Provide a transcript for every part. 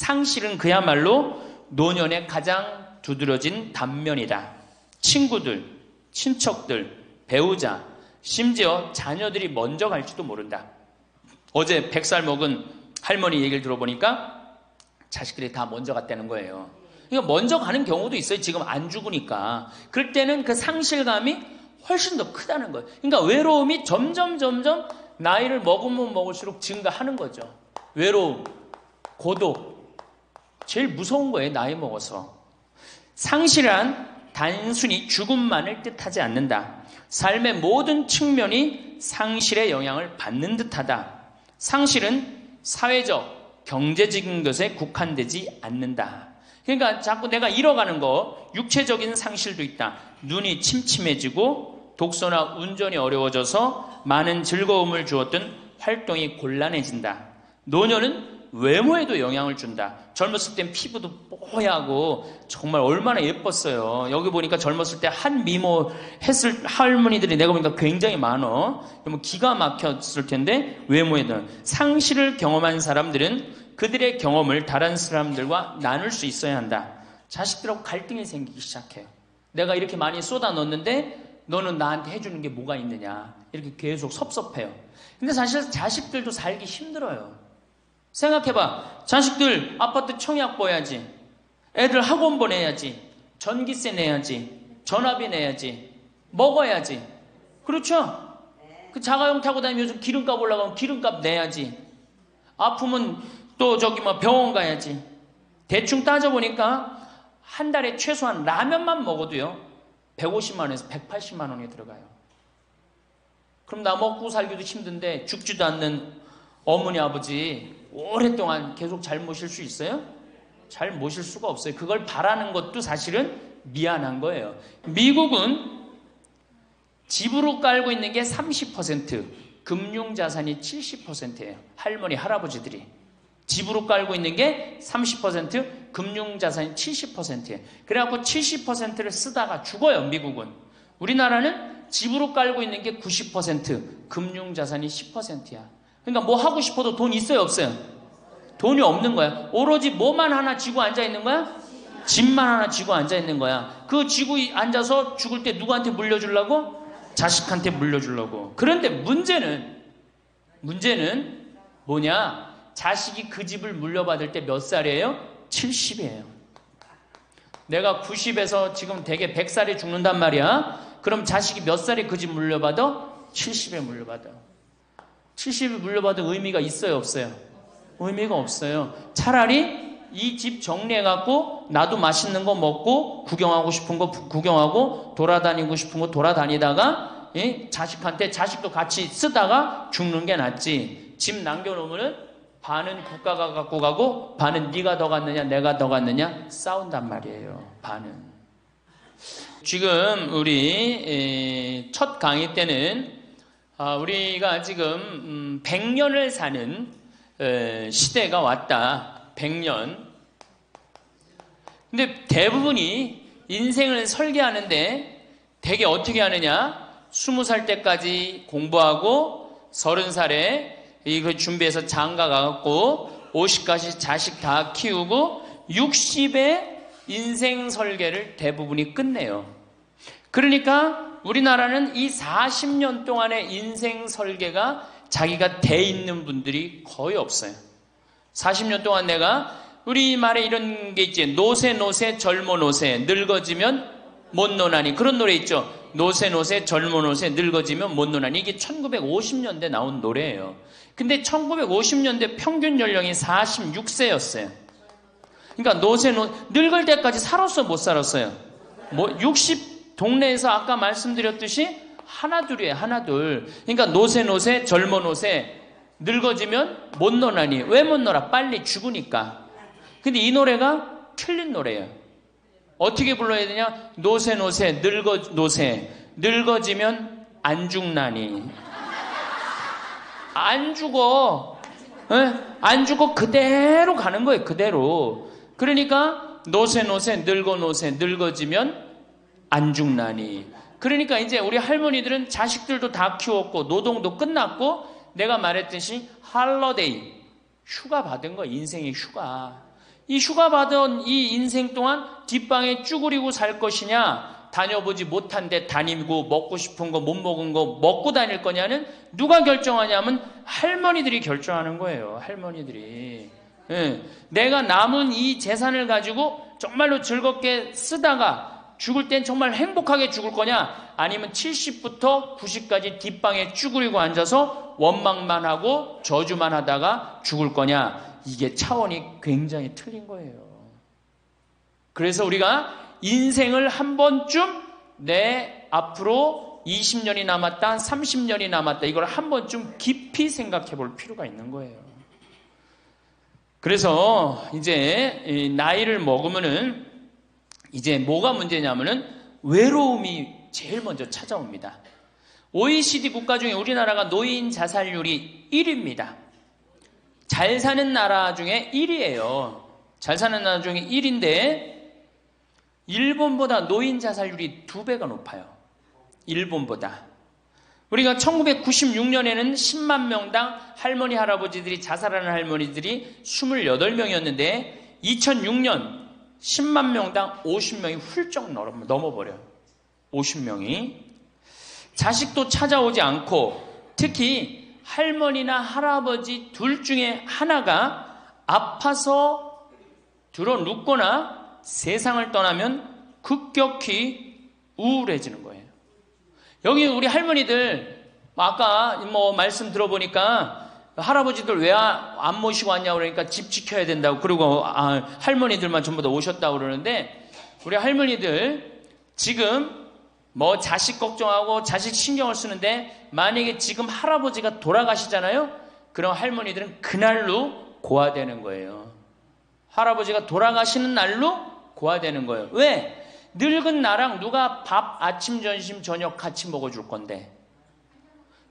상실은 그야말로 노년의 가장 두드러진 단면이다. 친구들, 친척들, 배우자, 심지어 자녀들이 먼저 갈지도 모른다. 어제 100살 먹은 할머니 얘기를 들어보니까 자식들이 다 먼저 갔다는 거예요. 그러니까 먼저 가는 경우도 있어요. 지금 안 죽으니까. 그럴 때는 그 상실감이 훨씬 더 크다는 거예요. 그러니까 외로움이 점점 나이를 먹으면 먹을수록 증가하는 거죠. 외로움, 고독. 제일 무서운 거예요. 나이 먹어서. 상실한 단순히 죽음만을 뜻하지 않는다. 삶의 모든 측면이 상실의 영향을 받는 듯하다. 상실은 사회적, 경제적인 것에 국한되지 않는다. 그러니까 자꾸 내가 잃어가는 거, 육체적인 상실도 있다. 눈이 침침해지고 독서나 운전이 어려워져서 많은 즐거움을 주었던 활동이 곤란해진다. 노년은 외모에도 영향을 준다. 젊었을 땐 피부도 뽀얗고 정말 얼마나 예뻤어요. 여기 보니까 젊었을 때 한 미모 했을 할머니들이 내가 보니까 굉장히 많어. 그러면 기가 막혔을 텐데 외모에도. 상실을 경험한 사람들은 그들의 경험을 다른 사람들과 나눌 수 있어야 한다. 자식들하고 갈등이 생기기 시작해요. 내가 이렇게 많이 쏟아 넣었는데 너는 나한테 해주는 게 뭐가 있느냐. 이렇게 계속 섭섭해요. 근데 사실 자식들도 살기 힘들어요. 생각해봐. 자식들 아파트 청약 보야지, 애들 학원 보내야지, 전기세 내야지, 전화비 내야지, 먹어야지. 그렇죠? 그 자가용 타고 다니면 요즘 기름값 올라가면 기름값 내야지. 아프면 또 병원 가야지. 대충 따져보니까 한 달에 최소한 라면만 먹어도요 150만 원에서 180만 원이 들어가요. 그럼 나 먹고 살기도 힘든데 죽지도 않는 어머니 아버지 오랫동안 계속 잘 모실 수 있어요? 잘 모실 수가 없어요. 그걸 바라는 것도 사실은 미안한 거예요. 미국은 집으로 깔고 있는 게 30%, 금융자산이 70%예요. 할머니, 할아버지들이. 집으로 깔고 있는 게 30%, 금융자산이 70%예요. 그래갖고 70%를 쓰다가 죽어요, 미국은. 우리나라는 집으로 깔고 있는 게 90%, 금융자산이 10%야. 그러니까 뭐 하고 싶어도 돈 있어요, 없어요? 돈이 없는 거야. 오로지 뭐만 하나 쥐고 앉아 있는 거야? 집만 하나 쥐고 앉아 있는 거야. 그 쥐고 앉아서 죽을 때 누구한테 물려주려고? 자식한테 물려주려고. 그런데 문제는 뭐냐? 자식이 그 집을 물려받을 때 몇 살이에요? 70이에요. 내가 90에서 지금 대개 100살에 죽는단 말이야. 그럼 자식이 몇 살에 그 집 물려받아? 70에 물려받아. 70에 물려받은 의미가 있어요, 없어요? 의미가 없어요. 차라리 이 집 정리해갖고 나도 맛있는 거 먹고 구경하고 싶은 거 구경하고 돌아다니고 싶은 거 돌아다니다가 자식한테 자식도 같이 쓰다가 죽는 게 낫지. 집 남겨놓으면은 반은 국가가 갖고 가고 반은 네가 더 갖느냐 내가 더 갖느냐 싸운단 말이에요. 반은. 지금 우리 첫 강의 때는 우리가 지금 100년을 사는 시대가 왔다. 100년. 근데 대부분이 인생을 설계하는데 되게 어떻게 하느냐? 20살 때까지 공부하고 30살에 이거 준비해서 장가 가갖고 50까지 자식 다 키우고 60에 인생 설계를 대부분이 끝내요. 그러니까 우리나라는 이 40년 동안의 인생 설계가 자기가 돼 있는 분들이 거의 없어요. 40년 동안 내가 우리말에 이런 게 있지. 노세 젊어 노세 늙어지면 못 노나니. 그런 노래 있죠. 노세 젊어 노세 늙어지면 못 노나니. 이게 1950년대 나온 노래예요. 근데 1950년대 평균 연령이 46세였어요. 그러니까 늙을 때까지 살았어 못 살았어요? 60 동네에서 아까 말씀드렸듯이 하나둘이에요. 하나둘. 그러니까 노세 젊어 노세 늙어지면 못 노나니. 왜 못 놀아? 빨리 죽으니까. 근데 이 노래가 틀린 노래예요. 어떻게 불러야 되냐? 노세 늙어지면 안 죽나니. 안 죽어. 안 죽어. 그대로 가는 거예요. 그대로. 그러니까 노세 늙어지면 안 죽나니. 그러니까 이제 우리 할머니들은 자식들도 다 키웠고 노동도 끝났고 내가 말했듯이 할러데이 휴가 받은 거 인생의 휴가. 이 휴가 받은 이 인생 동안 뒷방에 쭈그리고 살 것이냐, 다녀보지 못한 데 다니고 먹고 싶은 거 못 먹은 거 먹고 다닐 거냐는 누가 결정하냐면 할머니들이 결정하는 거예요. 할머니들이. 예. 내가 남은 이 재산을 가지고 정말로 즐겁게 쓰다가 죽을 땐 정말 행복하게 죽을 거냐, 아니면 70부터 90까지 뒷방에 쭈그리고 앉아서 원망만 하고 저주만 하다가 죽을 거냐, 이게 차원이 굉장히 틀린 거예요. 그래서 우리가 인생을 한 번쯤 내 앞으로 20년이 남았다, 30년이 남았다, 이걸 한 번쯤 깊이 생각해 볼 필요가 있는 거예요. 그래서 이제 나이를 먹으면은 이제 뭐가 문제냐면은 외로움이 제일 먼저 찾아옵니다. OECD 국가 중에 우리나라가 노인 자살률이 1위입니다. 잘 사는 나라 중에 1위예요. 잘 사는 나라 중에 1위인데 일본보다 노인 자살률이 2배가 높아요. 일본보다. 우리가 1996년에는 10만 명당 할머니, 할아버지들이 자살하는 할머니들이 28명이었는데 2006년 10만 명당 50명이 훌쩍 넘어버려요. 50명이. 자식도 찾아오지 않고 특히 할머니나 할아버지 둘 중에 하나가 아파서 들어눕거나 세상을 떠나면 급격히 우울해지는 거예요. 여기 우리 할머니들 아까 말씀 들어보니까 할아버지들 왜 안 모시고 왔냐고 그러니까 집 지켜야 된다고, 그리고 할머니들만 전부 다 오셨다고 그러는데, 우리 할머니들 지금 자식 걱정하고 자식 신경을 쓰는데 만약에 지금 할아버지가 돌아가시잖아요. 그럼 할머니들은 그날로 고아되는 거예요. 할아버지가 돌아가시는 날로 고아되는 거예요. 왜? 늙은 나랑 누가 밥 아침 점심 저녁 같이 먹어줄 건데,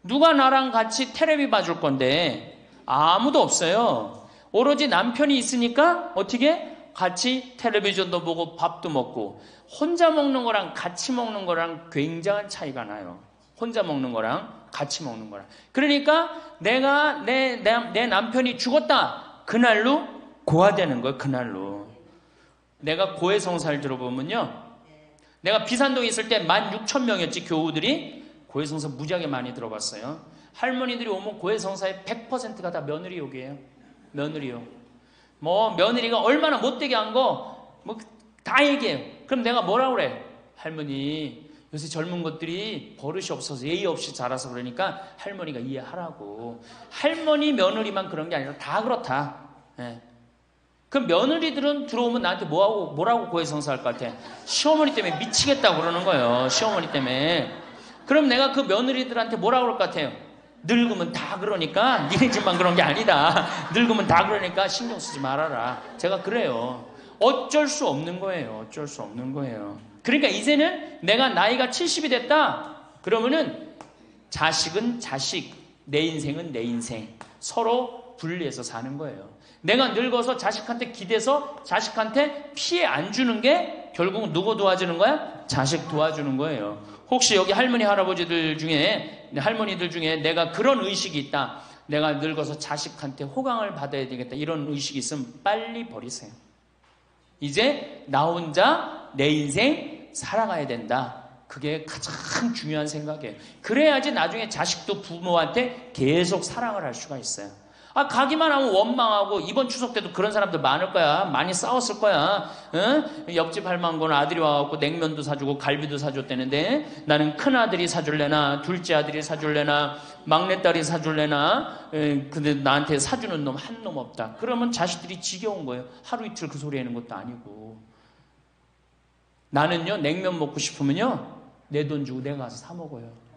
누가 나랑 같이 텔레비 봐줄 건데, 아무도 없어요. 오로지 남편이 있으니까 어떻게 같이 텔레비전도 보고 밥도 먹고. 혼자 먹는 거랑 같이 먹는 거랑 굉장한 차이가 나요. 혼자 먹는 거랑 같이 먹는 거랑. 그러니까 내가 내 남편이 죽었다, 그날로 고아되는 거예요. 그날로. 내가 고해성사를 들어보면요, 내가 비산동에 있을 때 16,000명이었지 교우들이. 고해성사 무지하게 많이 들어봤어요. 할머니들이 오면 고해성사의 100%가 다 며느리욕이에요. 며느리욕. 며느리가 얼마나 못되게 한 거 다 얘기해요. 그럼 내가 뭐라고 그래? 할머니, 요새 젊은 것들이 버릇이 없어서 예의 없이 자라서 그러니까 할머니가 이해하라고. 할머니 며느리만 그런 게 아니라 다 그렇다. 예. 그럼 며느리들은 들어오면 나한테 뭐라고 고해성사할 것 같아? 시어머니 때문에 미치겠다고 그러는 거예요. 시어머니 때문에. 그럼 내가 그 며느리들한테 뭐라고 그럴 것 같아요? 늙으면 다 그러니까, 니네 집만 그런 게 아니다. 늙으면 다 그러니까 신경 쓰지 말아라. 제가 그래요. 어쩔 수 없는 거예요. 어쩔 수 없는 거예요. 그러니까 이제는 내가 나이가 70이 됐다. 그러면은 자식은 자식, 내 인생은 내 인생. 서로 분리해서 사는 거예요. 내가 늙어서 자식한테 기대서 자식한테 피해 안 주는 게 결국 누구 도와주는 거야? 자식 도와주는 거예요. 혹시 여기 할머니, 할아버지들 중에, 할머니들 중에 내가 그런 의식이 있다, 내가 늙어서 자식한테 호강을 받아야 되겠다, 이런 의식이 있으면 빨리 버리세요. 이제 나 혼자 내 인생 살아가야 된다. 그게 가장 중요한 생각이에요. 그래야지 나중에 자식도 부모한테 계속 사랑을 할 수가 있어요. 가기만 하면 원망하고, 이번 추석 때도 그런 사람들 많을 거야. 많이 싸웠을 거야. 응? 옆집 할망구는 아들이 와갖고 냉면도 사주고 갈비도 사줬다는데, 나는 큰아들이 사줄래나 둘째 아들이 사줄래나 막내딸이 사줄래나, 근데 나한테 사주는 놈 한 놈 없다. 그러면 자식들이 지겨운 거예요. 하루 이틀 그 소리 하는 것도 아니고. 나는요, 냉면 먹고 싶으면요, 내 돈 주고 내가 가서 사 먹어요.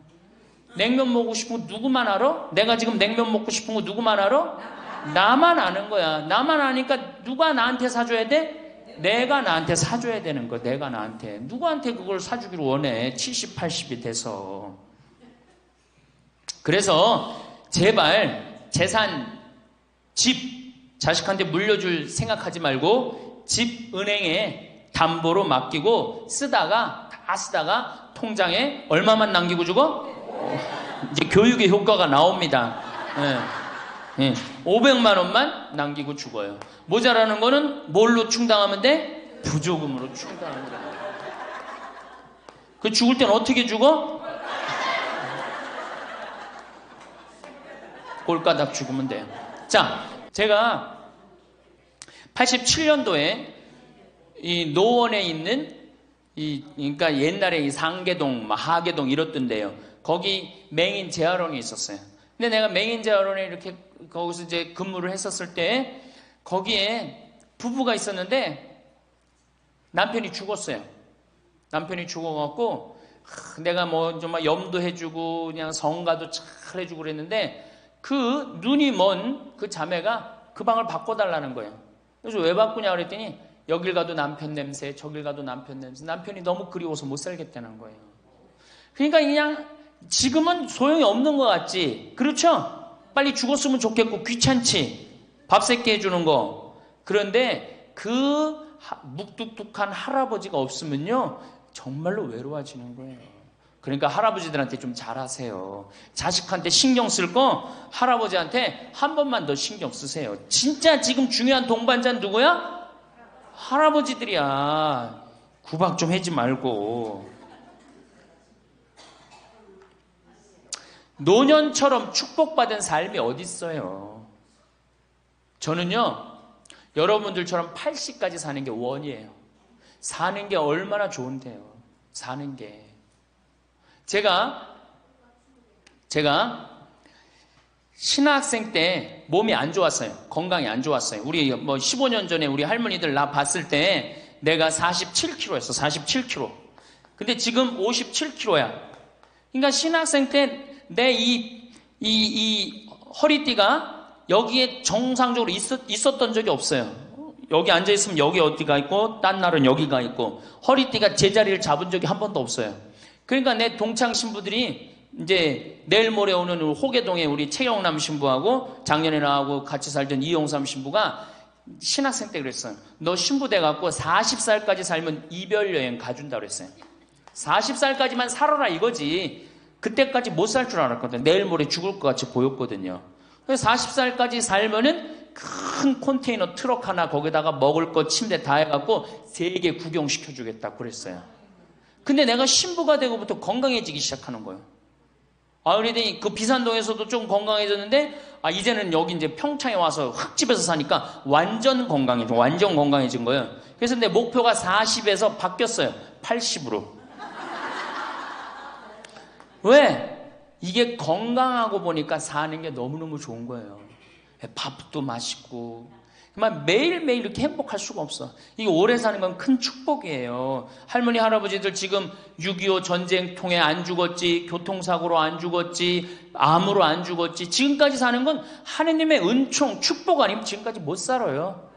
냉면 먹고 싶은 거 누구만 알아? 내가 지금 냉면 먹고 싶은 거 누구만 알아? 나만 아는 거야. 나만 아니까 누가 나한테 사줘야 돼? 내가 나한테 사줘야 되는 거야. 내가 나한테. 누구한테 그걸 사주기를 원해? 70, 80이 돼서. 그래서 제발 재산, 집, 자식한테 물려줄 생각하지 말고 집 은행에 담보로 맡기고 쓰다가 통장에 얼마만 남기고 주고? 이제 교육의 효과가 나옵니다. 네. 예, 500만 원만 남기고 죽어요. 모자라는 거는 뭘로 충당하면 돼? 부조금으로 충당하는 거야. 그 죽을 땐 어떻게 죽어? 꼴까닥 죽으면 돼요. 자, 제가 87년도에 이 노원에 있는 그러니까 옛날에 이 상계동, 하계동 이렇던데요. 거기 맹인 재활원이 있었어요. 근데 내가 맹인 재활원에 이렇게 거기서 이제 근무를 했었을 때 거기에 부부가 있었는데 남편이 죽었어요. 남편이 죽어갖고 내가 뭐 좀 염도해주고 그냥 성가도 잘 해주고 그랬는데 그 눈이 먼 그 자매가 그 방을 바꿔달라는 거예요. 그래서 왜 바꾸냐 그랬더니 여길 가도 남편 냄새, 저길 가도 남편 냄새. 남편이 너무 그리워서 못 살겠다는 거예요. 그러니까 그냥 지금은 소용이 없는 것 같지. 그렇죠? 빨리 죽었으면 좋겠고 귀찮지. 밥 새끼 해주는 거. 그런데 그 묵뚝뚝한 할아버지가 없으면요 정말로 외로워지는 거예요. 그러니까 할아버지들한테 좀 잘하세요. 자식한테 신경 쓸 거 할아버지한테 한 번만 더 신경 쓰세요. 진짜 지금 중요한 동반자는 누구야? 할아버지들이야. 구박 좀 하지 말고. 노년처럼 축복받은 삶이 어디 있어요? 저는요 여러분들처럼 80까지 사는 게 원이에요. 사는 게 얼마나 좋은데요. 사는 게. 제가 신학생 때 몸이 안 좋았어요. 건강이 안 좋았어요. 우리 뭐 15년 전에 우리 할머니들 나 봤을 때 내가 47kg였어. 47kg. 근데 지금 57kg야. 그러니까 신학생 때 내 이 허리띠가 여기에 정상적으로 있었던 적이 없어요. 여기 앉아있으면 여기 어디가 있고 딴 날은 여기가 있고 허리띠가 제자리를 잡은 적이 한 번도 없어요. 그러니까 내 동창 신부들이 이제 내일 모레 오는 호계동에 우리 최영남 신부하고 작년에 나하고 같이 살던 이용삼 신부가 신학생 때 그랬어요. 너 신부 돼갖고 40살까지 살면 이별 여행 가준다 그랬어요. 40살까지만 살아라 이거지. 그때까지 못 살 줄 알았거든요. 내일 모레 죽을 것 같이 보였거든요. 그래서 40살까지 살면은 큰 컨테이너 트럭 하나 거기다가 먹을 것 침대 다 해갖고 세계 구경시켜주겠다 그랬어요. 근데 내가 신부가 되고부터 건강해지기 시작하는 거예요. 그러더니 그 비산동에서도 좀 건강해졌는데 이제는 여기 이제 평창에 와서 흙집에서 사니까 완전 건강해진 거예요. 그래서 내 목표가 40에서 바뀌었어요. 80으로. 왜? 이게 건강하고 보니까 사는 게 너무너무 좋은 거예요. 밥도 맛있고 매일매일 이렇게 행복할 수가 없어. 이게 오래 사는 건 큰 축복이에요. 할머니 할아버지들 지금 6.25 전쟁 통해 안 죽었지, 교통사고로 안 죽었지, 암으로 안 죽었지, 지금까지 사는 건 하느님의 은총 축복 아니면 지금까지 못 살아요.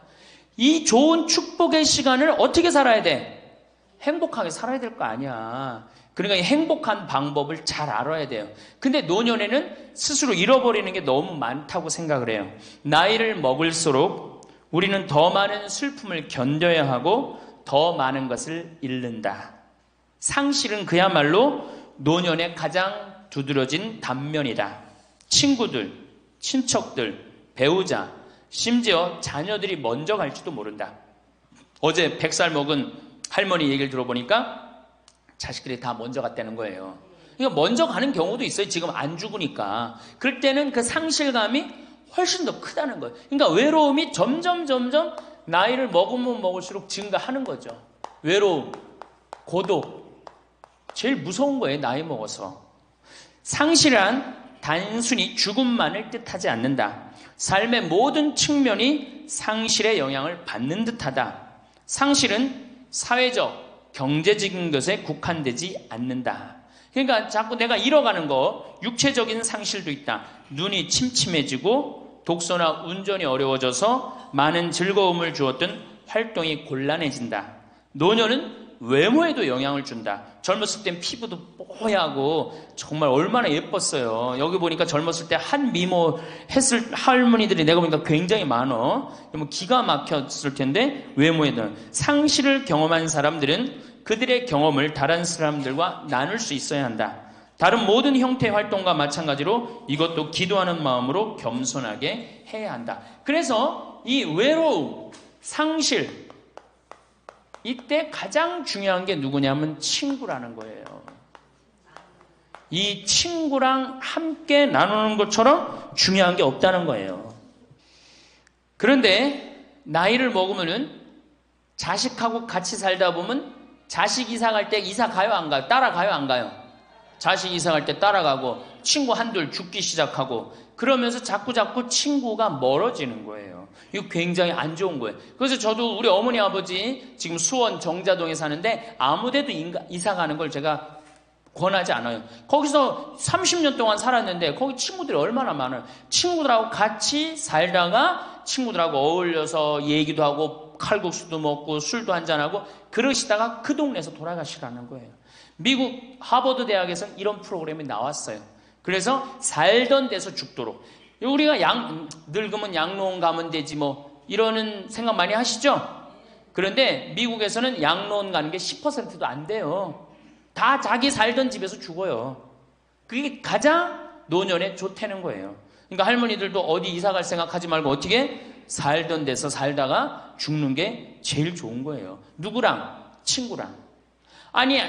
이 좋은 축복의 시간을 어떻게 살아야 돼? 행복하게 살아야 될 거 아니야. 그러니까 이 행복한 방법을 잘 알아야 돼요. 근데 노년에는 스스로 잃어버리는 게 너무 많다고 생각을 해요. 나이를 먹을수록 우리는 더 많은 슬픔을 견뎌야 하고 더 많은 것을 잃는다. 상실은 그야말로 노년의 가장 두드러진 단면이다. 친구들, 친척들, 배우자, 심지어 자녀들이 먼저 갈지도 모른다. 어제 100살 먹은 할머니 얘기를 들어보니까 자식들이 다 먼저 갔다는 거예요. 그러니까 먼저 가는 경우도 있어요. 지금 안 죽으니까. 그럴 때는 그 상실감이 훨씬 더 크다는 거예요. 그러니까 외로움이 점점 나이를 먹으면 먹을수록 증가하는 거죠. 외로움, 고독. 제일 무서운 거예요. 나이 먹어서. 상실은 단순히 죽음만을 뜻하지 않는다. 삶의 모든 측면이 상실의 영향을 받는 듯하다. 상실은 사회적, 경제적인 것에 국한되지 않는다. 그러니까 자꾸 내가 잃어가는 거, 육체적인 상실도 있다. 눈이 침침해지고 독서나 운전이 어려워져서 많은 즐거움을 주었던 활동이 곤란해진다. 노년은 외모에도 영향을 준다. 젊었을 땐 피부도 뽀얗고 정말 얼마나 예뻤어요. 여기 보니까 젊었을 때 한 미모 했을 할머니들이 내가 보니까 굉장히 많어. 기가 막혔을 텐데 외모에는 상실을 경험한 사람들은 그들의 경험을 다른 사람들과 나눌 수 있어야 한다. 다른 모든 형태의 활동과 마찬가지로 이것도 기도하는 마음으로 겸손하게 해야 한다. 그래서 이 외로움, 상실, 이때 가장 중요한 게 누구냐면 친구라는 거예요. 이 친구랑 함께 나누는 것처럼 중요한 게 없다는 거예요. 그런데 나이를 먹으면은 자식하고 같이 살다 보면 자식 이사 갈 때 이사 가요 안 가요? 따라가요 안 가요? 자식 이사 갈 때 따라가고 친구 한둘 죽기 시작하고 그러면서 자꾸 친구가 멀어지는 거예요. 이거 굉장히 안 좋은 거예요. 그래서 저도 우리 어머니 아버지 지금 수원 정자동에 사는데 아무데도 이사 가는 걸 제가 권하지 않아요. 거기서 30년 동안 살았는데 거기 친구들이 얼마나 많아요. 친구들하고 같이 살다가 친구들하고 어울려서 얘기도 하고 칼국수도 먹고 술도 한잔하고 그러시다가 그 동네에서 돌아가시라는 거예요. 미국 하버드 대학에서는 이런 프로그램이 나왔어요. 그래서 살던 데서 죽도록. 우리가 늙으면 양로원 가면 되지 뭐 이러는 생각 많이 하시죠? 그런데 미국에서는 양로원 가는 게 10%도 안 돼요. 다 자기 살던 집에서 죽어요. 그게 가장 노년에 좋다는 거예요. 그러니까 할머니들도 어디 이사 갈 생각하지 말고 어떻게 살던 데서 살다가 죽는 게 제일 좋은 거예요. 누구랑? 친구랑. 아니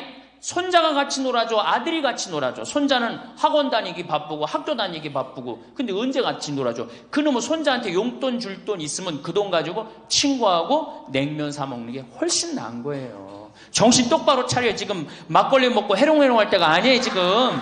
손자가 같이 놀아줘, 아들이 같이 놀아줘. 손자는 학원 다니기 바쁘고 학교 다니기 바쁘고 근데 언제 같이 놀아줘? 그놈은 손자한테 용돈 줄 돈 있으면 그 돈 가지고 친구하고 냉면 사 먹는 게 훨씬 나은 거예요. 정신 똑바로 차려. 지금 막걸리 먹고 해롱해롱 할 때가 아니에요 지금.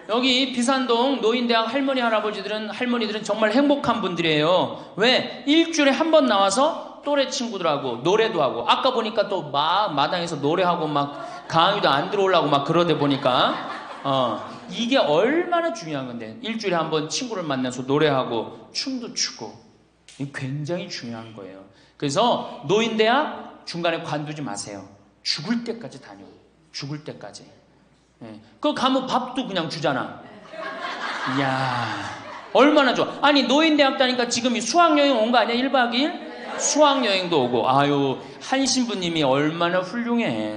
여기 비산동 노인대학 할머니들은 정말 행복한 분들이에요. 왜? 일주일에 한 번 나와서 또래 친구들하고 노래도 하고 아까 보니까 또 마당에서 노래하고 막 강의도 안 들어오려고 막 그러다 보니까 이게 얼마나 중요한 건데 일주일에 한 번 친구를 만나서 노래하고 춤도 추고 굉장히 중요한 거예요. 그래서 노인대학 중간에 관두지 마세요. 죽을 때까지 다녀. 죽을 때까지. 그거 가면 밥도 그냥 주잖아. 이야 얼마나 좋아. 아니 노인대학 다니까 지금 수학여행 온 거 아니야? 1박 2일? 수학여행도 오고 아유 한 신부님이 얼마나 훌륭해.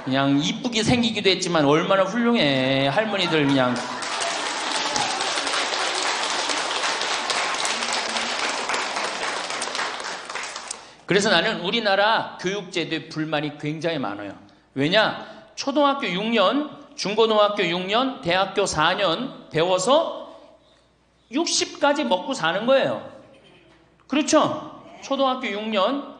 그냥 이쁘게 생기기도 했지만 얼마나 훌륭해. 할머니들 그냥 그래서 나는 우리나라 교육제도에 불만이 굉장히 많아요. 왜냐? 초등학교 6년, 중고등학교 6년, 대학교 4년 배워서 60까지 먹고 사는 거예요. 그렇죠? 초등학교 6년,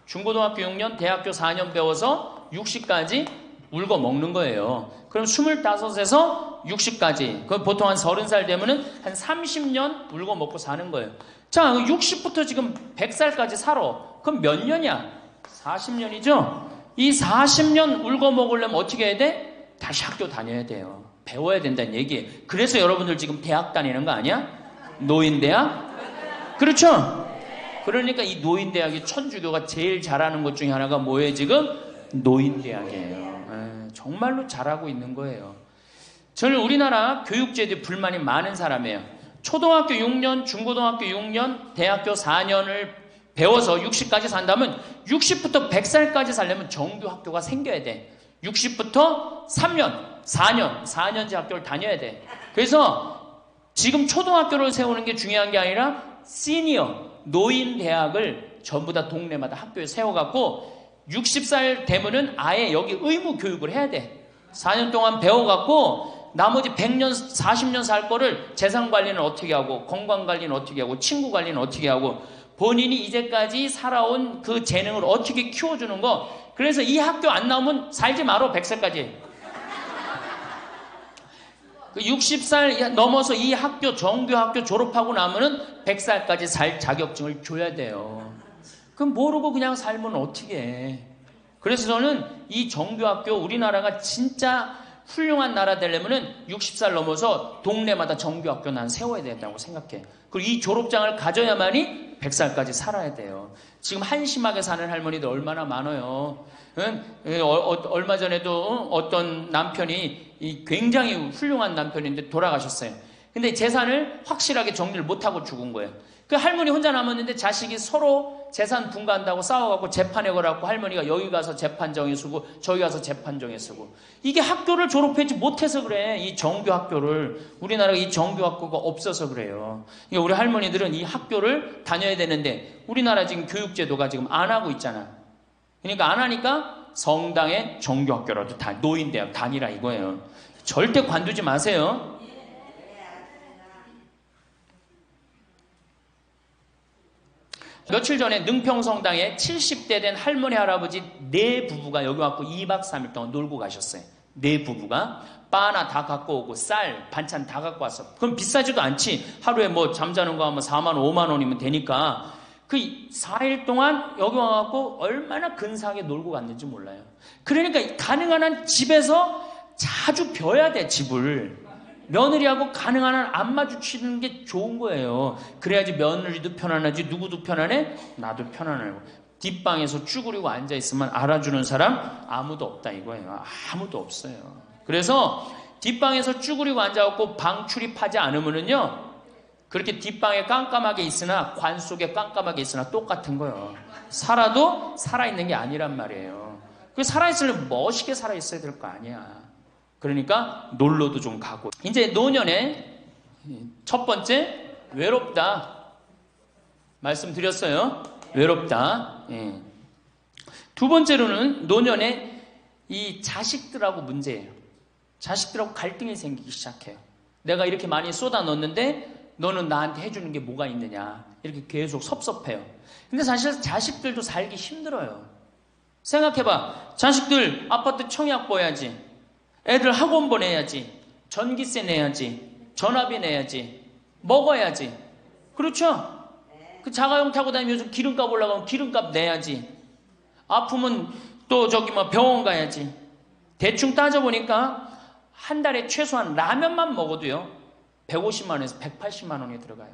중고등학교 6년, 대학교 4년 배워서 60까지 울고 먹는 거예요. 그럼 25에서 60까지. 그럼 보통 한 30살 되면은 한 30년 울고 먹고 사는 거예요. 자, 60부터 지금 100살까지 살아. 그럼 몇 년이야? 40년이죠? 이 40년 울고 먹으려면 어떻게 해야 돼? 다시 학교 다녀야 돼요. 배워야 된다는 얘기예요. 그래서 여러분들 지금 대학 다니는 거 아니야? 노인대학? 그렇죠? 그러니까 이 노인대학이 천주교가 제일 잘하는 것 중에 하나가 뭐예요 지금? 노인대학이에요. 정말로 잘하고 있는 거예요. 저는 우리나라 교육제도에 불만이 많은 사람이에요. 초등학교 6년, 중고등학교 6년, 대학교 4년을 배워서 60까지 산다면 60부터 100살까지 살려면 정규 학교가 생겨야 돼. 60부터 3년, 4년제 학교를 다녀야 돼. 그래서 지금 초등학교를 세우는 게 중요한 게 아니라 시니어, 노인 대학을 전부 다 동네마다 학교에 세워갖고 60살 되면은 아예 여기 의무 교육을 해야 돼. 4년 동안 배워갖고 나머지 100년, 40년 살 거를 재산 관리는 어떻게 하고 건강 관리는 어떻게 하고 친구 관리는 어떻게 하고 본인이 이제까지 살아온 그 재능을 어떻게 키워주는 거. 그래서 이 학교 안 나오면 살지 말어 100살까지. 60살 넘어서 이 학교 정규 학교 졸업하고 나면은 100살까지 살 자격증을 줘야 돼요. 그럼 모르고 그냥 살면 어떻게 해. 그래서 저는 이 정규 학교 우리나라가 진짜 훌륭한 나라 되려면은 60살 넘어서 동네마다 정규 학교 난 세워야 된다고 생각해. 그리고 이 졸업장을 가져야만이 100살까지 살아야 돼요. 지금 한심하게 사는 할머니들 얼마나 많아요. 얼마 전에도 어떤 남편이 굉장히 훌륭한 남편인데 돌아가셨어요. 근데 재산을 확실하게 정리를 못하고 죽은 거예요. 그 할머니 혼자 남았는데 자식이 서로 재산 분가한다고 싸워갖고 재판에 걸어갖고 할머니가 여기 가서 재판정에 서고 저기 가서 재판정에 서고. 이게 학교를 졸업하지 못해서 그래. 이 정규 학교를. 우리나라가 이 정규 학교가 없어서 그래요. 그러니까 우리 할머니들은 이 학교를 다녀야 되는데 우리나라 지금 교육제도가 지금 안 하고 있잖아. 그러니까 안 하니까 성당의 정규 학교라도 노인대학 다니라 이거예요. 절대 관두지 마세요. 며칠 전에 능평성당에 70대 된 할머니 할아버지 네 부부가 여기 와서 2박 3일 동안 놀고 가셨어요. 네 부부가 바나 다 갖고 오고 쌀 반찬 다 갖고 왔어. 그럼 비싸지도 않지. 하루에 뭐 잠자는 거 하면 4만 원 5만 원이면 되니까 그 4일 동안 여기 와갖고 얼마나 근사하게 놀고 갔는지 몰라요. 그러니까 가능한 한 집에서 자주 벼야 돼. 집을 며느리하고 가능한 한 안 마주치는 게 좋은 거예요. 그래야지 며느리도 편안하지. 누구도 편안해? 나도 편안하고. 뒷방에서 쭈그리고 앉아있으면 알아주는 사람 아무도 없다 이거예요. 아무도 없어요. 그래서 뒷방에서 쭈그리고 앉아갖고 방 출입하지 않으면은요, 그렇게 뒷방에 깜깜하게 있으나 관 속에 깜깜하게 있으나 똑같은 거예요. 살아도 살아있는 게 아니란 말이에요. 그 살아있으려면 멋있게 살아있어야 될 거 아니야. 그러니까 놀러도 좀 가고. 이제 노년의 첫 번째, 외롭다. 말씀드렸어요. 외롭다. 예. 두 번째로는 노년의 이 자식들하고 문제예요. 자식들하고 갈등이 생기기 시작해요. 내가 이렇게 많이 쏟아 넣었는데 너는 나한테 해주는 게 뭐가 있느냐. 이렇게 계속 섭섭해요. 근데 사실 자식들도 살기 힘들어요. 생각해봐. 자식들 아파트 청약 보야지. 애들 학원 보내야지. 전기세 내야지. 전화비 내야지. 먹어야지. 그렇죠? 그 자가용 타고 다니면 요즘 기름값 올라가면 기름값 내야지. 아프면 또 저기 뭐 병원 가야지. 대충 따져보니까 한 달에 최소한 라면만 먹어도요 150만 원에서 180만 원이 들어가요.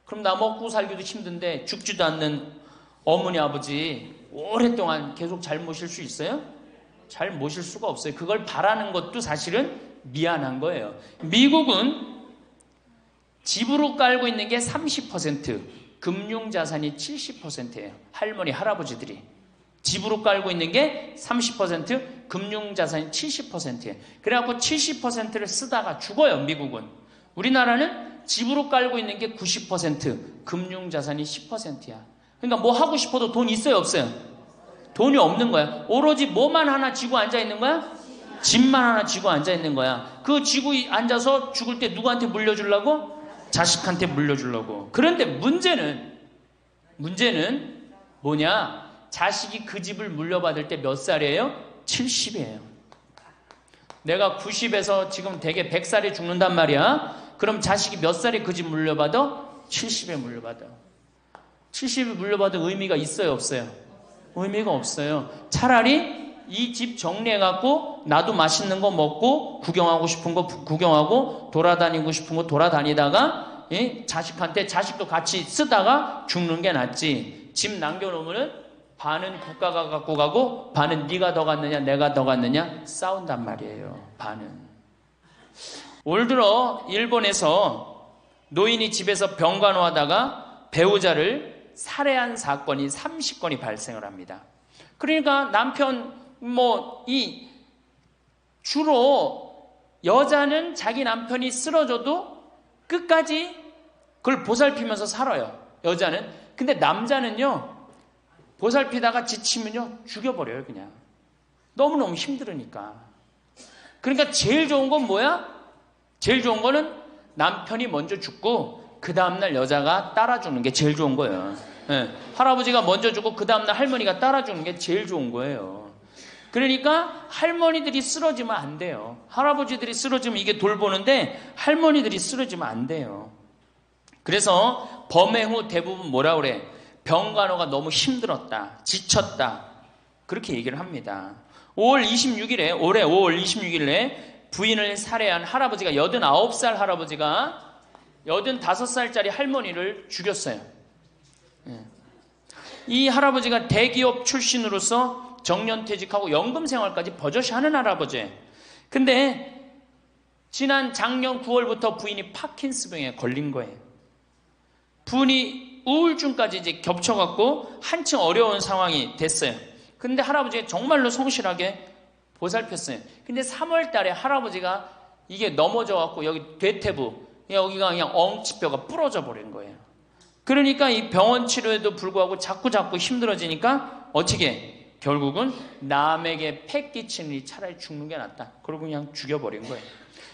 그럼 나 먹고 살기도 힘든데 죽지도 않는 어머니 아버지 오랫동안 계속 잘 모실 수 있어요? 잘 모실 수가 없어요. 그걸 바라는 것도 사실은 미안한 거예요. 미국은 집으로 깔고 있는 게 30%, 금융자산이 70%예요. 할머니, 할아버지들이. 집으로 깔고 있는 게 30%, 금융자산이 70%예요. 그래갖고 70%를 쓰다가 죽어요, 미국은. 우리나라는 집으로 깔고 있는 게 90%, 금융자산이 10%야. 그러니까 뭐 하고 싶어도 돈 있어요, 없어요? 돈이 없는 거야. 오로지 뭐만 하나 쥐고 앉아 있는 거야? 집만 하나 쥐고 앉아 있는 거야. 그 쥐고 앉아서 죽을 때 누구한테 물려주려고? 자식한테 물려주려고. 그런데 문제는 뭐냐? 자식이 그 집을 물려받을 때 몇 살이에요? 70이에요. 내가 90에서 지금 대개 100살에 죽는단 말이야. 그럼 자식이 몇 살에 그 집 물려받아? 70에 물려받아. 70에 물려받은 의미가 있어요, 없어요? 의미가 없어요. 차라리 이 집 정리해갖고 나도 맛있는 거 먹고 구경하고 싶은 거 구경하고 돌아다니고 싶은 거 돌아다니다가 자식한테 자식도 같이 쓰다가 죽는 게 낫지. 집 남겨놓으면은 반은 국가가 갖고 가고 반은 네가 더 갖느냐 내가 더 갖느냐 싸운단 말이에요. 반은. 올 들어 일본에서 노인이 집에서 병간호하다가 배우자를 살해한 사건이 30건이 발생을 합니다. 그러니까 남편 주로 여자는 자기 남편이 쓰러져도 끝까지 그걸 보살피면서 살아요. 여자는. 근데 남자는요 보살피다가 지치면요 죽여버려요. 그냥 너무너무 힘들으니까. 그러니까 제일 좋은 건 뭐야? 제일 좋은 거는 남편이 먼저 죽고 그 다음날 여자가 따라 죽는 게 제일 좋은 거예요. 네. 할아버지가 먼저 죽고 그 다음날 할머니가 따라 죽는 게 제일 좋은 거예요. 그러니까 할머니들이 쓰러지면 안 돼요. 할아버지들이 쓰러지면 이게 돌보는데 할머니들이 쓰러지면 안 돼요. 그래서 범행 후 대부분 뭐라 그래? 병간호가 너무 힘들었다, 지쳤다, 그렇게 얘기를 합니다. 올해 5월 26일에 부인을 살해한 할아버지가 89살 할아버지가 85살짜리 할머니를 죽였어요. 이 할아버지가 대기업 출신으로서 정년퇴직하고 연금생활까지 버젓이 하는 할아버지예요. 근데 지난 작년 9월부터 부인이 파킨스병에 걸린 거예요. 부인이 우울증까지 이제 겹쳐갖고 한층 어려운 상황이 됐어요. 근데 할아버지가 정말로 성실하게 보살폈어요. 근데 3월 달에 할아버지가 이게 넘어져갖고 여기 대퇴부, 여기가 그냥 엉치뼈가 부러져 버린 거예요. 그러니까 이 병원 치료에도 불구하고 자꾸 힘들어지니까 어떻게 결국은 남에게 패 끼치는 이 차라리 죽는 게 낫다. 그러고 그냥 죽여버린 거예요.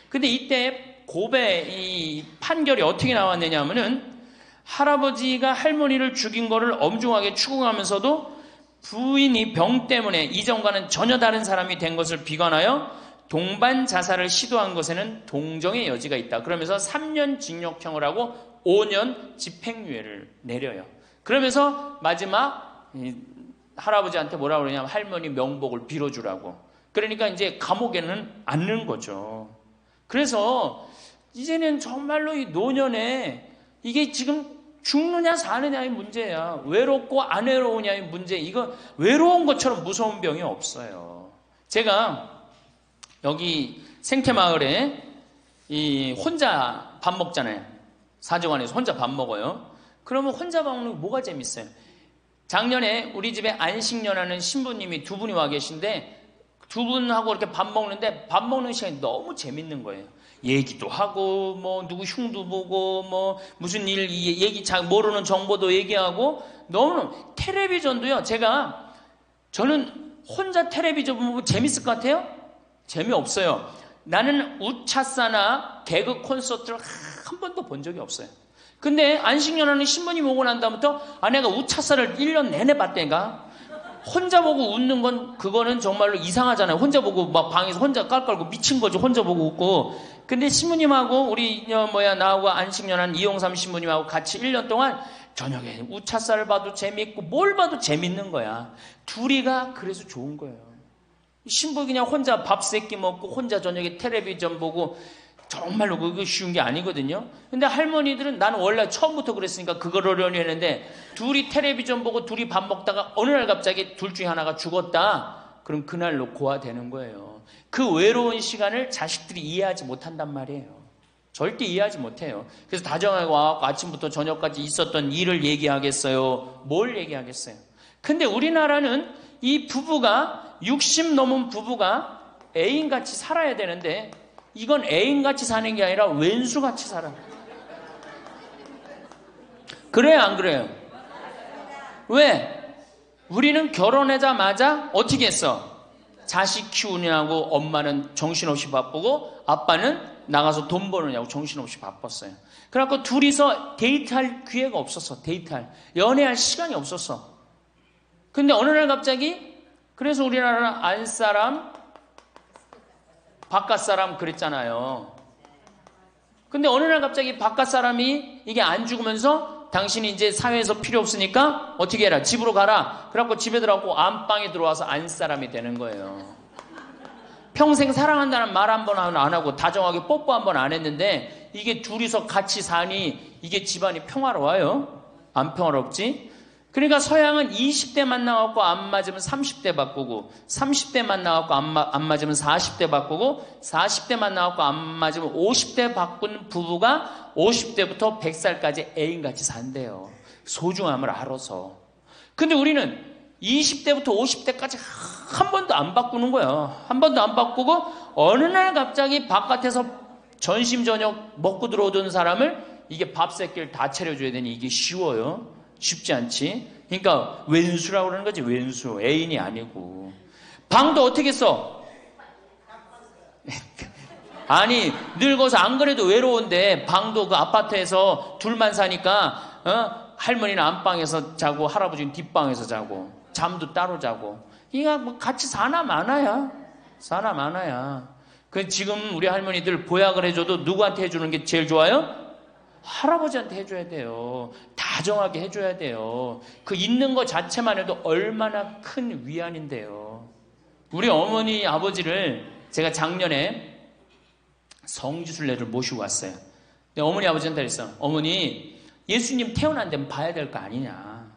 근데 이때 고베 이 판결이 어떻게 나왔느냐면은 할아버지가 할머니를 죽인 거를 엄중하게 추궁하면서도 부인이 병 때문에 이전과는 전혀 다른 사람이 된 것을 비관하여 동반 자살을 시도한 것에는 동정의 여지가 있다. 그러면서 3년 징역형을 하고 5년 집행유예를 내려요. 그러면서 마지막 할아버지한테 뭐라고 그러냐면 할머니 명복을 빌어주라고. 그러니까 이제 감옥에는 안 넣은 거죠. 그래서 이제는 정말로 이 노년에 이게 지금 죽느냐 사느냐의 문제야. 외롭고 안 외로우냐의 문제. 이거 외로운 것처럼 무서운 병이 없어요. 제가 여기 생태마을에 이 혼자 밥 먹잖아요. 사정원에서 혼자 밥 먹어요. 그러면 혼자 밥 먹는 게 뭐가 재밌어요? 작년에 우리 집에 안식년하는 신부님이 두 분이 와 계신데 두 분하고 이렇게 밥 먹는데 밥 먹는 시간이 너무 재밌는 거예요. 얘기도 하고 뭐 누구 흉도 보고 뭐 무슨 일 얘기 잘 모르는 정보도 얘기하고 너무 텔레비전도요. 저는 혼자 텔레비전 보면 재밌을 것 같아요? 재미없어요. 나는 우차사나 개그 콘서트를 한 번도 본 적이 없어요. 근데 안식년하는 신부님 오고 난 다음부터 내가 우차사를 1년 내내 봤다니까. 혼자 보고 웃는 건 그거는 정말로 이상하잖아요. 혼자 보고 막 방에서 혼자 깔깔고 미친 거지. 혼자 보고 웃고. 근데 신부님하고 우리 나하고 안식년한 이용삼 신부님하고 같이 1년 동안 저녁에 우차사를 봐도 재밌고 뭘 봐도 재밌는 거야. 둘이가 그래서 좋은 거예요. 신부 그냥 혼자 밥 세끼 먹고 혼자 저녁에 텔레비전 보고 정말로 그거 쉬운 게 아니거든요. 근데 할머니들은 나는 원래 처음부터 그랬으니까 그걸 어려니 했는데 둘이 텔레비전 보고 둘이 밥 먹다가 어느 날 갑자기 둘 중에 하나가 죽었다. 그럼 그날로 고아되는 거예요. 그 외로운 시간을 자식들이 이해하지 못한단 말이에요. 절대 이해하지 못해요. 그래서 다정하고 와갖고 아침부터 저녁까지 있었던 일을 얘기하겠어요? 뭘 얘기하겠어요? 근데 우리나라는 이 부부가 60 넘은 부부가 애인같이 살아야 되는데 이건 애인같이 사는 게 아니라 왼수같이 살아. 그래요, 안 그래요? 왜? 우리는 결혼하자마자 어떻게 했어? 자식 키우느냐고 엄마는 정신없이 바쁘고 아빠는 나가서 돈 버느냐고 정신없이 바빴어요. 그래갖고 둘이서 데이트할 기회가 없었어. 연애할 시간이 없었어. 근데 어느 날 갑자기 그래서 우리나라는 안사람 바깥 사람 그랬잖아요. 근데 어느 날 갑자기 바깥 사람이 이게 안 죽으면서 당신이 이제 사회에서 필요 없으니까 어떻게 해라. 집으로 가라. 그래갖고 집에 들어가고 안방에 들어와서 안 사람이 되는 거예요. 평생 사랑한다는 말 한 번 안 하고 다정하게 뽀뽀 한 번 안 했는데 이게 둘이서 같이 사니 이게 집안이 평화로워요? 안 평화롭지? 그러니까 서양은 20대 만나갖고 안 맞으면 30대 바꾸고 30대 만나갖고 안 맞으면 40대 바꾸고 40대 만나갖고 안 맞으면 50대 바꾼 부부가 50대부터 100살까지 애인같이 산대요. 소중함을 알아서. 근데 우리는 20대부터 50대까지 한 번도 안 바꾸는 거야. 한 번도 안 바꾸고 어느 날 갑자기 바깥에서 전심 저녁 먹고 들어오던 사람을 이게 밥 새끼를 다 차려줘야 되니 이게 쉬워요? 쉽지 않지. 그러니까 왼수라고 그러는 거지. 왼수. 애인이 아니고. 방도 어떻게 써? 아니 늙어서 안 그래도 외로운데 방도 그 아파트에서 둘만 사니까 할머니는 안방에서 자고 할아버지는 뒷방에서 자고 잠도 따로 자고 이거 뭐 같이 사나 마나야. 그 지금 우리 할머니들 보약을 해줘도 누구한테 해주는 게 제일 좋아요? 할아버지한테 해줘야 돼요. 다정하게 해줘야 돼요. 그 있는 것 자체만 해도 얼마나 큰 위안인데요. 우리 어머니 아버지를 제가 작년에 성지순례를 모시고 왔어요. 근데 어머니 아버지한테 그랬어. 어머니 예수님 태어난 데는 봐야 될 거 아니냐.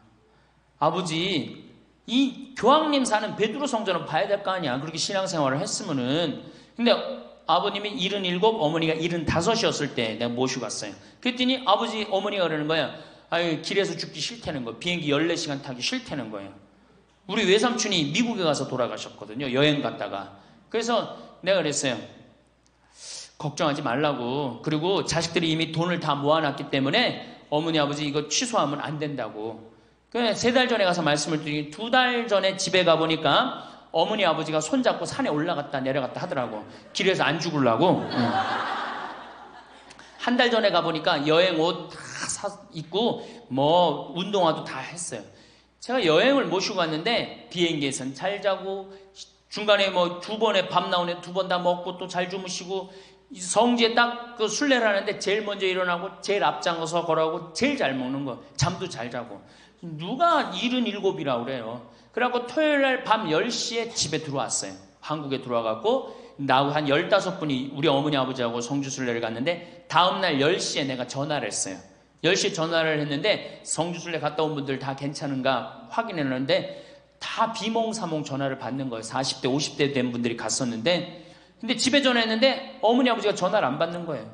아버지 이 교황님 사는 베드로 성전은 봐야 될 거 아니야. 그렇게 신앙생활을 했으면은. 근데 아버님이 77, 어머니가 75이었을 때 내가 모시고 갔어요. 그랬더니 어머니가 그러는 거야. 아유, 길에서 죽기 싫다는 거예요. 비행기 14시간 타기 싫다는 거예요. 우리 외삼촌이 미국에 가서 돌아가셨거든요. 여행 갔다가. 그래서 내가 그랬어요. 걱정하지 말라고. 그리고 자식들이 이미 돈을 다 모아놨기 때문에 어머니 아버지 이거 취소하면 안 된다고. 그래서 3달 전에 가서 말씀을 드리니 2달 전에 집에 가보니까 어머니 아버지가 손잡고 산에 올라갔다 내려갔다 하더라고. 길에서 안 죽으려고. 한 달 전에 가보니까 여행 옷 다 입고 뭐 운동화도 다 했어요. 제가 여행을 모시고 갔는데 비행기에선 잘 자고 중간에 뭐 2번에 밥 나오네 2번 다 먹고 또 잘 주무시고 성지에 딱 그 순례를 하는데 제일 먼저 일어나고 제일 앞장서서 걸어가고 제일 잘 먹는 거 잠도 잘 자고 누가 77이라고 그래요. 그래갖고 토요일날 밤 10시에 집에 들어왔어요. 한국에 들어와갖고 나하고 한 15분이 우리 어머니 아버지하고 성주순례를 갔는데 다음날 10시에 내가 전화를 했어요. 10시에 전화를 했는데 성주순례 갔다 온 분들 다 괜찮은가 확인했는데 다 비몽사몽 전화를 받는 거예요. 40대 50대 된 분들이 갔었는데 근데 집에 전화했는데 어머니 아버지가 전화를 안 받는 거예요.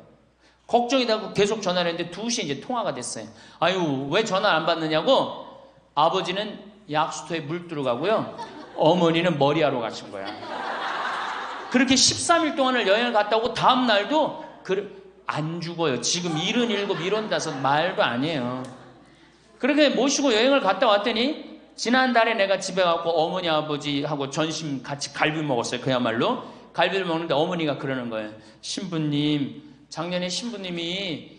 걱정이 되고 계속 전화를 했는데 2시에 이제 통화가 됐어요. 아유 왜 전화 안 받느냐고. 아버지는 약수터에 물 들어가고요. 어머니는 머리하러 가신 거야. 그렇게 13일 동안을 여행을 갔다 오고 다음 날도 안 죽어요. 지금 77, 75 말도 아니에요. 그렇게 모시고 여행을 갔다 왔더니 지난달에 내가 집에 가고 어머니 아버지하고 전심 같이 갈비 먹었어요. 그야말로 갈비를 먹는데 어머니가 그러는 거예요. 신부님 작년에 신부님이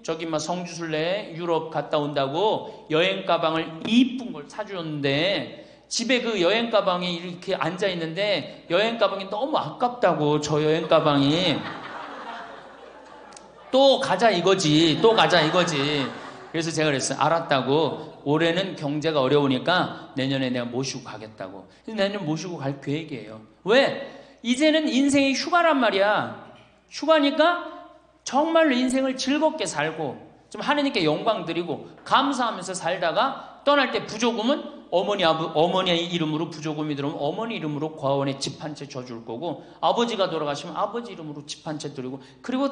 저기 막 성주순례 유럽 갔다 온다고 여행 가방을 이쁜 걸 사주었는데 집에 그 여행 가방이 이렇게 앉아 있는데 여행 가방이 너무 아깝다고. 저 여행 가방이 또 가자 이거지. 또 가자 이거지. 그래서 제가 그랬어요. 알았다고. 올해는 경제가 어려우니까 내년에 내가 모시고 가겠다고. 그래서 내년 모시고 갈 계획이에요. 왜? 이제는 인생이 휴가란 말이야. 휴가니까 정말로 인생을 즐겁게 살고 좀 하느님께 영광 드리고 감사하면서 살다가 떠날 때 부조금은 어머니의 이름으로 부조금이 들어오면 어머니 이름으로 과원에 집 한 채 줘줄 거고 아버지가 돌아가시면 아버지 이름으로 집 한 채 드리고 그리고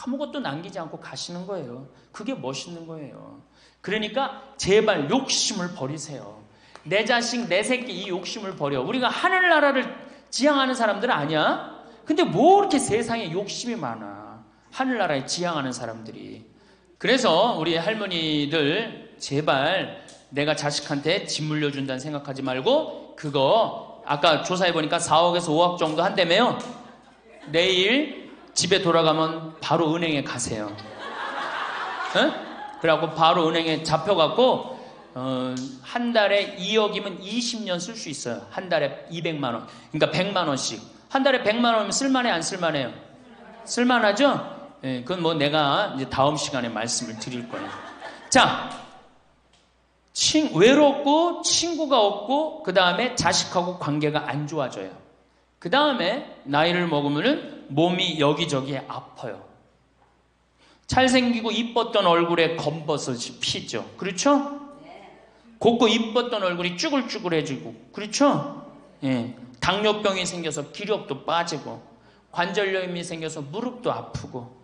아무것도 남기지 않고 가시는 거예요. 그게 멋있는 거예요. 그러니까 제발 욕심을 버리세요. 내 자식 내 새끼 이 욕심을 버려. 우리가 하늘나라를 지향하는 사람들은 아니야. 근데 뭐 이렇게 세상에 욕심이 많아. 하늘나라에 지향하는 사람들이. 그래서 우리 할머니들 제발 내가 자식한테 집 물려준다는 생각하지 말고 그거 아까 조사해보니까 4억에서 5억 정도 한다며요. 내일 집에 돌아가면 바로 은행에 가세요. 응? 그래갖고 바로 은행에 잡혀갖고 한 달에 2억이면 20년 쓸 수 있어요. 한 달에 200만 원. 그러니까 100만 원씩. 한 달에 100만 원이면 쓸만해 안 쓸만해요? 쓸만하죠? 예, 그건 뭐 내가 이제 다음 시간에 말씀을 드릴 거예요. 자, 외롭고 친구가 없고 그 다음에 자식하고 관계가 안 좋아져요. 그 다음에 나이를 먹으면 몸이 여기저기에 아파요. 잘생기고 이뻤던 얼굴에 검버섯이 피죠. 그렇죠? 곱고 이뻤던 얼굴이 쭈글쭈글해지고 그렇죠? 예, 당뇨병이 생겨서 기력도 빠지고 관절염이 생겨서 무릎도 아프고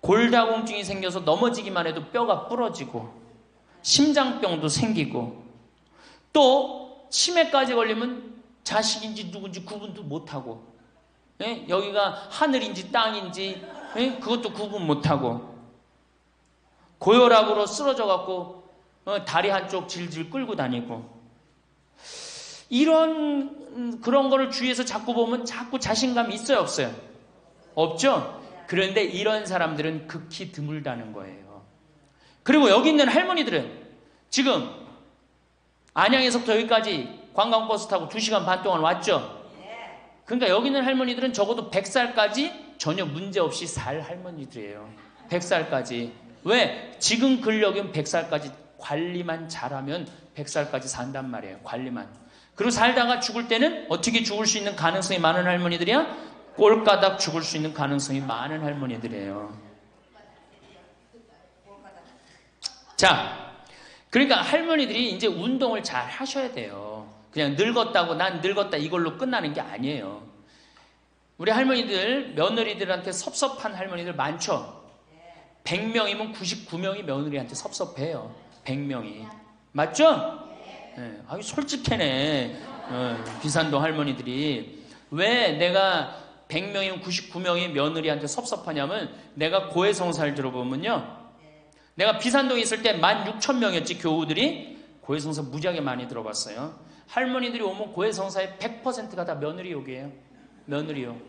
골다공증이 생겨서 넘어지기만 해도 뼈가 부러지고 심장병도 생기고 또 치매까지 걸리면 자식인지 누군지 구분도 못하고 예? 여기가 하늘인지 땅인지 예? 그것도 구분 못하고 고혈압으로 쓰러져 갖고 다리 한쪽 질질 끌고 다니고 그런 거를 주위에서 자꾸 보면 자꾸 자신감이 있어요 없어요? 없죠? 그런데 이런 사람들은 극히 드물다는 거예요. 그리고 여기 있는 할머니들은 지금 안양에서부터 여기까지 관광버스 타고 2시간 반 동안 왔죠? 그러니까 여기 있는 할머니들은 적어도 100살까지 전혀 문제없이 살 할머니들이에요. 100살까지. 왜? 지금 근력이면 100살까지 관리만 잘하면 100살까지 산단 말이에요. 관리만. 그리고 살다가 죽을 때는 어떻게 죽을 수 있는 가능성이 많은 할머니들이야? 꼴까닥 죽을 수 있는 가능성이 많은 할머니들이에요. 자, 그러니까 할머니들이 이제 운동을 잘 하셔야 돼요. 그냥 늙었다고 난 늙었다 이걸로 끝나는 게 아니에요. 우리 할머니들, 며느리들한테 섭섭한 할머니들 많죠? 100명이면 99명이 며느리한테 섭섭해요. 100명이. 맞죠? 네. 아유, 솔직해네. 비산동 할머니들이. 왜 내가 100명이면 99명이 며느리한테 섭섭하냐면, 내가 고해성사를 들어보면요, 내가 비산동에 있을 때 16,000명이었지 교우들이. 고해성사 무지하게 많이 들어봤어요. 할머니들이 오면 고해성사의 100%가 다 며느리 욕이에요. 며느리 욕.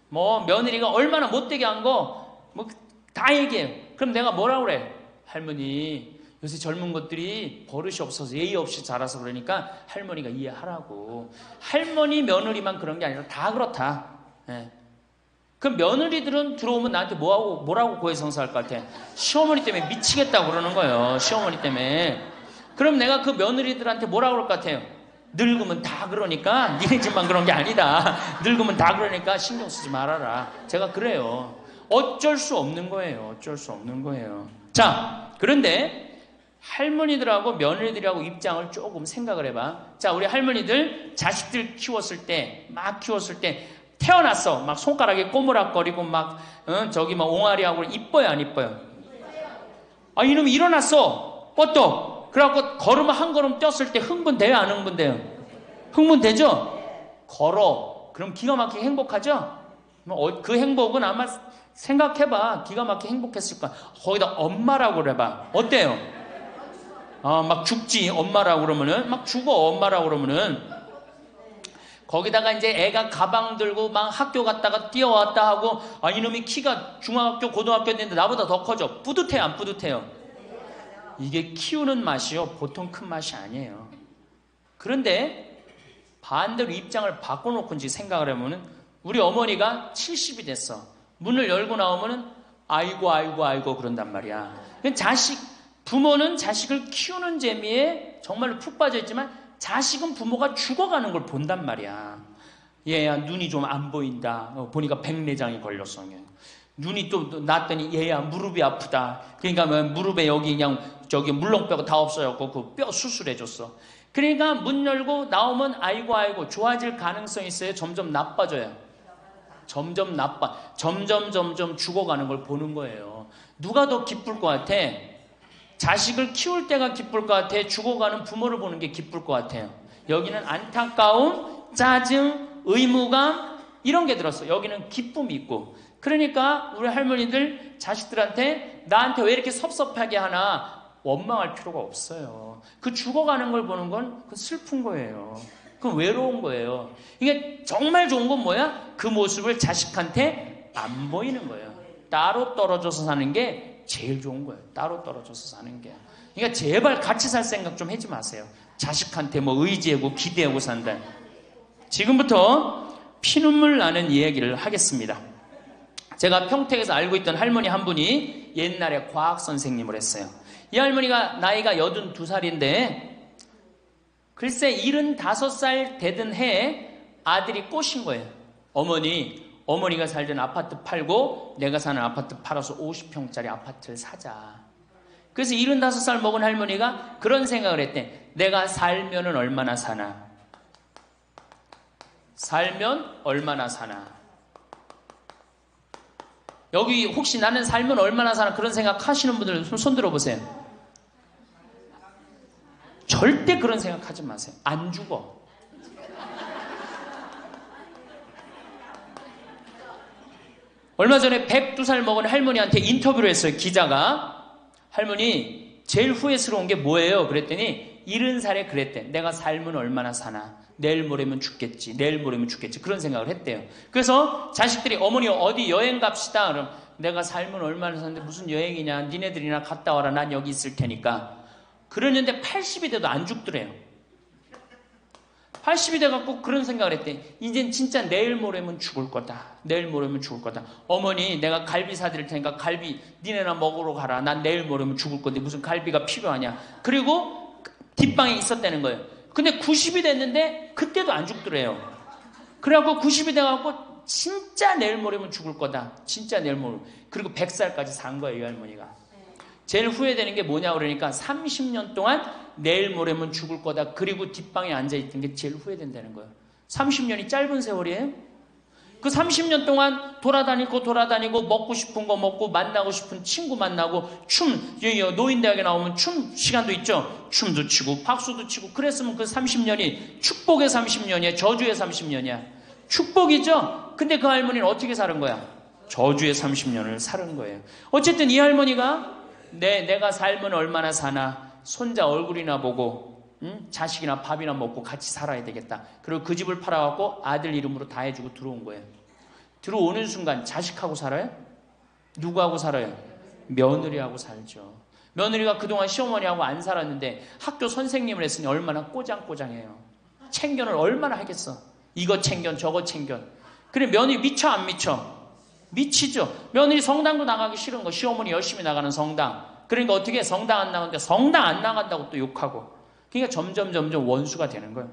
뭐 며느리가 얼마나 못되게 한 거 뭐 다 얘기해요. 그럼 내가 뭐라고 그래? 할머니, 요새 젊은 것들이 버릇이 없어서 예의 없이 자라서 그러니까 할머니가 이해하라고. 할머니 며느리만 그런 게 아니라 다 그렇다. 예. 그럼 며느리들은 들어오면 나한테 뭐라고 고해성사할 것 같아? 시어머니 때문에 미치겠다고 그러는 거예요. 시어머니 때문에. 그럼 내가 그 며느리들한테 뭐라고 그럴 것 같아요? 늙으면 다 그러니까, 니네 집만 그런 게 아니다. 늙으면 다 그러니까 신경 쓰지 말아라. 제가 그래요. 어쩔 수 없는 거예요. 어쩔 수 없는 거예요. 자, 그런데 할머니들하고 며느리들하고 입장을 조금 생각을 해봐. 자, 우리 할머니들 자식들 키웠을 때, 막 키웠을 때 태어났어. 막 손가락에 꼬무락거리고 막 저기 막 옹알이하고 이뻐요, 안 이뻐요? 아, 이놈이 일어났어. 뻗떡. 그래갖고 걸음 한 걸음 뛰었을 때 흥분돼요, 안 흥분돼요? 흥분되죠? 걸어. 그럼 기가 막히게 행복하죠? 그 행복은 아마 생각해봐. 기가 막히게 행복했을 거야. 거기다 엄마라고 그래봐. 어때요? 막 죽지, 엄마라고 그러면은. 막 죽어, 엄마라고 그러면은. 거기다가 이제 애가 가방 들고 막 학교 갔다가 뛰어왔다 하고, 아, 이놈이 키가 중학교, 고등학교 됐는데 나보다 더 커져. 뿌듯해요, 안 뿌듯해요? 이게 키우는 맛이요, 보통 큰 맛이 아니에요. 그런데 반대로 입장을 바꿔놓고 이제 생각을 해보면, 우리 어머니가 70이 됐어. 문을 열고 나오면은 아이고 그런단 말이야. 부모는 자식을 키우는 재미에 정말로 푹 빠져있지만, 자식은 부모가 죽어가는 걸 본단 말이야. 얘야 눈이 좀 안 보인다. 보니까 백내장이 걸렸어. 눈이 또 났더니 얘야 무릎이 아프다. 그러니까 무릎에 여기 그냥 저기 물렁뼈가 다 없어졌고 그 뼈 수술해줬어. 그러니까 문 열고 나오면 아이고 좋아질 가능성이 있어요? 점점 나빠져요? 점점 죽어가는 걸 보는 거예요. 누가 더 기쁠 것 같아? 자식을 키울 때가 기쁠 것 같아? 죽어가는 부모를 보는 게 기쁠 것 같아요? 여기는 안타까움, 짜증, 의무감 이런 게 들었어. 여기는 기쁨이 있고. 그러니까 우리 할머니들 자식들한테 나한테 왜 이렇게 섭섭하게 하나 원망할 필요가 없어요. 그 죽어가는 걸 보는 건 그 슬픈 거예요. 그 외로운 거예요. 이게 정말 좋은 건 뭐야? 그 모습을 자식한테 안 보이는 거예요. 따로 떨어져서 사는 게 제일 좋은 거예요. 따로 떨어져서 사는 게. 그러니까 제발 같이 살 생각 좀 하지 마세요. 자식한테 뭐 의지하고 기대하고 산다. 지금부터 피눈물 나는 이야기를 하겠습니다. 제가 평택에서 알고 있던 할머니 한 분이 옛날에 과학 선생님을 했어요. 이 할머니가 나이가 82살인데 글쎄 75살 되던 해에 아들이 꼬신 거예요. 어머니가 살던 아파트 팔고 내가 사는 아파트 팔아서 50평짜리 아파트를 사자. 그래서 75살 먹은 할머니가 그런 생각을 했대. 내가 살면은 얼마나 사나? 살면 얼마나 사나? 여기 혹시 나는 살면 얼마나 사나 그런 생각 하시는 분들 손 들어보세요. 절대 그런 생각하지 마세요. 안 죽어. 얼마 전에 102살 먹은 할머니한테 인터뷰를 했어요. 기자가. 할머니 제일 후회스러운 게 뭐예요? 그랬더니 70살에 그랬대. 내가 살면 얼마나 사나? 내일 모레면 죽겠지. 내일 모레면 죽겠지. 그런 생각을 했대요. 그래서 자식들이 어머니 어디 여행 갑시다. 그럼 내가 살면 얼마나 사는데 무슨 여행이냐. 니네들이나 갔다 와라. 난 여기 있을 테니까. 그러는데 80이 돼도 안 죽더래요. 80이 돼갖고 그런 생각을 했대. 이젠 진짜 내일 모레면 죽을 거다. 내일 모레면 죽을 거다. 어머니 내가 갈비 사드릴 테니까 갈비 니네나 먹으러 가라. 난 내일 모레면 죽을 건데 무슨 갈비가 필요하냐. 그리고 뒷방에 있었다는 거예요. 근데 90이 됐는데 그때도 안 죽더래요. 그래갖고 90이 돼갖고 진짜 내일 모레면 죽을 거다. 진짜 내일 모레. 그리고 100살까지 산 거예요. 이 할머니가. 제일 후회되는 게 뭐냐 그러니까 30년 동안 내일 모레면 죽을 거다. 그리고 뒷방에 앉아있던 게 제일 후회된다는 거예요. 30년이 짧은 세월이에요? 그 30년 동안 돌아다니고 먹고 싶은 거 먹고 만나고 싶은 친구 만나고 노인대학에 나오면 춤 시간도 있죠. 춤도 치고 박수도 치고 그랬으면 그 30년이 축복의 30년이야, 저주의 30년이야. 축복이죠. 근데 그 할머니는 어떻게 사는 거야? 저주의 30년을 사는 거예요. 어쨌든 이 할머니가 내가 살면 얼마나 사나, 손자 얼굴이나 보고 자식이나 밥이나 먹고 같이 살아야 되겠다. 그리고 그 집을 팔아갖고 아들 이름으로 다 해주고 들어온 거예요. 들어오는 순간 자식하고 살아요? 누구하고 살아요? 며느리하고 살죠. 며느리가 그동안 시어머니하고 안 살았는데 학교 선생님을 했으니 얼마나 꼬장꼬장해요. 챙견을 얼마나 하겠어. 이거 챙견 저거 챙견. 그래 며느리 미쳐 안 미쳐? 미치죠. 며느리 성당도 나가기 싫은 거. 시어머니 열심히 나가는 성당. 그러니까 어떻게 성당 안 나가는데 성당 안 나간다고 또 욕하고. 그러니까 점점 원수가 되는 거예요.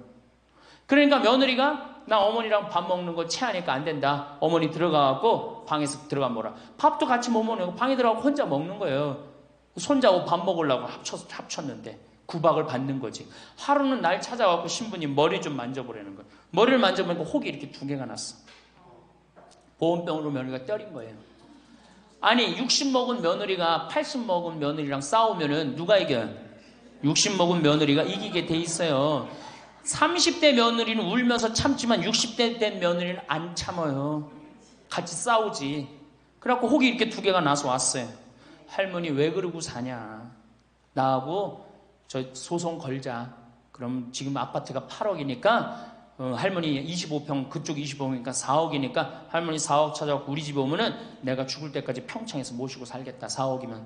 그러니까 며느리가 나 어머니랑 밥 먹는 거 체하니까 안 된다. 어머니 들어가갖고 방에서 들어가 먹어라. 밥도 같이 못 먹는 거 방에 들어가고 혼자 먹는 거예요. 손자하고 밥 먹으려고 합쳤는데 구박을 받는 거지. 하루는 날 찾아갖고 신부님 머리 좀 만져보라는 거예요. 머리를 만져보니까 혹이 이렇게 2개가 났어. 보온병으로 며느리가 때린 거예요. 아니 60 먹은 며느리가 80 먹은 며느리랑 싸우면은 누가 이겨요? 60 먹은 며느리가 이기게 돼 있어요. 30대 며느리는 울면서 참지만 60대 된 며느리는 안 참아요. 같이 싸우지. 그래갖고 혹이 이렇게 2개가 나서 왔어요. 할머니 왜 그러고 사냐. 나하고 저 소송 걸자. 그럼 지금 아파트가 8억이니까 할머니 25평 그쪽 25평이니까 4억이니까 할머니 4억 찾아갖고 우리 집에 오면은 내가 죽을 때까지 평창에서 모시고 살겠다. 4억이면.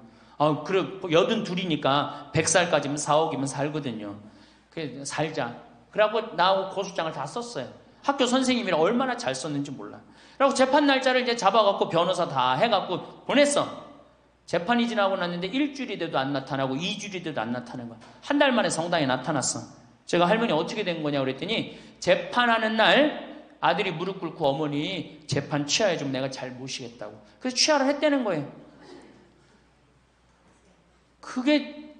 그래 82이니까 100살까지면 4억이면 살거든요. 그래 살자. 그래갖고 나하고 고소장을 다 썼어요. 학교 선생님이랑 얼마나 잘 썼는지 몰라. 그래갖고 재판 날짜를 이제 잡아갖고 변호사 다 해갖고 보냈어. 재판이 지나고 났는데 일주일이 돼도 안 나타나고 2주일이 돼도 안 나타나는 거야. 한 달 만에 성당에 나타났어. 제가 할머니 어떻게 된 거냐 그랬더니 재판하는 날 아들이 무릎 꿇고 어머니 재판 취하해 좀 내가 잘 모시겠다고. 그래서 취하를 했다는 거예요. 그게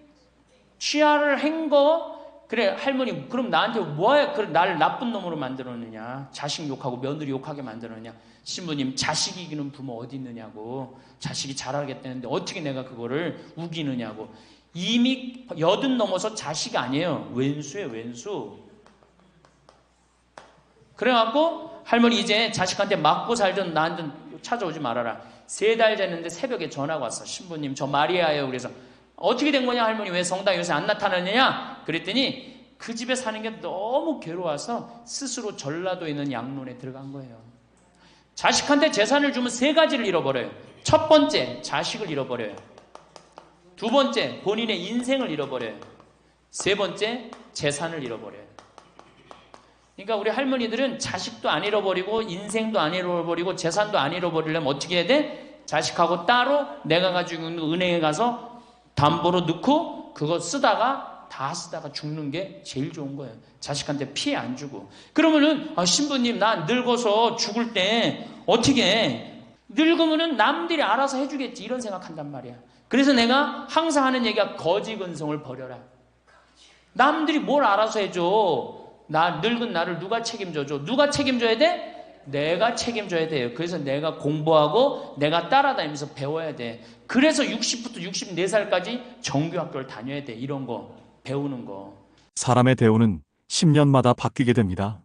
취하를 한 거. 그래 할머니 그럼 나한테 뭐야 나를 나쁜 놈으로 만들었느냐. 자식 욕하고 며느리 욕하게 만들었느냐. 신부님 자식 이기는 부모 어디 있느냐고. 자식이 잘하겠다는데 어떻게 내가 그거를 우기느냐고. 이미 80 넘어서 자식이 아니에요. 왼수예요 왼수. 그래갖고 할머니 이제 자식한테 맞고 살던 나한테 찾아오지 말아라. 3달 됐는데 새벽에 전화가 왔어. 신부님 저 마리아예요. 그래서 어떻게 된 거냐 할머니 왜 성당 요새 안 나타나느냐 그랬더니 그 집에 사는 게 너무 괴로워서 스스로 전라도에 있는 양론에 들어간 거예요. 자식한테 재산을 주면 3가지를 잃어버려요. 첫 번째 자식을 잃어버려요. 2번째 본인의 인생을 잃어버려요. 3번째 재산을 잃어버려요. 그러니까 우리 할머니들은 자식도 안 잃어버리고 인생도 안 잃어버리고 재산도 안 잃어버리려면 어떻게 해야 돼? 자식하고 따로 내가 가지고 있는 은행에 가서 담보로 넣고 그거 다 쓰다가 죽는 게 제일 좋은 거예요. 자식한테 피해 안 주고. 그러면은 신부님 나 늙어서 죽을 때 어떻게 해? 늙으면은 남들이 알아서 해주겠지 이런 생각한단 말이야. 그래서 내가 항상 하는 얘기가 거지 근성을 버려라. 남들이 뭘 알아서 해줘. 늙은 나를 누가 책임져줘? 누가 책임져야 돼? 내가 책임져야 돼요. 그래서 내가 공부하고 내가 따라다니면서 배워야 돼. 그래서 60부터 64살까지 정규학교를 다녀야 돼. 이런 거 배우는 거. 사람의 대운은 10년마다 바뀌게 됩니다.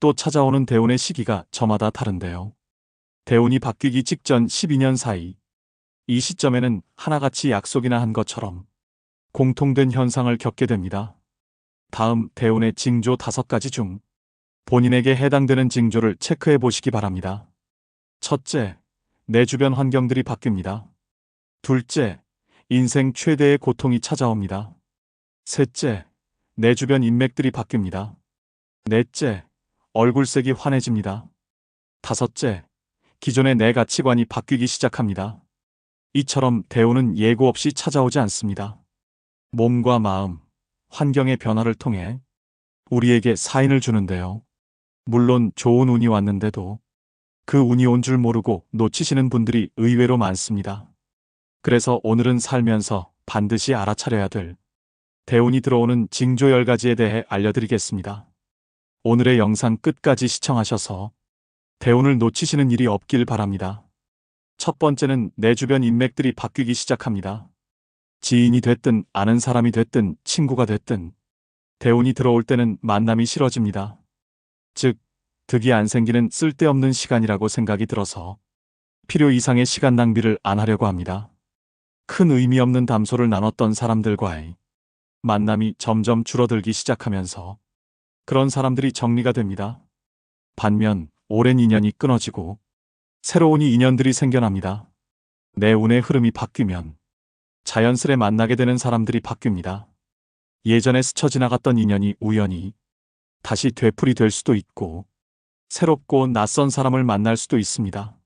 또 찾아오는 대운의 시기가 저마다 다른데요. 대운이 바뀌기 직전 12년 사이, 이 시점에는 하나같이 약속이나 한 것처럼 공통된 현상을 겪게 됩니다. 다음 대운의 징조 5가지 중 본인에게 해당되는 징조를 체크해 보시기 바랍니다. 첫째, 내 주변 환경들이 바뀝니다. 둘째, 인생 최대의 고통이 찾아옵니다. 셋째, 내 주변 인맥들이 바뀝니다. 넷째, 얼굴색이 환해집니다. 다섯째, 기존의 내 가치관이 바뀌기 시작합니다. 이처럼 대운은 예고 없이 찾아오지 않습니다. 몸과 마음, 환경의 변화를 통해 우리에게 사인을 주는데요. 물론 좋은 운이 왔는데도 그 운이 온 줄 모르고 놓치시는 분들이 의외로 많습니다. 그래서 오늘은 살면서 반드시 알아차려야 될 대운이 들어오는 징조 10가지에 대해 알려드리겠습니다. 오늘의 영상 끝까지 시청하셔서 대운을 놓치시는 일이 없길 바랍니다. 첫 번째는 내 주변 인맥들이 바뀌기 시작합니다. 지인이 됐든 아는 사람이 됐든 친구가 됐든 대운이 들어올 때는 만남이 싫어집니다. 즉, 득이 안 생기는 쓸데없는 시간이라고 생각이 들어서 필요 이상의 시간 낭비를 안 하려고 합니다. 큰 의미 없는 담소를 나눴던 사람들과의 만남이 점점 줄어들기 시작하면서 그런 사람들이 정리가 됩니다. 반면 오랜 인연이 끊어지고 새로운 인연들이 생겨납니다. 내 운의 흐름이 바뀌면 자연스레 만나게 되는 사람들이 바뀝니다. 예전에 스쳐 지나갔던 인연이 우연히 다시 되풀이 될 수도 있고 새롭고 낯선 사람을 만날 수도 있습니다.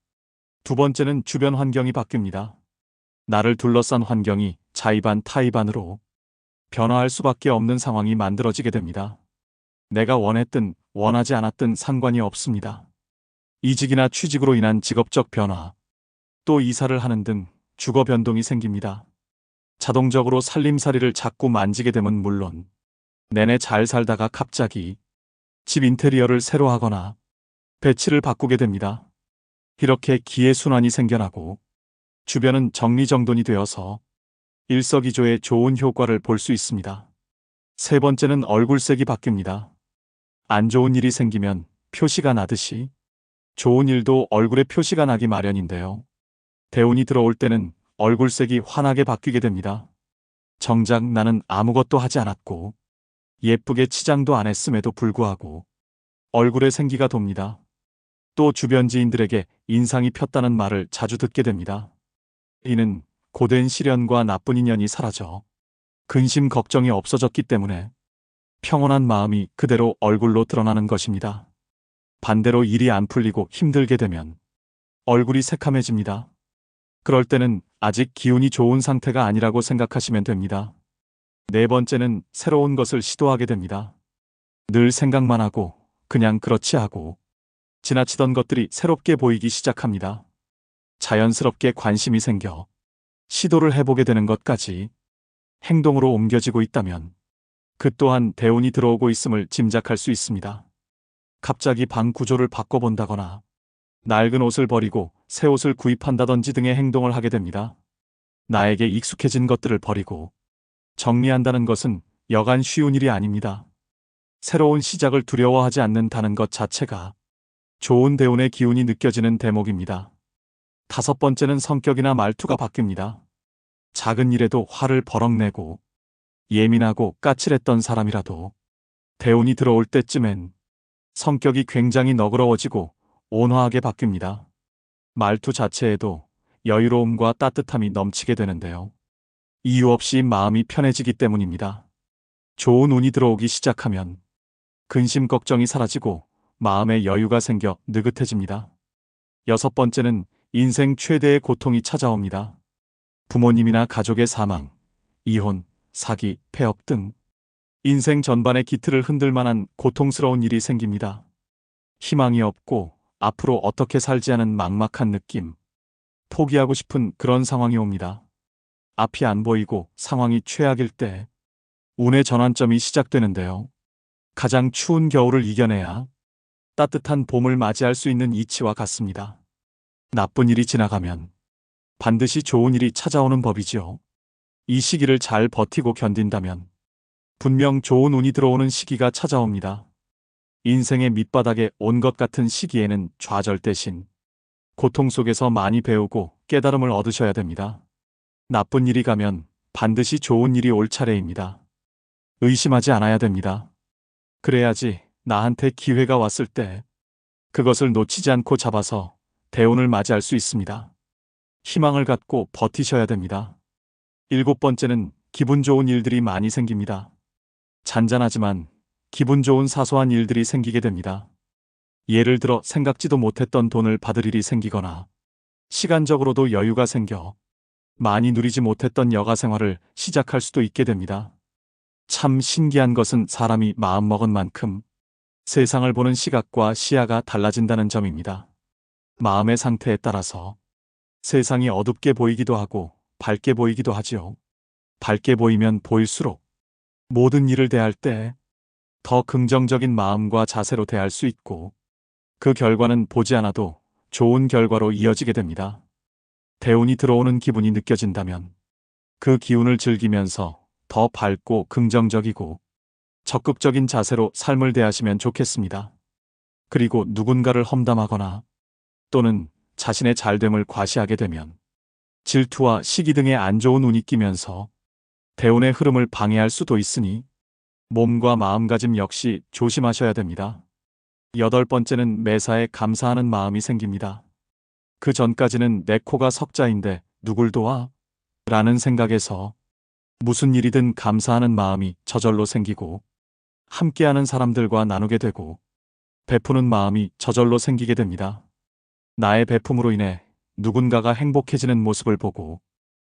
두 번째는 주변 환경이 바뀝니다. 나를 둘러싼 환경이 자의반 타의반으로 변화할 수밖에 없는 상황이 만들어지게 됩니다. 내가 원했든 원하지 않았든 상관이 없습니다. 이직이나 취직으로 인한 직업적 변화, 또 이사를 하는 등 주거 변동이 생깁니다. 자동적으로 살림살이를 자꾸 만지게 되면 물론 내내 잘 살다가 갑자기 집 인테리어를 새로 하거나 배치를 바꾸게 됩니다. 이렇게 기회순환이 생겨나고 주변은 정리정돈이 되어서 일석이조의 좋은 효과를 볼 수 있습니다. 세 번째는 얼굴색이 바뀝니다. 안 좋은 일이 생기면 표시가 나듯이 좋은 일도 얼굴에 표시가 나기 마련인데요. 대운이 들어올 때는 얼굴색이 환하게 바뀌게 됩니다. 정작 나는 아무것도 하지 않았고 예쁘게 치장도 안 했음에도 불구하고 얼굴에 생기가 돕니다. 또 주변 지인들에게 인상이 폈다는 말을 자주 듣게 됩니다. 이는 고된 시련과 나쁜 인연이 사라져 근심 걱정이 없어졌기 때문에 평온한 마음이 그대로 얼굴로 드러나는 것입니다. 반대로 일이 안 풀리고 힘들게 되면 얼굴이 새카매집니다. 그럴 때는 아직 기운이 좋은 상태가 아니라고 생각하시면 됩니다. 네 번째는 새로운 것을 시도하게 됩니다. 늘 생각만 하고 그냥 그렇지 하고 지나치던 것들이 새롭게 보이기 시작합니다. 자연스럽게 관심이 생겨 시도를 해보게 되는 것까지 행동으로 옮겨지고 있다면 그 또한 대운이 들어오고 있음을 짐작할 수 있습니다. 갑자기 방 구조를 바꿔본다거나 낡은 옷을 버리고 새 옷을 구입한다든지 등의 행동을 하게 됩니다. 나에게 익숙해진 것들을 버리고 정리한다는 것은 여간 쉬운 일이 아닙니다. 새로운 시작을 두려워하지 않는다는 것 자체가 좋은 대운의 기운이 느껴지는 대목입니다. 다섯 번째는 성격이나 말투가 바뀝니다. 작은 일에도 화를 버럭 내고 예민하고 까칠했던 사람이라도 대운이 들어올 때쯤엔 성격이 굉장히 너그러워지고 온화하게 바뀝니다. 말투 자체에도 여유로움과 따뜻함이 넘치게 되는데요. 이유 없이 마음이 편해지기 때문입니다. 좋은 운이 들어오기 시작하면 근심 걱정이 사라지고 마음에 여유가 생겨 느긋해집니다. 여섯 번째는 인생 최대의 고통이 찾아옵니다. 부모님이나 가족의 사망, 이혼, 사기, 폐업 등 인생 전반의 기틀을 흔들 만한 고통스러운 일이 생깁니다. 희망이 없고 앞으로 어떻게 살지 하는 막막한 느낌, 포기하고 싶은 그런 상황이 옵니다. 앞이 안 보이고 상황이 최악일 때 운의 전환점이 시작되는데요. 가장 추운 겨울을 이겨내야 따뜻한 봄을 맞이할 수 있는 이치와 같습니다. 나쁜 일이 지나가면 반드시 좋은 일이 찾아오는 법이지요. 이 시기를 잘 버티고 견딘다면 분명 좋은 운이 들어오는 시기가 찾아옵니다. 인생의 밑바닥에 온 것 같은 시기에는 좌절 대신 고통 속에서 많이 배우고 깨달음을 얻으셔야 됩니다. 나쁜 일이 가면 반드시 좋은 일이 올 차례입니다. 의심하지 않아야 됩니다. 그래야지 나한테 기회가 왔을 때 그것을 놓치지 않고 잡아서 대운을 맞이할 수 있습니다. 희망을 갖고 버티셔야 됩니다. 일곱 번째는 기분 좋은 일들이 많이 생깁니다. 잔잔하지만 기분 좋은 사소한 일들이 생기게 됩니다. 예를 들어 생각지도 못했던 돈을 받을 일이 생기거나 시간적으로도 여유가 생겨 많이 누리지 못했던 여가 생활을 시작할 수도 있게 됩니다. 참 신기한 것은 사람이 마음먹은 만큼 세상을 보는 시각과 시야가 달라진다는 점입니다. 마음의 상태에 따라서 세상이 어둡게 보이기도 하고 밝게 보이기도 하지요. 밝게 보이면 보일수록 모든 일을 대할 때 더 긍정적인 마음과 자세로 대할 수 있고 그 결과는 보지 않아도 좋은 결과로 이어지게 됩니다. 대운이 들어오는 기분이 느껴진다면 그 기운을 즐기면서 더 밝고 긍정적이고 적극적인 자세로 삶을 대하시면 좋겠습니다. 그리고 누군가를 험담하거나 또는 자신의 잘됨을 과시하게 되면 질투와 시기 등의 안 좋은 운이 끼면서 대운의 흐름을 방해할 수도 있으니 몸과 마음가짐 역시 조심하셔야 됩니다. 여덟 번째는 매사에 감사하는 마음이 생깁니다. 그 전까지는 내 코가 석자인데 누굴 도와? 라는 생각에서 무슨 일이든 감사하는 마음이 저절로 생기고 함께하는 사람들과 나누게 되고 베푸는 마음이 저절로 생기게 됩니다. 나의 베품으로 인해 누군가가 행복해지는 모습을 보고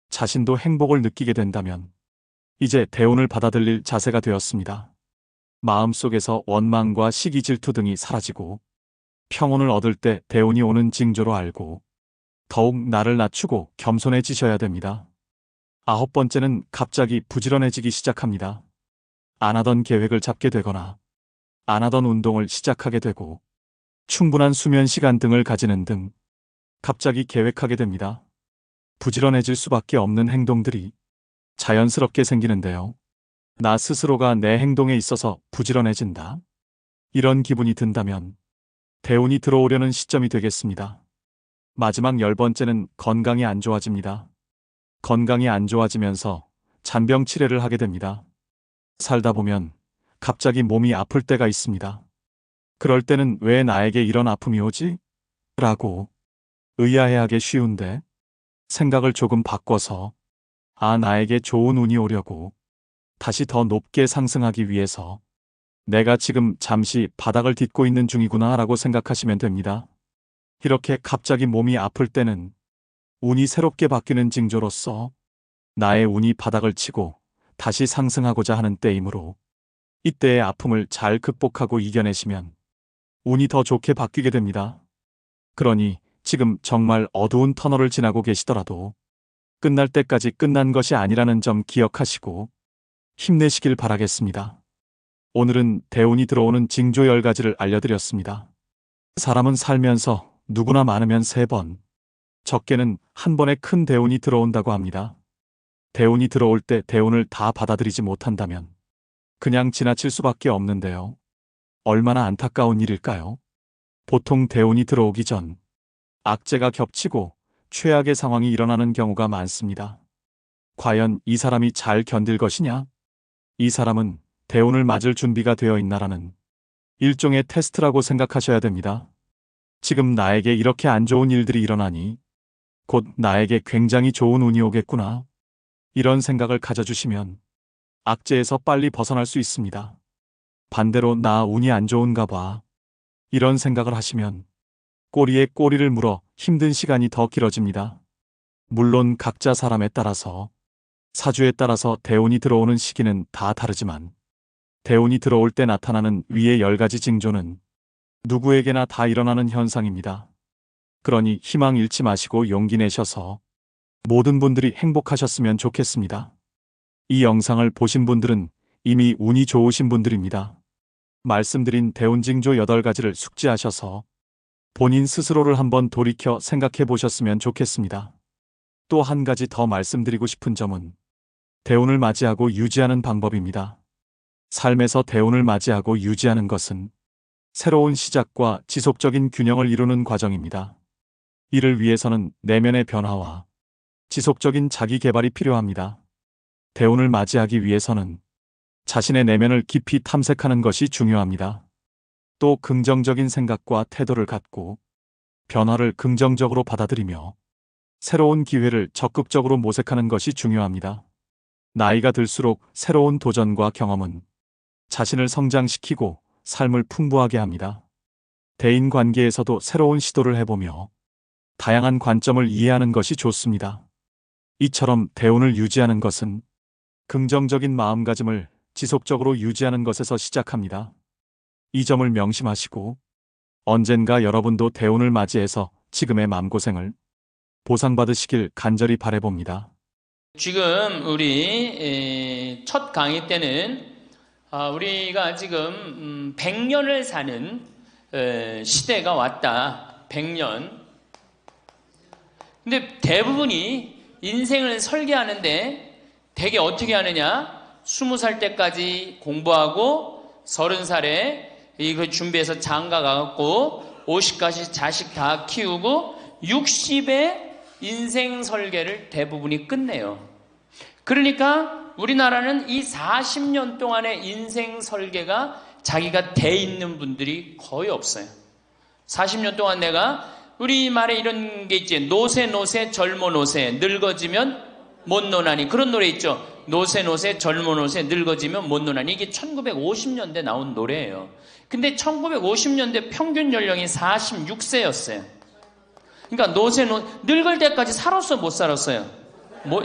자신도 행복을 느끼게 된다면 이제 대운을 받아들일 자세가 되었습니다. 마음속에서 원망과 시기 질투 등이 사라지고 평온을 얻을 때 대운이 오는 징조로 알고 더욱 나를 낮추고 겸손해지셔야 됩니다. 아홉 번째는 갑자기 부지런해지기 시작합니다. 안 하던 계획을 잡게 되거나 안 하던 운동을 시작하게 되고 충분한 수면 시간 등을 가지는 등 갑자기 계획하게 됩니다. 부지런해질 수밖에 없는 행동들이 자연스럽게 생기는데요. 나 스스로가 내 행동에 있어서 부지런해진다. 이런 기분이 든다면 대운이 들어오려는 시점이 되겠습니다. 마지막 열 번째는 건강이 안 좋아집니다. 건강이 안 좋아지면서 잔병 치레를 하게 됩니다. 살다 보면 갑자기 몸이 아플 때가 있습니다. 그럴 때는 왜 나에게 이런 아픔이 오지? 라고 의아해하기 쉬운데 생각을 조금 바꿔서 나에게 좋은 운이 오려고 다시 더 높게 상승하기 위해서 내가 지금 잠시 바닥을 딛고 있는 중이구나 라고 생각하시면 됩니다. 이렇게 갑자기 몸이 아플 때는 운이 새롭게 바뀌는 징조로서 나의 운이 바닥을 치고 다시 상승하고자 하는 때이므로 이때의 아픔을 잘 극복하고 이겨내시면 운이 더 좋게 바뀌게 됩니다. 그러니 지금 정말 어두운 터널을 지나고 계시더라도 끝날 때까지 끝난 것이 아니라는 점 기억하시고 힘내시길 바라겠습니다. 오늘은 대운이 들어오는 징조 10가지를 알려드렸습니다. 사람은 살면서 누구나 많으면 3번, 적게는 한 번에 큰 대운이 들어온다고 합니다. 대운이 들어올 때 대운을 다 받아들이지 못한다면 그냥 지나칠 수밖에 없는데요. 얼마나 안타까운 일일까요? 보통 대운이 들어오기 전 악재가 겹치고 최악의 상황이 일어나는 경우가 많습니다. 과연 이 사람이 잘 견딜 것이냐? 이 사람은 대운을 맞을 준비가 되어 있나라는 일종의 테스트라고 생각하셔야 됩니다. 지금 나에게 이렇게 안 좋은 일들이 일어나니 곧 나에게 굉장히 좋은 운이 오겠구나. 이런 생각을 가져주시면 악재에서 빨리 벗어날 수 있습니다. 반대로 나 운이 안 좋은가 봐. 이런 생각을 하시면 꼬리에 꼬리를 물어 힘든 시간이 더 길어집니다. 물론 각자 사람에 따라서 사주에 따라서 대운이 들어오는 시기는 다 다르지만 대운이 들어올 때 나타나는 위의 10가지 징조는 누구에게나 다 일어나는 현상입니다. 그러니 희망 잃지 마시고 용기 내셔서 모든 분들이 행복하셨으면 좋겠습니다. 이 영상을 보신 분들은 이미 운이 좋으신 분들입니다. 말씀드린 대운 징조 8가지를 숙지하셔서 본인 스스로를 한번 돌이켜 생각해 보셨으면 좋겠습니다. 또 한 가지 더 말씀드리고 싶은 점은 대운을 맞이하고 유지하는 방법입니다. 삶에서 대운을 맞이하고 유지하는 것은 새로운 시작과 지속적인 균형을 이루는 과정입니다. 이를 위해서는 내면의 변화와 지속적인 자기 개발이 필요합니다. 대운을 맞이하기 위해서는 자신의 내면을 깊이 탐색하는 것이 중요합니다. 또 긍정적인 생각과 태도를 갖고 변화를 긍정적으로 받아들이며 새로운 기회를 적극적으로 모색하는 것이 중요합니다. 나이가 들수록 새로운 도전과 경험은 자신을 성장시키고 삶을 풍부하게 합니다. 대인 관계에서도 새로운 시도를 해보며 다양한 관점을 이해하는 것이 좋습니다. 이처럼 대운을 유지하는 것은 긍정적인 마음가짐을 지속적으로 유지하는 것에서 시작합니다. 이 점을 명심하시고 언젠가 여러분도 대운을 맞이해서 지금의 마음고생을 보상받으시길 간절히 바라봅니다. 지금 우리 첫 강의 때는 우리가 지금 100년을 사는 시대가 왔다. 100년. 근데 대부분이 인생을 설계하는데 되게 어떻게 하느냐? 20살 때까지 공부하고 30살에 이거 준비해서 장가 가갖고 50까지 자식 다 키우고 60에 인생 설계를 대부분이 끝내요. 그러니까 우리나라는 이 40년 동안의 인생 설계가 자기가 돼 있는 분들이 거의 없어요. 40년 동안 내가 우리 말에 이런 게 있지. 노세 노세 젊어 노세 늙어지면 못 노나니. 그런 노래 있죠. 노세 노세 젊어 노세 늙어지면 못 노나니. 이게 1950년대 나온 노래예요. 근데 1950년대 평균 연령이 46세였어요. 그러니까 늙을 때까지 살았어 못 살았어요?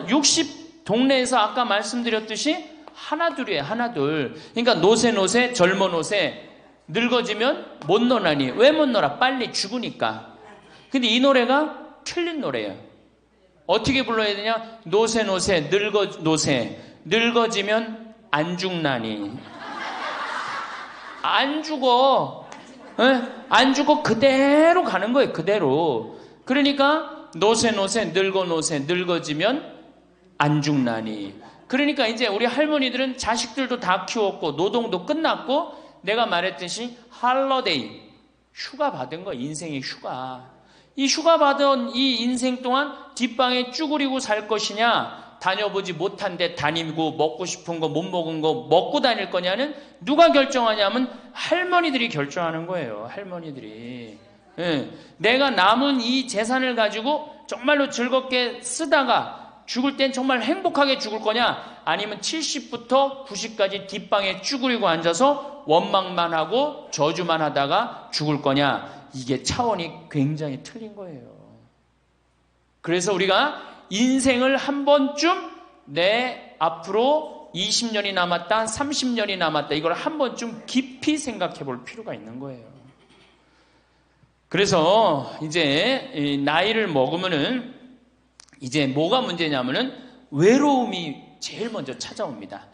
60 동네에서 아까 말씀드렸듯이 하나둘이에요. 하나둘. 그러니까 노세 노세 젊어 노세 늙어지면 못 노나니. 왜 못 놀아? 빨리 죽으니까. 근데 이 노래가 틀린 노래예요. 어떻게 불러야 되냐? 노세 노세 노세 늙어지면 안 죽나니. 안 죽어. 에? 안 죽어. 그대로 가는 거예요. 그대로. 그러니까 노세 노세 늙어지면 안 죽나니. 그러니까 이제 우리 할머니들은 자식들도 다 키웠고 노동도 끝났고 내가 말했듯이 할러데이 휴가 받은 거. 인생의 휴가. 이 휴가 받은 이 인생 동안 뒷방에 쭈그리고 살 것이냐, 다녀보지 못한 데 다니고 먹고 싶은 거 못 먹은 거 먹고 다닐 거냐는 누가 결정하냐면 할머니들이 결정하는 거예요. 할머니들이. 예. 내가 남은 이 재산을 가지고 정말로 즐겁게 쓰다가 죽을 땐 정말 행복하게 죽을 거냐, 아니면 70부터 90까지 뒷방에 쭈그리고 앉아서 원망만 하고 저주만 하다가 죽을 거냐. 이게 차원이 굉장히 틀린 거예요. 그래서 우리가 인생을 한 번쯤 내 앞으로 20년이 남았다, 30년이 남았다, 이걸 한 번쯤 깊이 생각해 볼 필요가 있는 거예요. 그래서 이제 나이를 먹으면은 이제 뭐가 문제냐면은 외로움이 제일 먼저 찾아옵니다.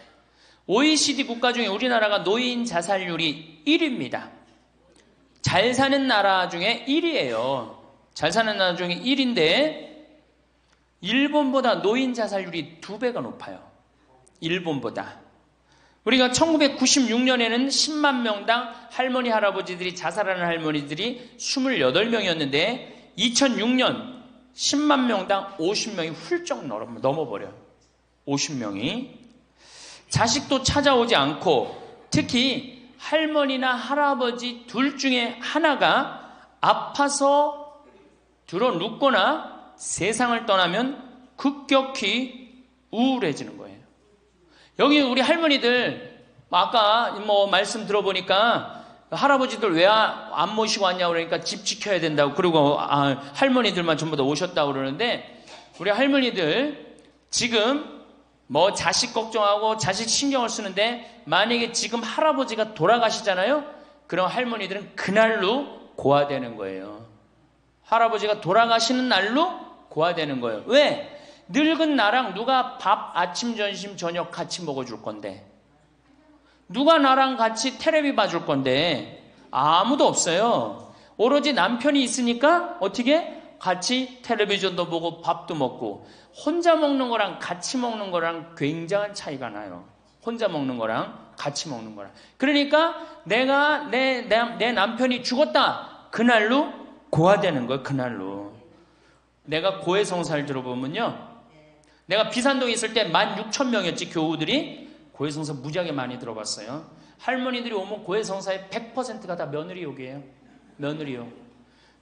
OECD 국가 중에 우리나라가 노인 자살률이 1위입니다. 잘 사는 나라 중에 1위예요. 잘 사는 나라 중에 1위인데 일본보다 노인 자살률이 2배가 높아요. 일본보다. 우리가 1996년에는 10만 명당 할머니 할아버지들이 자살하는 할머니들이 28명이었는데 2006년 10만 명당 50명이 훌쩍 넘어버려요. 50명이. 자식도 찾아오지 않고 특히 할머니나 할아버지 둘 중에 하나가 아파서 들어 눕거나 세상을 떠나면 급격히 우울해지는 거예요. 여기 우리 할머니들 아까 뭐 말씀 들어보니까 할아버지들 왜 안 모시고 왔냐고 그러니까 집 지켜야 된다고, 그리고 할머니들만 전부 다 오셨다고 그러는데 우리 할머니들 지금 뭐 자식 걱정하고 자식 신경을 쓰는데 만약에 지금 할아버지가 돌아가시잖아요? 그럼 할머니들은 그날로 고아되는 거예요. 할아버지가 돌아가시는 날로 고아되는 거예요. 왜? 늙은 나랑 누가 밥 아침 점심 저녁 같이 먹어줄 건데, 누가 나랑 같이 텔레비 봐줄 건데 아무도 없어요. 오로지 남편이 있으니까 어떻게 같이 텔레비전도 보고 밥도 먹고. 혼자 먹는 거랑 같이 먹는 거랑 굉장한 차이가 나요. 혼자 먹는 거랑 같이 먹는 거랑. 그러니까 내가 내 남편이 죽었다, 그날로 고아되는 거예요. 그날로. 내가 고해성사를 들어보면요, 내가 비산동에 있을 때 16,000명이었지 교우들이. 고해성사 무지하게 많이 들어봤어요. 할머니들이 오면 고해성사의 100%가 다 며느리욕이에요. 며느리욕.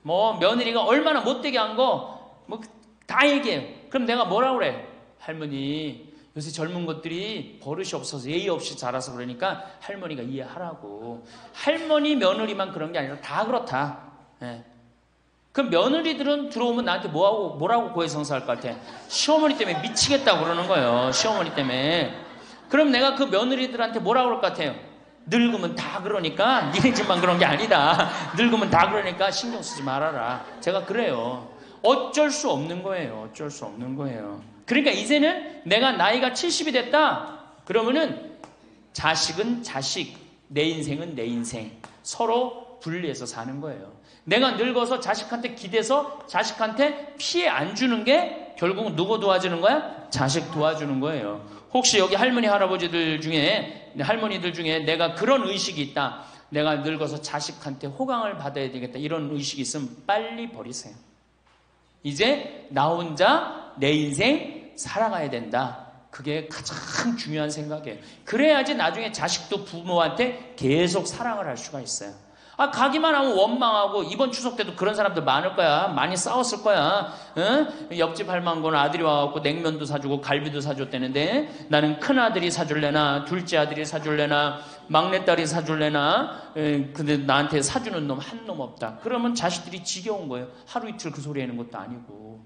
뭐 며느리가 얼마나 못되게 한 거 뭐 다 얘기해요. 그럼 내가 뭐라고 그래? 할머니 요새 젊은 것들이 버릇이 없어서 예의 없이 자라서 그러니까 할머니가 이해하라고. 할머니 며느리만 그런 게 아니라 다 그렇다. 예. 그럼 며느리들은 들어오면 나한테 뭐라고 고해성사할 것 같아? 시어머니 때문에 미치겠다고 그러는 거예요. 시어머니 때문에. 그럼 내가 그 며느리들한테 뭐라고 그럴 것 같아요? 늙으면 다 그러니까, 니네 집만 그런 게 아니다. 늙으면 다 그러니까 신경 쓰지 말아라. 제가 그래요. 어쩔 수 없는 거예요. 어쩔 수 없는 거예요. 그러니까 이제는 내가 나이가 70이 됐다. 그러면은 자식은 자식, 내 인생은 내 인생. 서로 분리해서 사는 거예요. 내가 늙어서 자식한테 기대서 자식한테 피해 안 주는 게 결국 누구 도와주는 거야? 자식 도와주는 거예요. 혹시 여기 할머니들 중에 내가 그런 의식이 있다. 내가 늙어서 자식한테 호강을 받아야 되겠다. 이런 의식이 있으면 빨리 버리세요. 이제 나 혼자 내 인생 살아가야 된다. 그게 가장 중요한 생각이에요. 그래야지 나중에 자식도 부모한테 계속 사랑을 할 수가 있어요. 가기만 하면 원망하고 이번 추석 때도 그런 사람들 많을 거야. 많이 싸웠을 거야. 응? 옆집 할망구는 아들이 와갖고 냉면도 사주고 갈비도 사줬다는데 나는 큰아들이 사줄래나 둘째 아들이 사줄래나 막내딸이 사줄래나 근데 나한테 사주는 놈 한 놈 없다. 그러면 자식들이 지겨운 거예요. 하루 이틀 그 소리 하는 것도 아니고.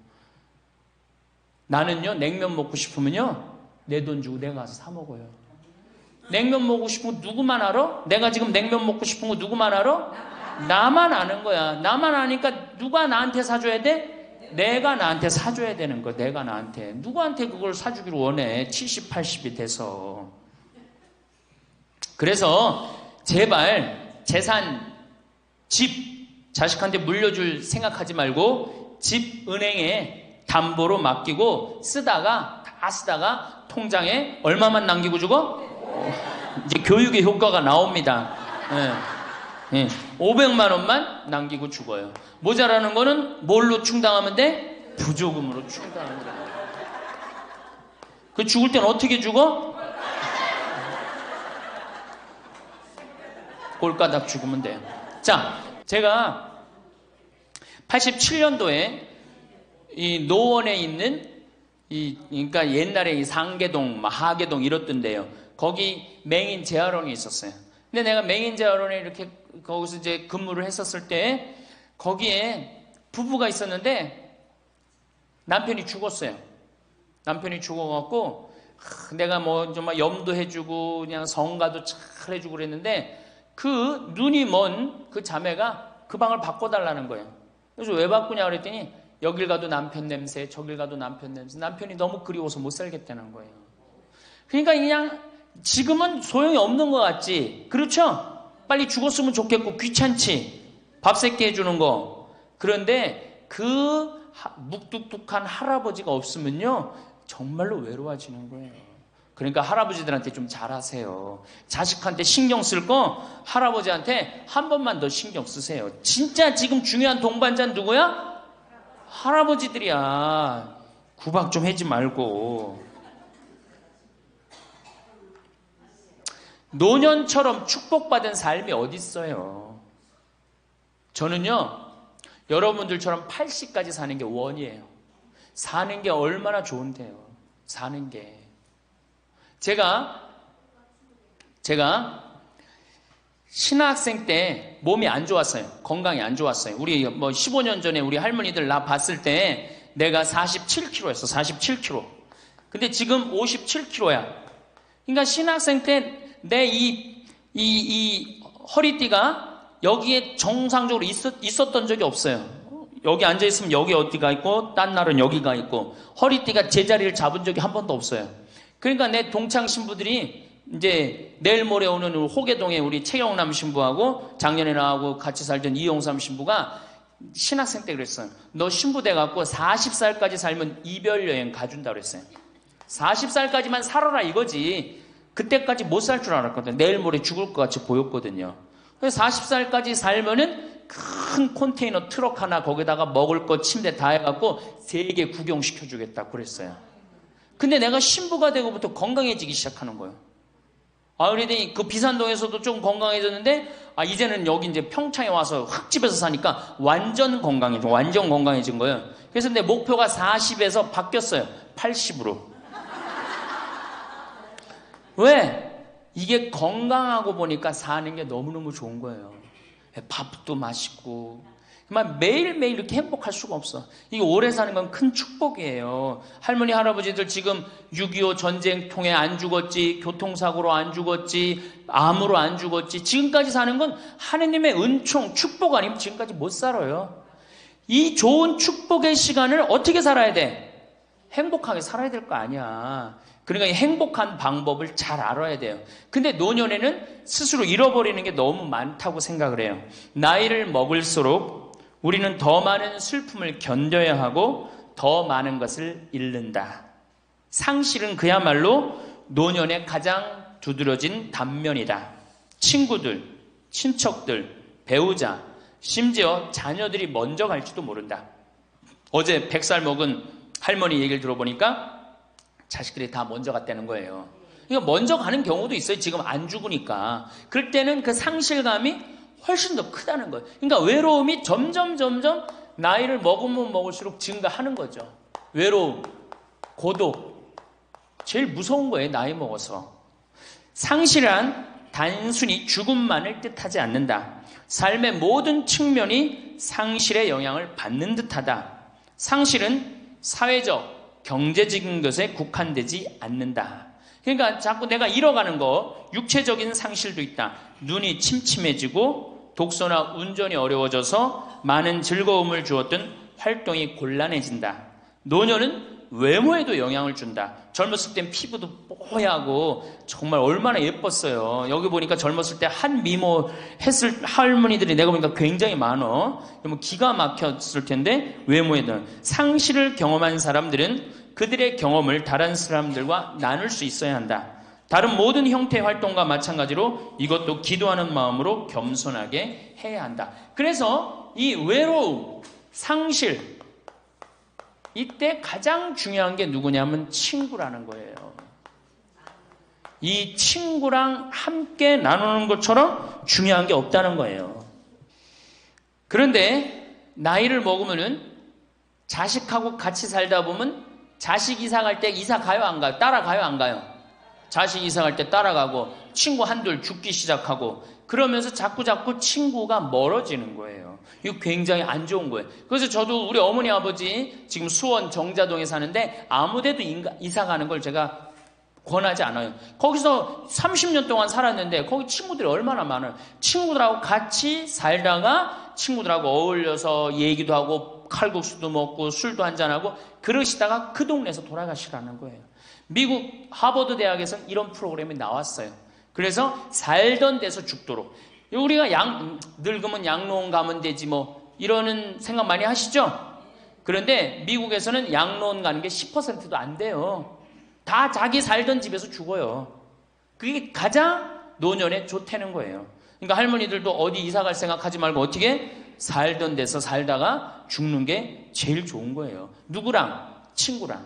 나는요 냉면 먹고 싶으면요 내 돈 주고 내가 가서 사 먹어요. 냉면 먹고 싶은 거 누구만 알아? 내가 지금 냉면 먹고 싶은 거 누구만 알아? 나만 아는 거야. 나만 아니까 누가 나한테 사줘야 돼? 내가 나한테 사줘야 되는 거야. 내가 나한테. 누구한테 그걸 사주기를 원해. 70, 80이 돼서. 그래서 제발 재산, 집, 자식한테 물려줄 생각하지 말고 집 은행에 담보로 맡기고 다 쓰다가 통장에 얼마만 남기고 주고? 이제 교육의 효과가 나옵니다. 500만 원만 남기고 죽어요. 모자라는 거는 뭘로 충당하면 돼? 부조금으로 충당하면 돼. 그 죽을 땐 어떻게 죽어? 꼴가닥 죽으면 돼요. 자, 제가 87년도에 이 노원에 있는 그러니까 옛날에 이 상계동, 하계동 이렇던데요. 거기 맹인 재활원이 있었어요. 근데 내가 맹인 재활원에 이렇게 거기서 이제 근무를 했었을 때 거기에 부부가 있었는데 남편이 죽었어요. 남편이 죽어갖고 내가 뭐 정말 염도해주고 그냥 성가도 잘 해주고 그랬는데 그 눈이 먼 그 자매가 그 방을 바꿔달라는 거예요. 그래서 왜 바꾸냐 그랬더니 여길 가도 남편 냄새, 저길 가도 남편 냄새. 남편이 너무 그리워서 못 살겠다는 거예요. 그러니까 그냥 지금은 소용이 없는 것 같지. 그렇죠? 빨리 죽었으면 좋겠고 귀찮지. 밥 새끼 해주는 거. 그런데 그 묵뚝뚝한 할아버지가 없으면요 정말로 외로워지는 거예요. 그러니까 할아버지들한테 좀 잘하세요. 자식한테 신경 쓸 거 할아버지한테 한 번만 더 신경 쓰세요. 진짜 지금 중요한 동반자는 누구야? 할아버지들이야. 구박 좀 하지 말고. 노년처럼 축복받은 삶이 어디 있어요? 저는요 여러분들처럼 80까지 사는 게 원이에요. 사는 게 얼마나 좋은데요. 사는 게 제가 신학생 때 몸이 안 좋았어요. 건강이 안 좋았어요. 우리 뭐 15년 전에 우리 할머니들 나 봤을 때 내가 47kg였어. 47kg. 근데 지금 57kg야. 그러니까 신학생 때 내 이 허리띠가 여기에 정상적으로 있었던 적이 없어요. 여기 앉아있으면 여기 어디가 있고 딴 날은 여기가 있고 허리띠가 제자리를 잡은 적이 한 번도 없어요. 그러니까 내 동창 신부들이 이제 내일 모레 오는 호계동에 우리 최영남 신부하고 작년에 나하고 같이 살던 이용삼 신부가 신학생 때 그랬어요. 너 신부 돼갖고 40살까지 살면 이별 여행 가준다 그랬어요. 40살까지만 살아라 이거지. 그때까지 못 살 줄 알았거든요. 내일 모레 죽을 것 같이 보였거든요. 그래서 40살까지 살면은 큰 컨테이너 트럭 하나 거기다가 먹을 것 침대 다 해갖고 세계 구경시켜주겠다 그랬어요. 근데 내가 신부가 되고부터 건강해지기 시작하는 거예요. 그러더니 그 비산동에서도 좀 건강해졌는데 이제는 여기 이제 평창에 와서 흙집에서 사니까 완전 건강해진 거예요. 그래서 내 목표가 40에서 바뀌었어요. 80으로. 왜? 이게 건강하고 보니까 사는 게 너무너무 좋은 거예요. 밥도 맛있고 정말 매일매일 이렇게 행복할 수가 없어. 이게 오래 사는 건 큰 축복이에요. 할머니 할아버지들 지금 6.25 전쟁 통해 안 죽었지, 교통사고로 안 죽었지, 암으로 안 죽었지, 지금까지 사는 건 하느님의 은총 축복 아니면 지금까지 못 살아요. 이 좋은 축복의 시간을 어떻게 살아야 돼? 행복하게 살아야 될 거 아니야. 그러니까 이 행복한 방법을 잘 알아야 돼요. 근데 노년에는 스스로 잃어버리는 게 너무 많다고 생각을 해요. 나이를 먹을수록 우리는 더 많은 슬픔을 견뎌야 하고 더 많은 것을 잃는다. 상실은 그야말로 노년의 가장 두드러진 단면이다. 친구들, 친척들, 배우자, 심지어 자녀들이 먼저 갈지도 모른다. 어제 100살 먹은 할머니 얘기를 들어보니까 자식들이 다 먼저 갔다는 거예요. 그러니까 먼저 가는 경우도 있어요. 지금 안 죽으니까. 그럴 때는 그 상실감이 훨씬 더 크다는 거예요. 그러니까 외로움이 점점 나이를 먹으면 먹을수록 증가하는 거죠. 외로움, 고독. 제일 무서운 거예요. 나이 먹어서. 상실은 단순히 죽음만을 뜻하지 않는다. 삶의 모든 측면이 상실의 영향을 받는 듯하다. 상실은 사회적, 경제적인 것에 국한되지 않는다. 그러니까 자꾸 내가 잃어가는 거, 육체적인 상실도 있다. 눈이 침침해지고 독서나 운전이 어려워져서 많은 즐거움을 주었던 활동이 곤란해진다. 노년은 외모에도 영향을 준다. 젊었을 땐 피부도 뽀얗고 정말 얼마나 예뻤어요. 여기 보니까 젊었을 때 한 미모 했을 할머니들이 내가 보니까 굉장히 많어. 그러면 기가 막혔을 텐데 외모에는 상실을 경험한 사람들은 그들의 경험을 다른 사람들과 나눌 수 있어야 한다. 다른 모든 형태의 활동과 마찬가지로 이것도 기도하는 마음으로 겸손하게 해야 한다. 그래서 이 외로움, 상실, 이때 가장 중요한 게 누구냐면 친구라는 거예요. 이 친구랑 함께 나누는 것처럼 중요한 게 없다는 거예요. 그런데 나이를 먹으면은 자식하고 같이 살다 보면 자식 이사 갈 때 이사 가요 안 가요? 따라가요 안 가요? 자식 이사 갈 때 따라가고 친구 한둘 죽기 시작하고 그러면서 자꾸 친구가 멀어지는 거예요. 이거 굉장히 안 좋은 거예요. 그래서 저도 우리 어머니 아버지 지금 수원 정자동에 사는데 아무데도 이사 가는 걸 제가 권하지 않아요. 거기서 30년 동안 살았는데 거기 친구들이 얼마나 많아요. 친구들하고 같이 살다가 친구들하고 어울려서 얘기도 하고 칼국수도 먹고 술도 한잔하고 그러시다가 그 동네에서 돌아가시라는 거예요. 미국 하버드 대학에서는 이런 프로그램이 나왔어요. 그래서 살던 데서 죽도록. 우리가 늙으면 양로원 가면 되지 뭐 이러는 생각 많이 하시죠? 그런데 미국에서는 양로원 가는 게 10%도 안 돼요. 다 자기 살던 집에서 죽어요. 그게 가장 노년에 좋다는 거예요. 그러니까 할머니들도 어디 이사 갈 생각하지 말고 어떻게 살던 데서 살다가 죽는 게 제일 좋은 거예요. 누구랑? 친구랑.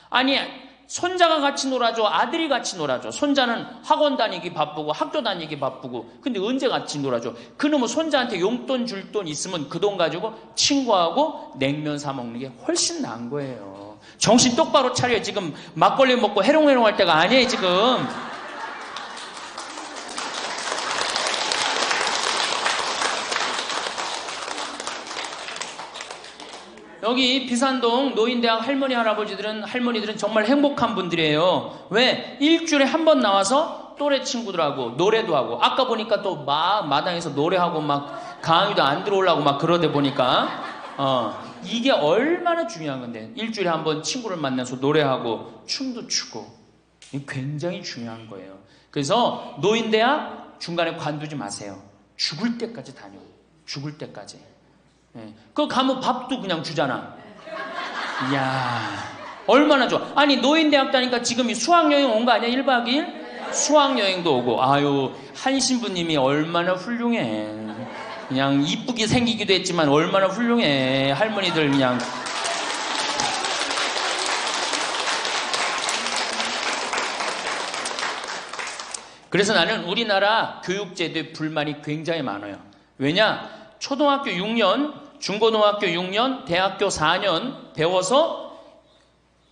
아니 손자가 같이 놀아줘, 아들이 같이 놀아줘. 손자는 학원 다니기 바쁘고 학교 다니기 바쁘고 근데 언제 같이 놀아줘? 그놈은 손자한테 용돈 줄 돈 있으면 그 돈 가지고 친구하고 냉면 사 먹는 게 훨씬 나은 거예요. 정신 똑바로 차려. 지금 막걸리 먹고 해롱해롱 할 때가 아니에요 지금. 여기 비산동 노인대학 할머니들은 정말 행복한 분들이에요. 왜? 일주일에 한 번 나와서 또래 친구들하고 노래도 하고 아까 보니까 또 마당에서 노래하고 막 강의도 안 들어오려고 막 그러다 보니까 이게 얼마나 중요한 건데 일주일에 한 번 친구를 만나서 노래하고 춤도 추고 이게 굉장히 중요한 거예요. 그래서 노인대학 중간에 관두지 마세요. 죽을 때까지 다녀. 죽을 때까지. 그거 가면 밥도 그냥 주잖아. 이야, 얼마나 좋아. 아니, 노인대학 다니까 지금 이 수학여행 온 거 아니야? 1박 2일? 수학여행도 오고. 아유, 한 신부님이 얼마나 훌륭해. 그냥 이쁘게 생기기도 했지만 얼마나 훌륭해. 할머니들 그냥. 그래서 나는 우리나라 교육제도에 불만이 굉장히 많아요. 왜냐? 초등학교 6년, 중고등학교 6년, 대학교 4년 배워서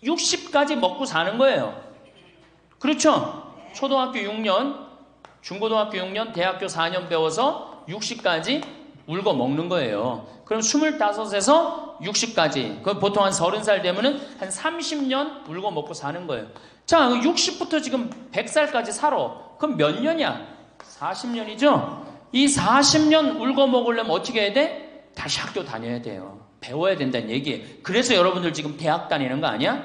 60까지 먹고 사는 거예요. 그렇죠? 초등학교 6년, 중고등학교 6년, 대학교 4년 배워서 60까지 울고 먹는 거예요. 그럼 25에서 60까지, 그럼 보통 한 30살 되면은 한 30년 울고 먹고 사는 거예요. 자, 60부터 지금 100살까지 살아. 그럼 몇 년이야? 40년이죠? 이 40년 울고 먹으려면 어떻게 해야 돼? 다시 학교 다녀야 돼요. 배워야 된다는 얘기예요. 그래서 여러분들 지금 대학 다니는 거 아니야?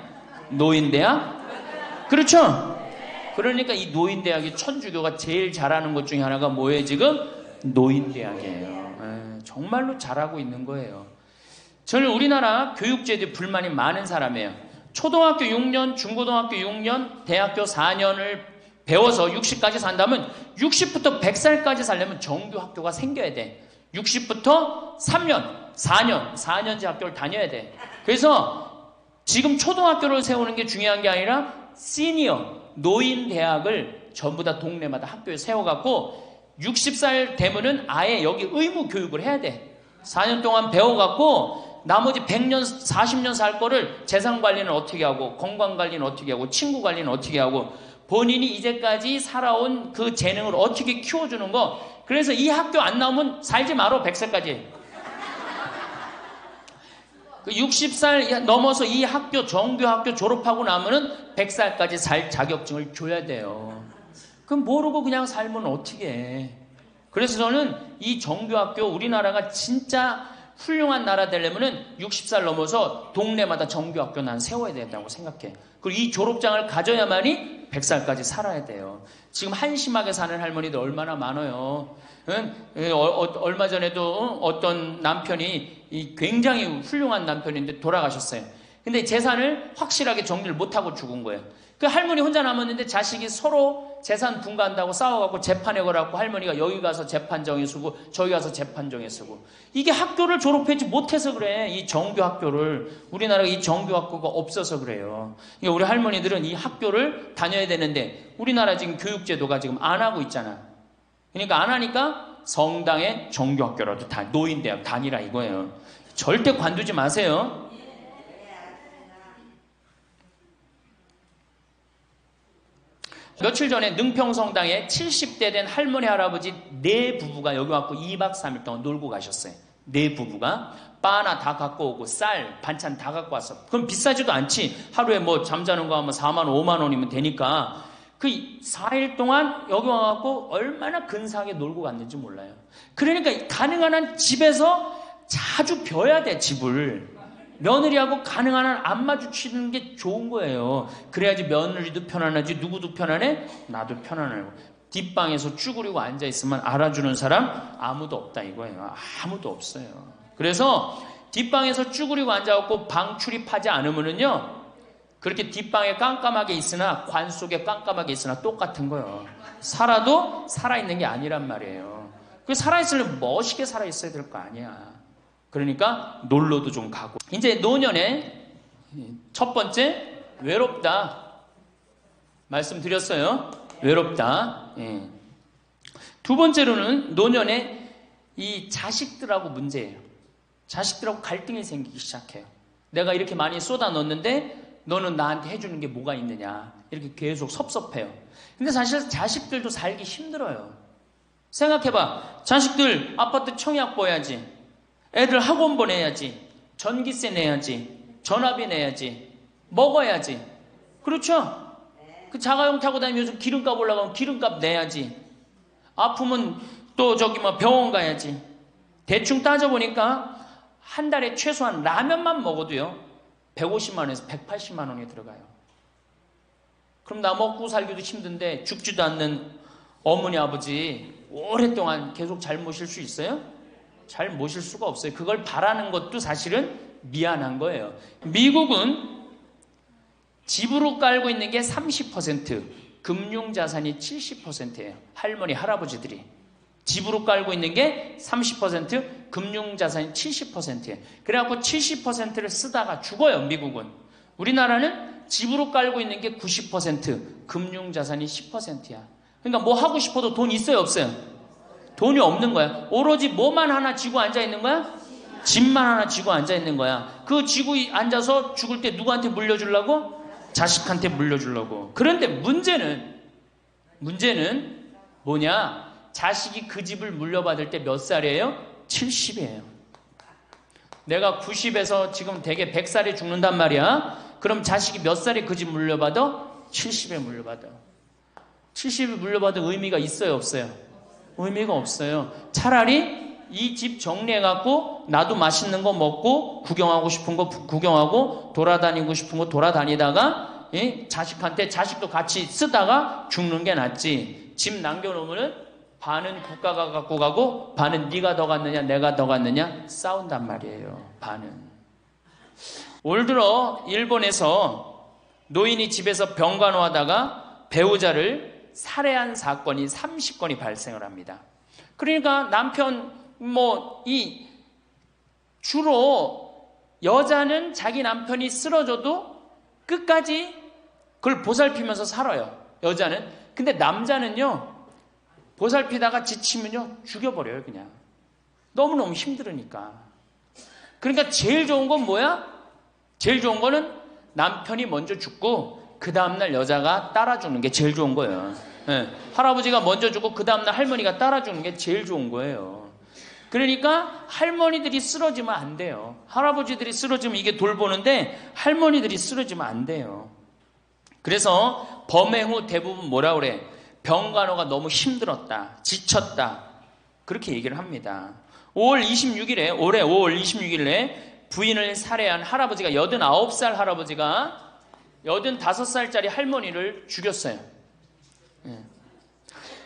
노인대학? 그렇죠? 그러니까 이 노인대학이 천주교가 제일 잘하는 것 중에 하나가 뭐예요 지금? 노인대학이에요. 정말로 잘하고 있는 거예요. 저는 우리나라 교육제도에 불만이 많은 사람이에요. 초등학교 6년, 중고등학교 6년, 대학교 4년을 배워서 60까지 산다면 60부터 100살까지 살려면 정규학교가 생겨야 돼. 60부터 3년, 4년제 학교를 다녀야 돼. 그래서 지금 초등학교를 세우는 게 중요한 게 아니라 시니어, 노인 대학을 전부 다 동네마다 학교에 세워갖고 60살 되면은 아예 여기 의무 교육을 해야 돼. 4년 동안 배워갖고 나머지 100년, 40년 살 거를 재산 관리는 어떻게 하고, 건강 관리는 어떻게 하고, 친구 관리는 어떻게 하고, 본인이 이제까지 살아온 그 재능을 어떻게 키워주는 거. 그래서 이 학교 안 나오면 살지 말어, 100살까지. 60살 넘어서 이 학교, 정규학교 졸업하고 나면은 100살까지 살 자격증을 줘야 돼요. 그럼 모르고 그냥 살면 어떻게 해. 그래서 저는 이 정규학교, 우리나라가 진짜 훌륭한 나라 되려면은 60살 넘어서 동네마다 정규학교 난 세워야 된다고 생각해. 그리고 이 졸업장을 가져야만이 100살까지 살아야 돼요. 지금 한심하게 사는 할머니들 얼마나 많아요. 얼마 전에도 어떤 남편이 굉장히 훌륭한 남편인데 돌아가셨어요. 근데 재산을 확실하게 정리를 못하고 죽은 거예요. 그 할머니 혼자 남았는데 자식이 서로 재산 분가한다고 싸워갖고 재판에 걸어갖고 할머니가 여기 가서 재판정에 서고 저기 가서 재판정에 서고. 이게 학교를 졸업하지 못해서 그래. 이 정규 학교를. 우리나라가 이 정규 학교가 없어서 그래요. 그러니까 우리 할머니들은 이 학교를 다녀야 되는데 우리나라 지금 교육제도가 지금 안 하고 있잖아. 그러니까 안 하니까 성당의 정규 학교라도 노인대학 다니라 이거예요. 절대 관두지 마세요. 며칠 전에 능평성당에 70대 된 할머니 할아버지 네 부부가 여기 왔고 2박 3일 동안 놀고 가셨어요. 네 부부가 바나 다 갖고 오고 쌀 반찬 다 갖고 왔어. 그럼 비싸지도 않지. 하루에 뭐 잠자는 거 하면 4만 5만 원이면 되니까 그 4일 동안 여기 와갖고 얼마나 근사하게 놀고 갔는지 몰라요. 그러니까 가능한 한 집에서 자주 벼야 돼. 집을 며느리하고 가능한 한 안 마주치는 게 좋은 거예요. 그래야지 며느리도 편안하지. 누구도 편안해? 나도 편안하고. 뒷방에서 쭈그리고 앉아있으면 알아주는 사람 아무도 없다 이거예요. 아무도 없어요. 그래서 뒷방에서 쭈그리고 앉아갖고 방 출입하지 않으면은요, 그렇게 뒷방에 깜깜하게 있으나 관 속에 깜깜하게 있으나 똑같은 거예요. 살아도 살아있는 게 아니란 말이에요. 그 살아있으려면 멋있게 살아있어야 될 거 아니야. 그러니까 놀러도 좀 가고. 이제 노년에 첫 번째 외롭다 말씀드렸어요. 외롭다. 두 번째로는 노년에 이 자식들하고 문제예요. 자식들하고 갈등이 생기기 시작해요. 내가 이렇게 많이 쏟아 넣었는데 너는 나한테 해주는 게 뭐가 있느냐. 이렇게 계속 섭섭해요. 근데 사실 자식들도 살기 힘들어요. 생각해봐. 자식들 아파트 청약 보야지. 애들 학원 보내야지. 전기세 내야지. 전화비 내야지. 먹어야지. 그렇죠? 그 자가용 타고 다니면서 기름값 올라가면 기름값 내야지. 아프면 또 저기 뭐 병원 가야지. 대충 따져보니까 한 달에 최소한 라면만 먹어도요 150만 원에서 180만 원이 들어가요. 그럼 나 먹고 살기도 힘든데 죽지도 않는 어머니 아버지 오랫동안 계속 잘 모실 수 있어요? 잘 모실 수가 없어요. 그걸 바라는 것도 사실은 미안한 거예요. 미국은 집으로 깔고 있는 게 30%, 금융자산이 70%예요. 할머니, 할아버지들이. 집으로 깔고 있는 게 30%, 금융자산이 70%예요. 그래갖고 70%를 쓰다가 죽어요, 미국은. 우리나라는 집으로 깔고 있는 게 90%, 금융자산이 10%야. 그러니까 뭐 하고 싶어도 돈 있어요, 없어요? 돈이 없는 거야. 오로지 뭐만 하나 쥐고 앉아있는 거야? 집만 하나 쥐고 앉아있는 거야. 그 쥐고 앉아서 죽을 때 누구한테 물려주려고? 자식한테 물려주려고. 그런데 문제는 뭐냐? 자식이 그 집을 물려받을 때 몇 살이에요? 70이에요. 내가 90에서 지금 되게 100살에 죽는단 말이야. 그럼 자식이 몇 살에 그 집 물려받아? 70에 물려받아. 70에 물려받은 의미가 있어요, 없어요? 의미가 없어요. 차라리 이 집 정리해갖고 나도 맛있는 거 먹고 구경하고 싶은 거 구경하고 돌아다니고 싶은 거 돌아다니다가 자식한테 자식도 같이 쓰다가 죽는 게 낫지. 집 남겨놓으면은 반은 국가가 갖고 가고 반은 네가 더 갖느냐 내가 더 갖느냐 싸운단 말이에요. 반은. 올 들어 일본에서 노인이 집에서 병간호하다가 배우자를 살해한 사건이 30건이 발생을 합니다. 그러니까 남편 주로 여자는 자기 남편이 쓰러져도 끝까지 그걸 보살피면서 살아요. 여자는. 근데 남자는요, 보살피다가 지치면요, 죽여버려요, 그냥. 너무너무 힘들으니까. 그러니까 제일 좋은 건 뭐야? 제일 좋은 거는 남편이 먼저 죽고, 그 다음날 여자가 따라 죽는 게 제일 좋은 거예요. 네. 할아버지가 먼저 죽고, 그 다음날 할머니가 따라 죽는 게 제일 좋은 거예요. 그러니까 할머니들이 쓰러지면 안 돼요. 할아버지들이 쓰러지면 이게 돌보는데, 할머니들이 쓰러지면 안 돼요. 그래서 범행 후 대부분 뭐라 그래? 병간호가 너무 힘들었다, 지쳤다, 그렇게 얘기를 합니다. 5월 26일에 올해 5월 26일에 부인을 살해한 할아버지가 89살 할아버지가 85살짜리 할머니를 죽였어요.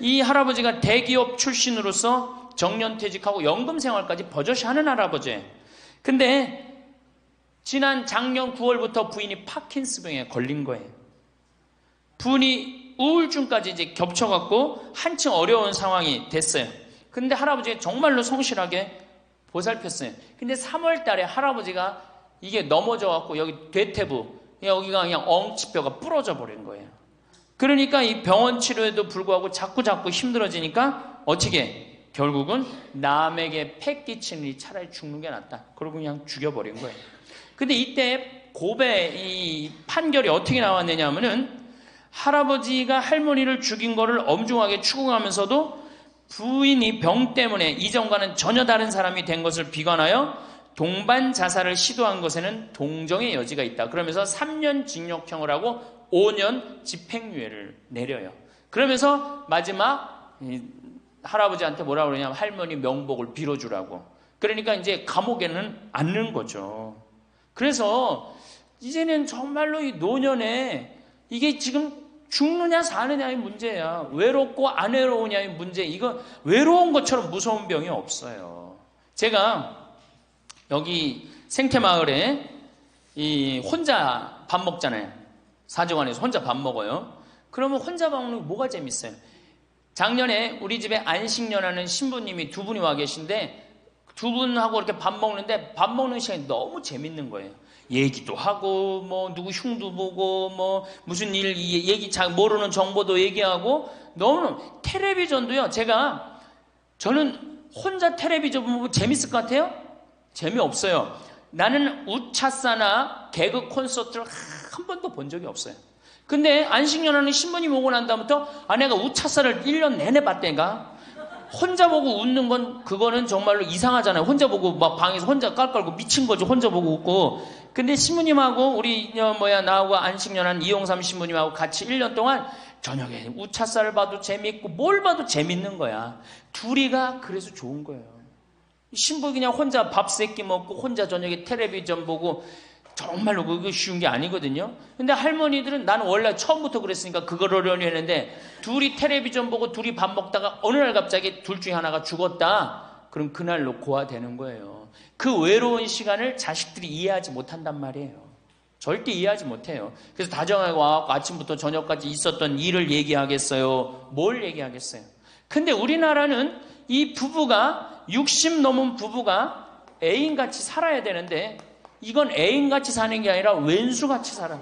이 할아버지가 대기업 출신으로서 정년퇴직하고 연금생활까지 버젓이 하는 할아버지예요. 근데 지난 작년 9월부터 부인이 파킨스병에 걸린 거예요. 부인이 우울증까지 이제 겹쳐갖고 한층 어려운 상황이 됐어요. 근데 할아버지가 정말로 성실하게 보살폈어요. 근데 3월 달에 할아버지가 이게 넘어져갖고 여기 대퇴부, 여기가 그냥 엉치뼈가 부러져 버린 거예요. 그러니까 이 병원 치료에도 불구하고 자꾸 힘들어지니까 어떻게? 결국은 남에게 패 끼치는 이 차라리 죽는 게 낫다. 그러고 그냥 죽여버린 거예요. 근데 이때 이 판결이 어떻게 나왔느냐 하면은 할아버지가 할머니를 죽인 거를 엄중하게 추궁하면서도 부인이 병 때문에 이전과는 전혀 다른 사람이 된 것을 비관하여 동반 자살을 시도한 것에는 동정의 여지가 있다. 그러면서 3년 징역형을 하고 5년 집행유예를 내려요. 그러면서 마지막 할아버지한테 뭐라 그러냐면 할머니 명복을 빌어주라고. 그러니까 이제 감옥에는 안 넣는 거죠. 그래서 이제는 정말로 이 노년에 이게 지금 죽느냐 사느냐의 문제야. 외롭고 안 외로우냐의 문제. 이거 외로운 것처럼 무서운 병이 없어요. 제가 여기 생태마을에 혼자 밥 먹잖아요. 사정원에서 혼자 밥 먹어요. 그러면 혼자 밥 먹는 게 뭐가 재밌어요? 작년에 우리 집에 안식년하는 신부님이 2분이 와 계신데 2분하고 이렇게 밥 먹는데 밥 먹는 시간이 너무 재밌는 거예요. 얘기도 하고 누구 흉도 보고 무슨 일 얘기 잘 모르는 정보도 얘기하고 너무 텔레비전도요. 저는 혼자 텔레비전 보면 재밌을 것 같아요? 재미없어요. 나는 우차사나 개그 콘서트를 한 번도 본 적이 없어요. 근데 안식년하는 신부님 오고 난 다음부터 내가 우차사를 1년 내내 봤다니까. 혼자 보고 웃는 건 그거는 정말로 이상하잖아요. 혼자 보고 막 방에서 혼자 깔깔고 미친 거지. 혼자 보고 웃고. 근데 신부님하고 우리 나하고 안식년한 이용삼 신부님하고 같이 1년 동안 저녁에 우차사를 봐도 재밌고 뭘 봐도 재밌는 거야. 둘이가 그래서 좋은 거예요. 신부 그냥 혼자 밥 세끼 먹고 혼자 저녁에 텔레비전 보고 정말로 그거 쉬운 게 아니거든요. 근데 할머니들은 나는 원래 처음부터 그랬으니까 그걸 어려니 했는데 둘이 텔레비전 보고 둘이 밥 먹다가 어느 날 갑자기 둘 중에 하나가 죽었다. 그럼 그날로 고아되는 거예요. 그 외로운 시간을 자식들이 이해하지 못한단 말이에요. 절대 이해하지 못해요. 그래서 다정하게 와서 아침부터 저녁까지 있었던 일을 얘기하겠어요? 뭘 얘기하겠어요? 근데 우리나라는 이 부부가 60 넘은 부부가 애인같이 살아야 되는데 이건 애인같이 사는 게 아니라 왼수같이 살아.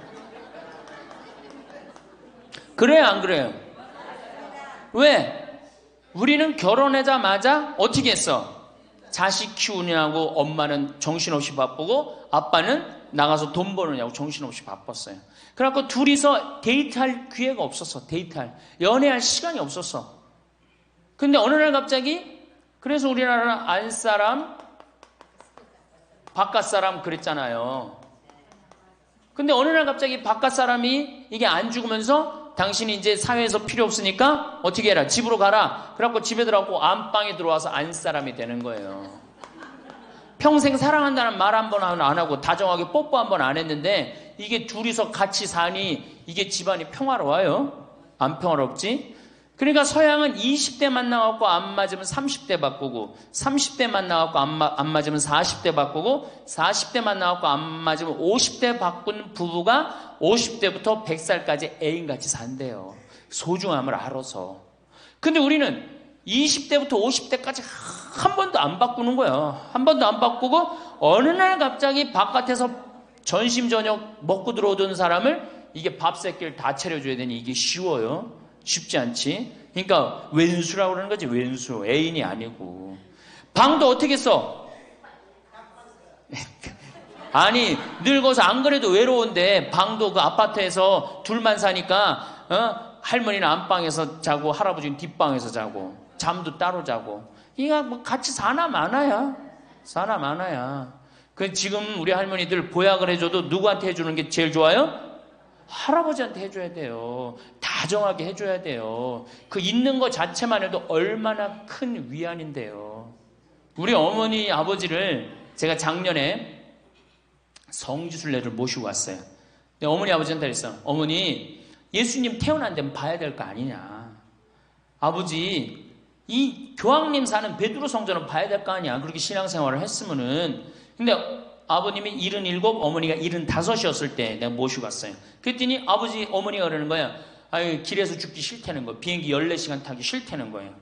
그래요, 안 그래요? 왜? 우리는 결혼하자마자 어떻게 했어? 자식 키우느냐고 엄마는 정신없이 바쁘고 아빠는 나가서 돈 버느냐고 정신없이 바빴어요. 그래갖고 둘이서 데이트할 기회가 없었어. 연애할 시간이 없었어. 근데 어느 날 갑자기 그래서 우리나라는 안사람 바깥 사람 그랬잖아요. 근데 어느 날 갑자기 바깥 사람이 이게 안 죽으면서 당신이 이제 사회에서 필요 없으니까 어떻게 해라. 집으로 가라. 그래갖고 집에 들어가고 안방에 들어와서 안 사람이 되는 거예요. 평생 사랑한다는 말 한 번 안 하고 다정하게 뽀뽀 한 번 안 했는데 이게 둘이서 같이 사니 이게 집안이 평화로워요? 안 평화롭지? 그러니까 서양은 20대 만나갖고 안 맞으면 30대 바꾸고 30대 만나갖고 안 맞으면 40대 바꾸고 40대 만나갖고 안 맞으면 50대 바꾼 부부가 50대부터 100살까지 애인같이 산대요. 소중함을 알아서. 근데 우리는 20대부터 50대까지 한 번도 안 바꾸는 거예요. 한 번도 안 바꾸고 어느 날 갑자기 바깥에서 점심 저녁 먹고 들어오던 사람을 이게 밥 새끼를 다 차려줘야 되니 이게 쉬워요? 쉽지 않지. 그러니까 왼수라고 그러는 거지. 왼수. 애인이 아니고. 방도 어떻게 써? 아니 늙어서 안 그래도 외로운데 방도 그 아파트에서 둘만 사니까 할머니는 안방에서 자고 할아버지는 뒷방에서 자고 잠도 따로 자고 이거 뭐 같이 사나 마나야. 사나 마나야. 그 지금 우리 할머니들 보약을 해줘도 누구한테 해주는 게 제일 좋아요? 할아버지한테 해줘야 돼요. 다정하게 해줘야 돼요. 그 있는 것 자체만 해도 얼마나 큰 위안인데요. 우리 어머니 아버지를 제가 작년에 성지순례를 모시고 왔어요. 근데 어머니 아버지한테 그랬어. 어머니 예수님 태어난 데는 봐야 될 거 아니냐. 아버지 이 교황님 사는 베드로 성전은 봐야 될 거 아니야. 그렇게 신앙생활을 했으면은. 근데 아버님이 77, 어머니가 75이었을 때 내가 모시고 갔어요. 그랬더니 어머니가 그러는 거야. 아유, 길에서 죽기 싫다는 거예요. 비행기 14시간 타기 싫다는 거예요.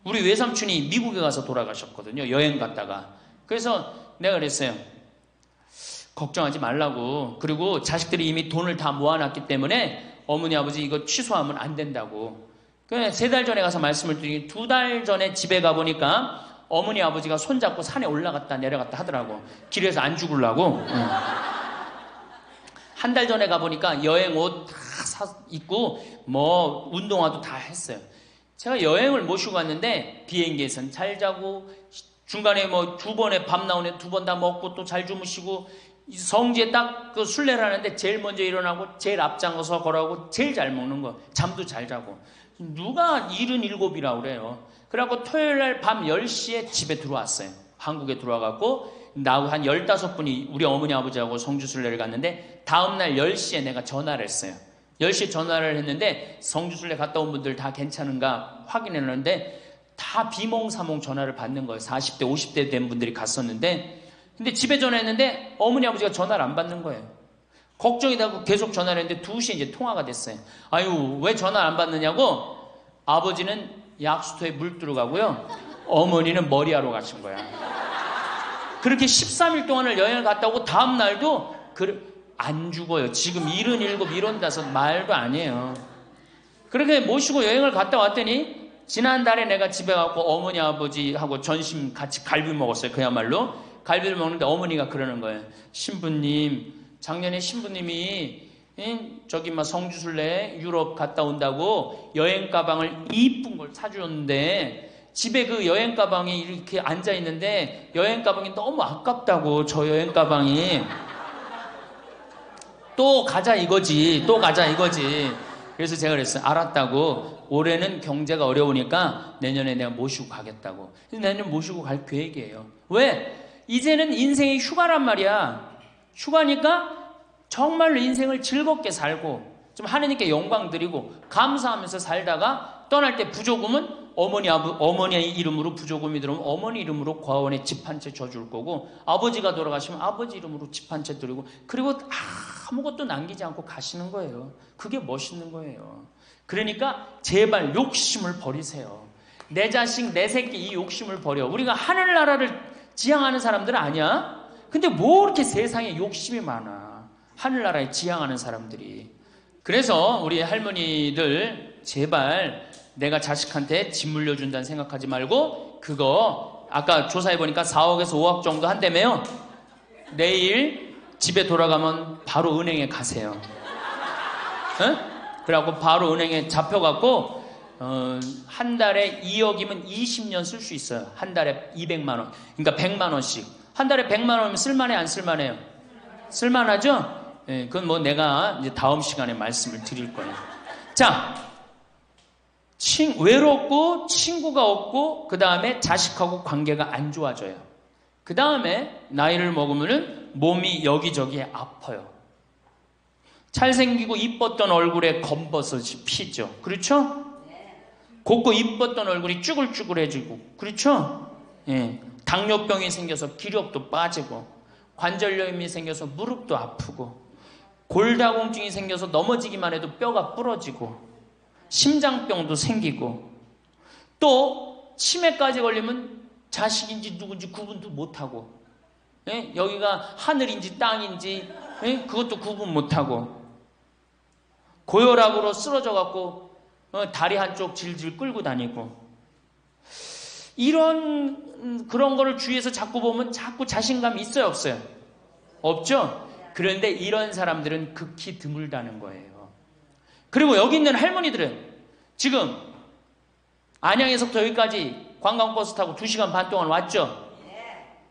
우리 외삼촌이 미국에 가서 돌아가셨거든요. 여행 갔다가. 그래서 내가 그랬어요. 걱정하지 말라고. 그리고 자식들이 이미 돈을 다 모아놨기 때문에 어머니, 아버지 이거 취소하면 안 된다고. 그래, 3달 전에 가서 말씀을 드리니 2달 전에 집에 가보니까 어머니 아버지가 손잡고 산에 올라갔다 내려갔다 하더라고. 길에서 안 죽으려고. 한 달 전에 가보니까 여행 옷 다 입고 뭐 운동화도 다 했어요. 제가 여행을 모시고 갔는데 비행기에선 잘 자고 중간에 뭐 2번에 밥 나오네 2번 다 먹고 또 잘 주무시고 성지에 딱 그 순례를 하는데 제일 먼저 일어나고 제일 앞장서서 걸어가고 제일 잘 먹는 거. 잠도 잘 자고. 누가 77이라고 그래요. 그래갖고 토요일날 밤 10시에 집에 들어왔어요. 한국에 들어와갖고 나하고 한 15분이 우리 어머니 아버지하고 성주순례를 갔는데 다음날 10시에 내가 전화를 했어요. 10시에 전화를 했는데 성주순례 갔다 온 분들 다 괜찮은가 확인했는데 다 비몽사몽 전화를 받는 거예요. 40대 50대 된 분들이 갔었는데 근데 집에 전화했는데 어머니 아버지가 전화를 안 받는 거예요. 걱정이 되고 계속 전화를 했는데 2시에 이제 통화가 됐어요. 아유 왜 전화 안 받느냐고. 아버지는 약수터에 물 들어가고요. 어머니는 머리하러 가신 거야. 그렇게 13일 동안을 여행을 갔다 오고 다음 날도 안 죽어요. 지금 77, 75 말도 아니에요. 그렇게 모시고 여행을 갔다 왔더니 지난달에 내가 집에 가고 어머니 아버지하고 전심 같이 갈비 먹었어요. 그야말로 갈비를 먹는데 어머니가 그러는 거예요. 신부님 작년에 신부님이 저기 막 성주순례 유럽 갔다 온다고 여행 가방을 이쁜 걸 사주었는데 집에 그 여행 가방이 이렇게 앉아 있는데 여행 가방이 너무 아깝다고. 저 여행 가방이 또 가자 이거지. 그래서 제가 그랬어요. 알았다고. 올해는 경제가 어려우니까 내년에 내가 모시고 가겠다고. 그래서 내년 모시고 갈 계획이에요. 왜? 이제는 인생이 휴가란 말이야. 휴가니까 정말로 인생을 즐겁게 살고 좀 하느님께 영광 드리고 감사하면서 살다가 떠날 때 부조금은 어머니 이름으로 부조금이 들어오면 어머니 이름으로 과원에 집 한 채 줘줄 거고 아버지가 돌아가시면 아버지 이름으로 집 한 채 드리고 그리고 아무것도 남기지 않고 가시는 거예요. 그게 멋있는 거예요. 그러니까 제발 욕심을 버리세요. 내 자식 내 새끼 이 욕심을 버려. 우리가 하늘나라를 지향하는 사람들 아니야? 근데 뭐 이렇게 세상에 욕심이 많아. 하늘나라에 지향하는 사람들이. 그래서 우리 할머니들 제발 내가 자식한테 집 물려준다는 생각하지 말고 그거 아까 조사해보니까 4억에서 5억 정도 한다며요. 내일 집에 돌아가면 바로 은행에 가세요. 응? 그래갖고 바로 은행에 잡혀갖고 한 달에 2억이면 20년 쓸 수 있어요. 한 달에 200만 원. 그러니까 100만 원씩. 한 달에 100만 원이면 쓸만해 안 쓸만해요? 쓸만하죠? 예, 그건 뭐 내가 이제 다음 시간에 말씀을 드릴 거예요. 자, 외롭고 친구가 없고 그 다음에 자식하고 관계가 안 좋아져요. 그 다음에 나이를 먹으면은 몸이 여기저기에 아파요. 잘생기고 이뻤던 얼굴에 검버섯이 피죠. 그렇죠? 곱고 이뻤던 얼굴이 쭈글쭈글해지고, 그렇죠? 예. 당뇨병이 생겨서 기력도 빠지고, 관절염이 생겨서 무릎도 아프고, 골다공증이 생겨서 넘어지기만 해도 뼈가 부러지고, 심장병도 생기고, 또 치매까지 걸리면 자식인지 누군지 구분도 못하고, 예? 여기가 하늘인지 땅인지, 예? 그것도 구분 못하고, 고혈압으로 쓰러져 갖고 다리 한쪽 질질 끌고 다니고, 이런 그런 거를 주위에서 자꾸 보면 자꾸 자신감이 있어요, 없어요? 없죠? 그런데 이런 사람들은 극히 드물다는 거예요. 그리고 여기 있는 할머니들은 지금 안양에서부터 여기까지 관광버스 타고 2시간 반 동안 왔죠?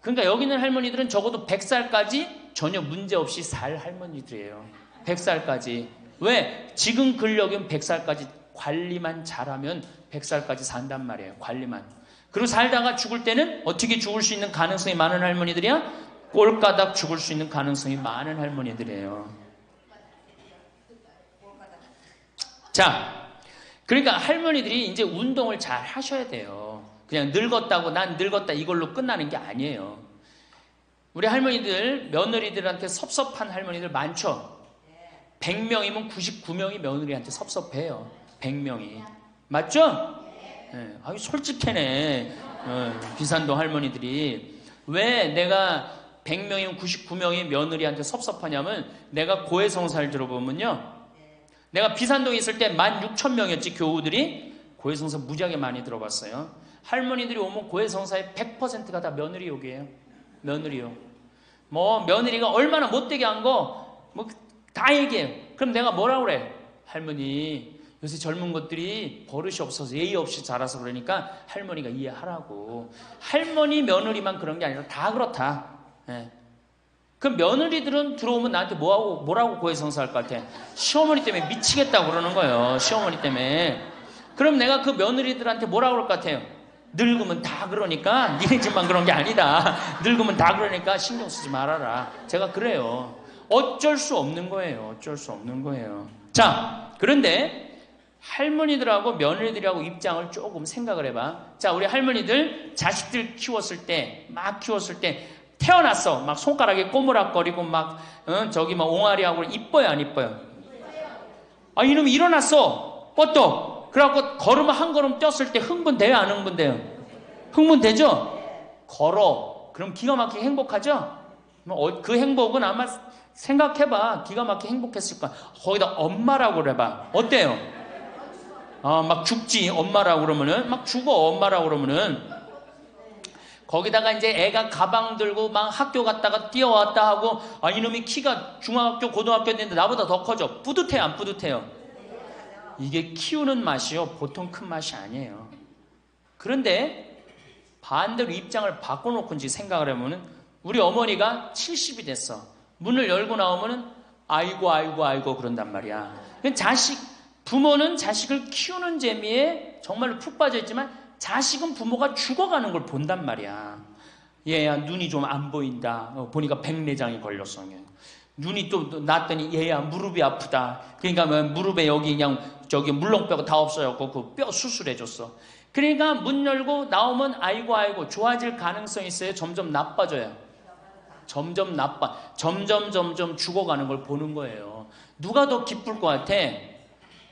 그러니까 여기 있는 할머니들은 적어도 100살까지 전혀 문제없이 살 할머니들이에요. 100살까지. 왜? 지금 근력은 100살까지 관리만 잘하면 100살까지 산단 말이에요. 관리만. 그리고 살다가 죽을 때는 어떻게 죽을 수 있는 가능성이 많은 할머니들이야? 꼴가닥 죽을 수 있는 가능성이 많은 할머니들이에요. 자, 그러니까 할머니들이 이제 운동을 잘 하셔야 돼요. 그냥 늙었다고 난 늙었다 이걸로 끝나는 게 아니에요. 우리 할머니들, 며느리들한테 섭섭한 할머니들 많죠? 100명이면 99명이 며느리한테 섭섭해요. 100명이. 맞죠? 네. 아유, 솔직해네. 비산동 할머니들이. 왜 내가 100명이면 99명이 며느리한테 섭섭하냐면, 내가 고해성사를 들어보면요, 내가 비산동에 있을 때 16,000명이었지, 교우들이. 고해성사 무지하게 많이 들어봤어요. 할머니들이 오면 고해성사의 100%가 다 며느리 욕이에요. 며느리 욕. 뭐 며느리가 얼마나 못되게 한 거 뭐 다 얘기해요. 그럼 내가 뭐라고 그래? 할머니, 요새 젊은 것들이 버릇이 없어서 예의 없이 자라서 그러니까 할머니가 이해하라고. 할머니, 며느리만 그런 게 아니라 다 그렇다. 예. 그럼 며느리들은 들어오면 나한테 뭐라고 고해성사할 것 같아? 시어머니 때문에 미치겠다고 그러는 거예요. 시어머니 때문에. 그럼 내가 그 며느리들한테 뭐라고 그럴 것 같아요? 늙으면 다 그러니까, 니네 집만 그런 게 아니다. 늙으면 다 그러니까 신경 쓰지 말아라. 제가 그래요. 어쩔 수 없는 거예요. 어쩔 수 없는 거예요. 자, 그런데 할머니들하고 며느리들하고 입장을 조금 생각을 해봐. 자, 우리 할머니들 자식들 키웠을 때, 막 키웠을 때 태어났어. 막 손가락에 꼬무락거리고 막 저기 막 옹알이하고 이뻐요, 안 이뻐요? 아, 이놈이 일어났어. 뻗떡. 그래갖고 걸으면 한 걸음 뛰었을 때 흥분돼요, 안 흥분돼요? 흥분되죠? 걸어. 그럼 기가 막히게 행복하죠? 그 행복은 아마 생각해봐. 기가 막히게 행복했을 거야. 거기다 엄마라고 그래봐. 어때요? 막 죽지, 엄마라고 그러면은. 막 죽어, 엄마라고 그러면은. 거기다가 이제 애가 가방 들고 막 학교 갔다가 뛰어왔다 하고, 아, 이놈이 키가 중학교, 고등학교 됐는데 나보다 더 커져. 뿌듯해요, 안 뿌듯해요? 이게 키우는 맛이요, 보통 큰 맛이 아니에요. 그런데 반대로 입장을 바꿔놓고 이제 생각을 해보면, 우리 어머니가 70이 됐어. 문을 열고 나오면은 아이고 그런단 말이야. 부모는 자식을 키우는 재미에 정말로 푹 빠져있지만, 자식은 부모가 죽어가는 걸 본단 말이야. 얘야 눈이 좀 안 보인다. 보니까 백내장이 걸렸어. 눈이 또 났더니 얘야 무릎이 아프다. 그러니까 무릎에 여기 그냥 저기 물렁뼈가 다 없어졌고 그 뼈 수술해줬어. 그러니까 문 열고 나오면 아이고 좋아질 가능성이 있어요? 점점 나빠져요? 점점 죽어가는 걸 보는 거예요. 누가 더 기쁠 것 같아?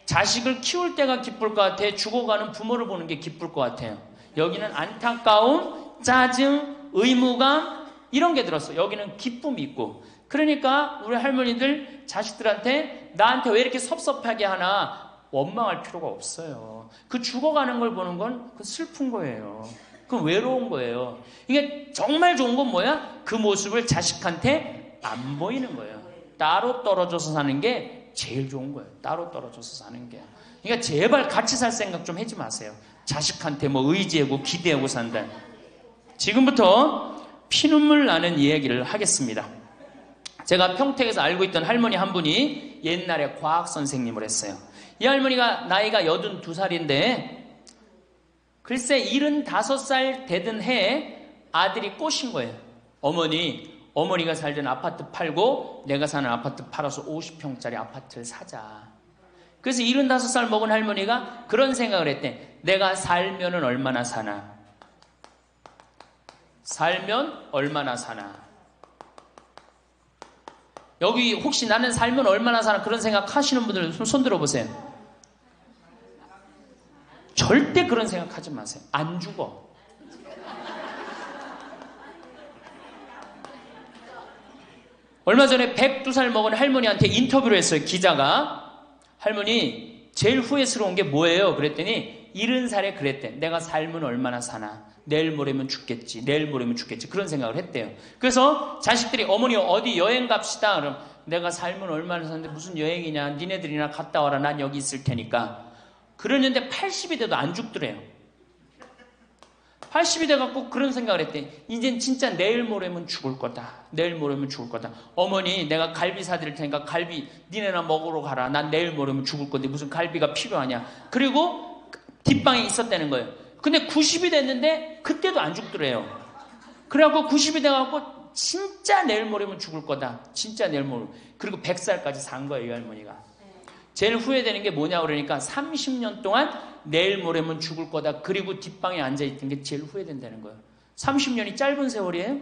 자식을 키울 때가 기쁠 것 같아? 죽어가는 부모를 보는 게 기쁠 것 같아요? 여기는 안타까움, 짜증, 의무감 이런 게 들었어. 여기는 기쁨이 있고. 그러니까 우리 할머니들 자식들한테 나한테 왜 이렇게 섭섭하게 하나 원망할 필요가 없어요. 그 죽어가는 걸 보는 건 그 슬픈 거예요. 그 외로운 거예요. 이게 정말 좋은 건 뭐야? 그 모습을 자식한테 안 보이는 거예요. 따로 떨어져서 사는 게 제일 좋은 거예요. 따로 떨어져서 사는 게. 그러니까 제발 같이 살 생각 좀 하지 마세요. 자식한테 뭐 의지하고 기대하고 산다. 지금부터 피눈물 나는 이야기를 하겠습니다. 제가 평택에서 알고 있던 할머니 한 분이 옛날에 과학 선생님을 했어요. 이 할머니가 나이가 82살인데 글쎄 75살 되던 해에 아들이 꼬신 거예요. 어머니 어머니가 살던 아파트 팔고 내가 사는 아파트 팔아서 50평짜리 아파트를 사자. 그래서 75살 먹은 할머니가 그런 생각을 했대. 내가 살면은 얼마나 사나? 살면 얼마나 사나? 여기 혹시 나는 살면 얼마나 사나 그런 생각 하시는 분들 손 들어보세요. 절대 그런 생각 하지 마세요. 안 죽어. 얼마 전에 102살 먹은 할머니한테 인터뷰를 했어요. 기자가. 할머니 제일 후회스러운 게 뭐예요? 그랬더니 70살에 그랬대. 내가 살면 얼마나 사나? 내일 모레면 죽겠지. 내일 모레면 죽겠지. 그런 생각을 했대요. 그래서 자식들이 어머니 어디 여행 갑시다. 그럼 내가 살면 얼마나 사는데 무슨 여행이냐. 니네들이나 갔다 와라. 난 여기 있을 테니까. 그러는데 80이 돼도 안 죽더래요. 80이 돼갖고 그런 생각을 했대. 이젠 진짜 내일 모레면 죽을 거다. 내일 모레면 죽을 거다. 어머니 내가 갈비 사드릴 테니까 갈비 니네나 먹으러 가라. 난 내일 모레면 죽을 건데 무슨 갈비가 필요하냐. 그리고 뒷방에 있었다는 거예요. 근데 90이 됐는데 그때도 안 죽더래요. 그래갖고 90이 돼갖고 진짜 내일 모레면 죽을 거다. 진짜 내일 모레. 그리고 100살까지 산 거예요. 이 할머니가. 제일 후회되는 게 뭐냐 그러니까 30년 동안 내일 모레면 죽을 거다. 그리고 뒷방에 앉아있던 게 제일 후회된다는 거예요. 30년이 짧은 세월이에요?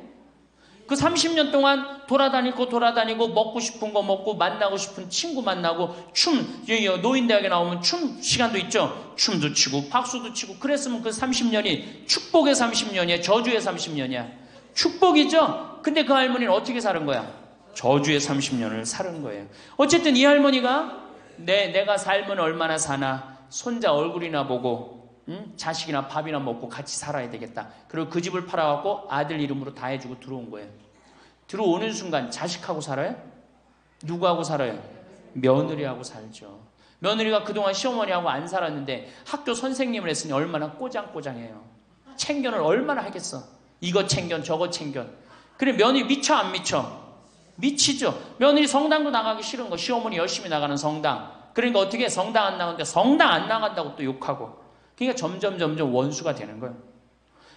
그 30년 동안 돌아다니고 먹고 싶은 거 먹고 만나고 싶은 친구 만나고 노인대학에 나오면 춤 시간도 있죠. 춤도 추고 박수도 치고 그랬으면 그 30년이 축복의 30년이야. 저주의 30년이야. 축복이죠. 근데 그 할머니는 어떻게 사는 거야? 저주의 30년을 사는 거예요. 어쨌든 이 할머니가 내가 살면 얼마나 사나 손자 얼굴이나 보고 자식이나 밥이나 먹고 같이 살아야 되겠다. 그리고 그 집을 팔아갖고 아들 이름으로 다 해주고 들어온 거예요. 들어오는 순간 자식하고 살아요? 누구하고 살아요? 며느리하고 살죠. 며느리가 그동안 시어머니하고 안 살았는데 학교 선생님을 했으니 얼마나 꼬장꼬장해요. 챙견을 얼마나 하겠어. 이거 챙견 저거 챙견. 그래 며느리 미쳐 안 미쳐? 미치죠. 며느리 성당도 나가기 싫은 거. 시어머니 열심히 나가는 성당. 그러니까 어떻게 성당 안 나가는데 성당 안 나간다고 또 욕하고. 그러니까 점점 원수가 되는 거예요.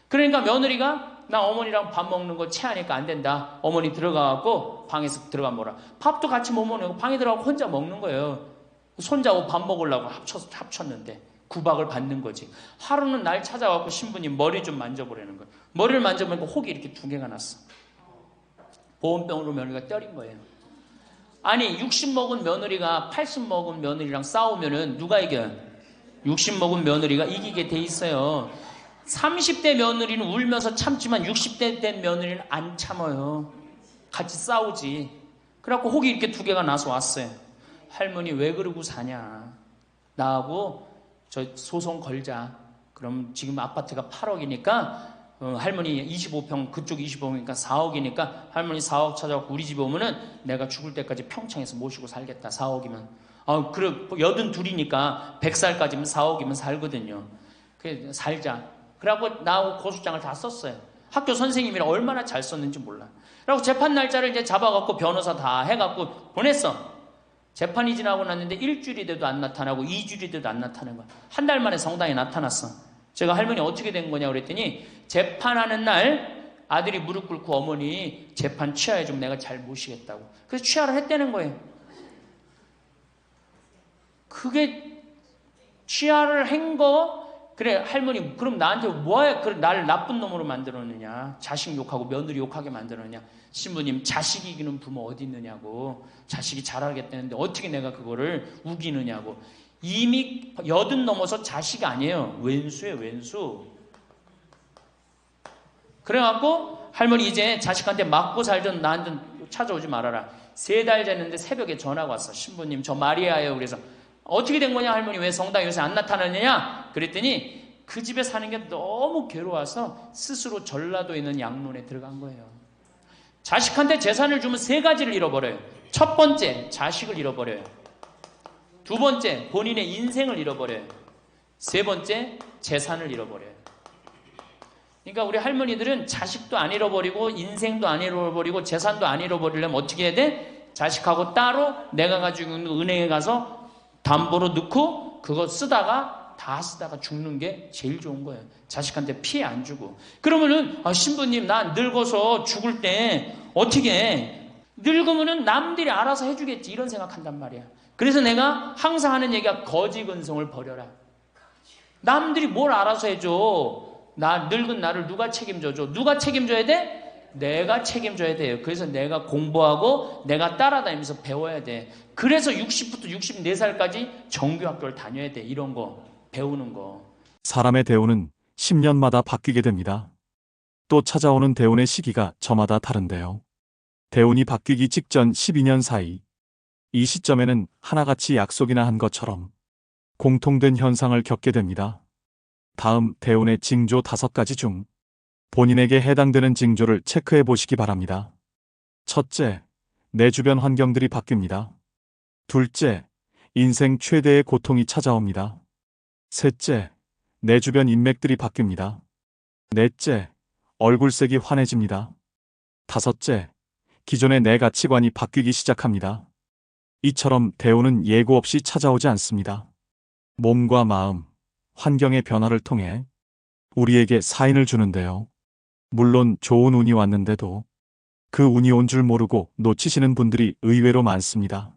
그러니까 며느리가 나 어머니랑 밥 먹는 거 체하니까 안 된다. 어머니 들어가갖고 방에서 들어가 먹어라. 밥도 같이 못 먹는 거 방에 들어가고 혼자 먹는 거예요. 손자하고 밥 먹으려고 합쳤는데 구박을 받는 거지. 하루는 날 찾아와서 신부님 머리 좀 만져보라는 거예요. 머리를 만져보니까 혹이 이렇게 2개가 났어. 보온병으로 며느리가 때린 거예요. 아니 60 먹은 며느리가 80 먹은 며느리랑 싸우면은 누가 이겨요? 60 먹은 며느리가 이기게 돼 있어요. 30대 며느리는 울면서 참지만 60대 된 며느리는 안 참아요. 같이 싸우지. 그래갖고 혹이 이렇게 2개가 나서 왔어요. 할머니 왜 그러고 사냐. 나하고 저 소송 걸자. 그럼 지금 아파트가 8억이니까 할머니 25평 그쪽 25평이니까 4억이니까 할머니 4억 찾아갖고 우리 집에 오면은 내가 죽을 때까지 평창에서 모시고 살겠다. 4억이면 그래 82이니까 100살까지면 4억이면 살거든요. 그래 살자. 그래갖고 나하고 고소장을 다 썼어요. 학교 선생님이랑 얼마나 잘 썼는지 몰라. 그래갖고 재판 날짜를 이제 잡아갖고 변호사 다 해갖고 보냈어. 재판이 지나고 났는데 1주일이 돼도 안 나타나고 2주일이 돼도 안 나타나는 거야. 한 달 만에 성당에 나타났어. 제가 할머니 어떻게 된 거냐 그랬더니 재판하는 날 아들이 무릎 꿇고 어머니 재판 취하해 좀 내가 잘 모시겠다고. 그래서 취하를 했다는 거예요. 그게 취하를 한 거. 그래 할머니 그럼 나한테 뭐야 그래 나를 나쁜 놈으로 만들었느냐. 자식 욕하고 며느리 욕하게 만들었느냐. 신부님 자식 이기는 부모 어디 있느냐고. 자식이 잘하겠다는데 어떻게 내가 그거를 우기느냐고. 이미 80 넘어서 자식이 아니에요. 왼수예요, 왼수. 그래갖고 할머니 이제 자식한테 맞고 살던 나한테 찾아오지 말아라. 3달 됐는데 새벽에 전화가 왔어. 신부님 저 마리아예요. 그래서 어떻게 된 거냐 할머니 왜 성당 요새 안 나타나느냐 그랬더니 그 집에 사는 게 너무 괴로워서 스스로 전라도에 있는 양론에 들어간 거예요. 자식한테 재산을 주면 3가지를 잃어버려요. 첫 번째 자식을 잃어버려요. 2번째 본인의 인생을 잃어버려요. 3번째 재산을 잃어버려요. 그러니까 우리 할머니들은 자식도 안 잃어버리고 인생도 안 잃어버리고 재산도 안 잃어버리려면 어떻게 해야 돼? 자식하고 따로 내가 가지고 있는 은행에 가서 담보로 넣고 그거 다 쓰다가 죽는 게 제일 좋은 거예요. 자식한테 피해 안 주고. 그러면은 신부님 나 늙어서 죽을 때 어떻게 늙으면은 남들이 알아서 해주겠지 이런 생각한단 말이야. 그래서 내가 항상 하는 얘기가 거지 근성을 버려라. 남들이 뭘 알아서 해줘. 늙은 나를 누가 책임져줘? 누가 책임져야 돼? 내가 책임져야 돼요. 그래서 내가 공부하고 내가 따라다니면서 배워야 돼. 그래서 60부터 64살까지 정규학교를 다녀야 돼. 이런 거 배우는 거. 사람의 대운은 10년마다 바뀌게 됩니다. 또 찾아오는 대운의 시기가 저마다 다른데요. 대운이 바뀌기 직전 12년 사이, 이 시점에는 하나같이 약속이나 한 것처럼 공통된 현상을 겪게 됩니다. 다음 대운의 징조 5가지 중 본인에게 해당되는 징조를 체크해 보시기 바랍니다. 첫째, 내 주변 환경들이 바뀝니다. 둘째, 인생 최대의 고통이 찾아옵니다. 셋째, 내 주변 인맥들이 바뀝니다. 넷째, 얼굴색이 환해집니다. 다섯째, 기존의 내 가치관이 바뀌기 시작합니다. 이처럼 대운은 예고 없이 찾아오지 않습니다. 몸과 마음, 환경의 변화를 통해 우리에게 사인을 주는데요. 물론 좋은 운이 왔는데도 그 운이 온 줄 모르고 놓치시는 분들이 의외로 많습니다.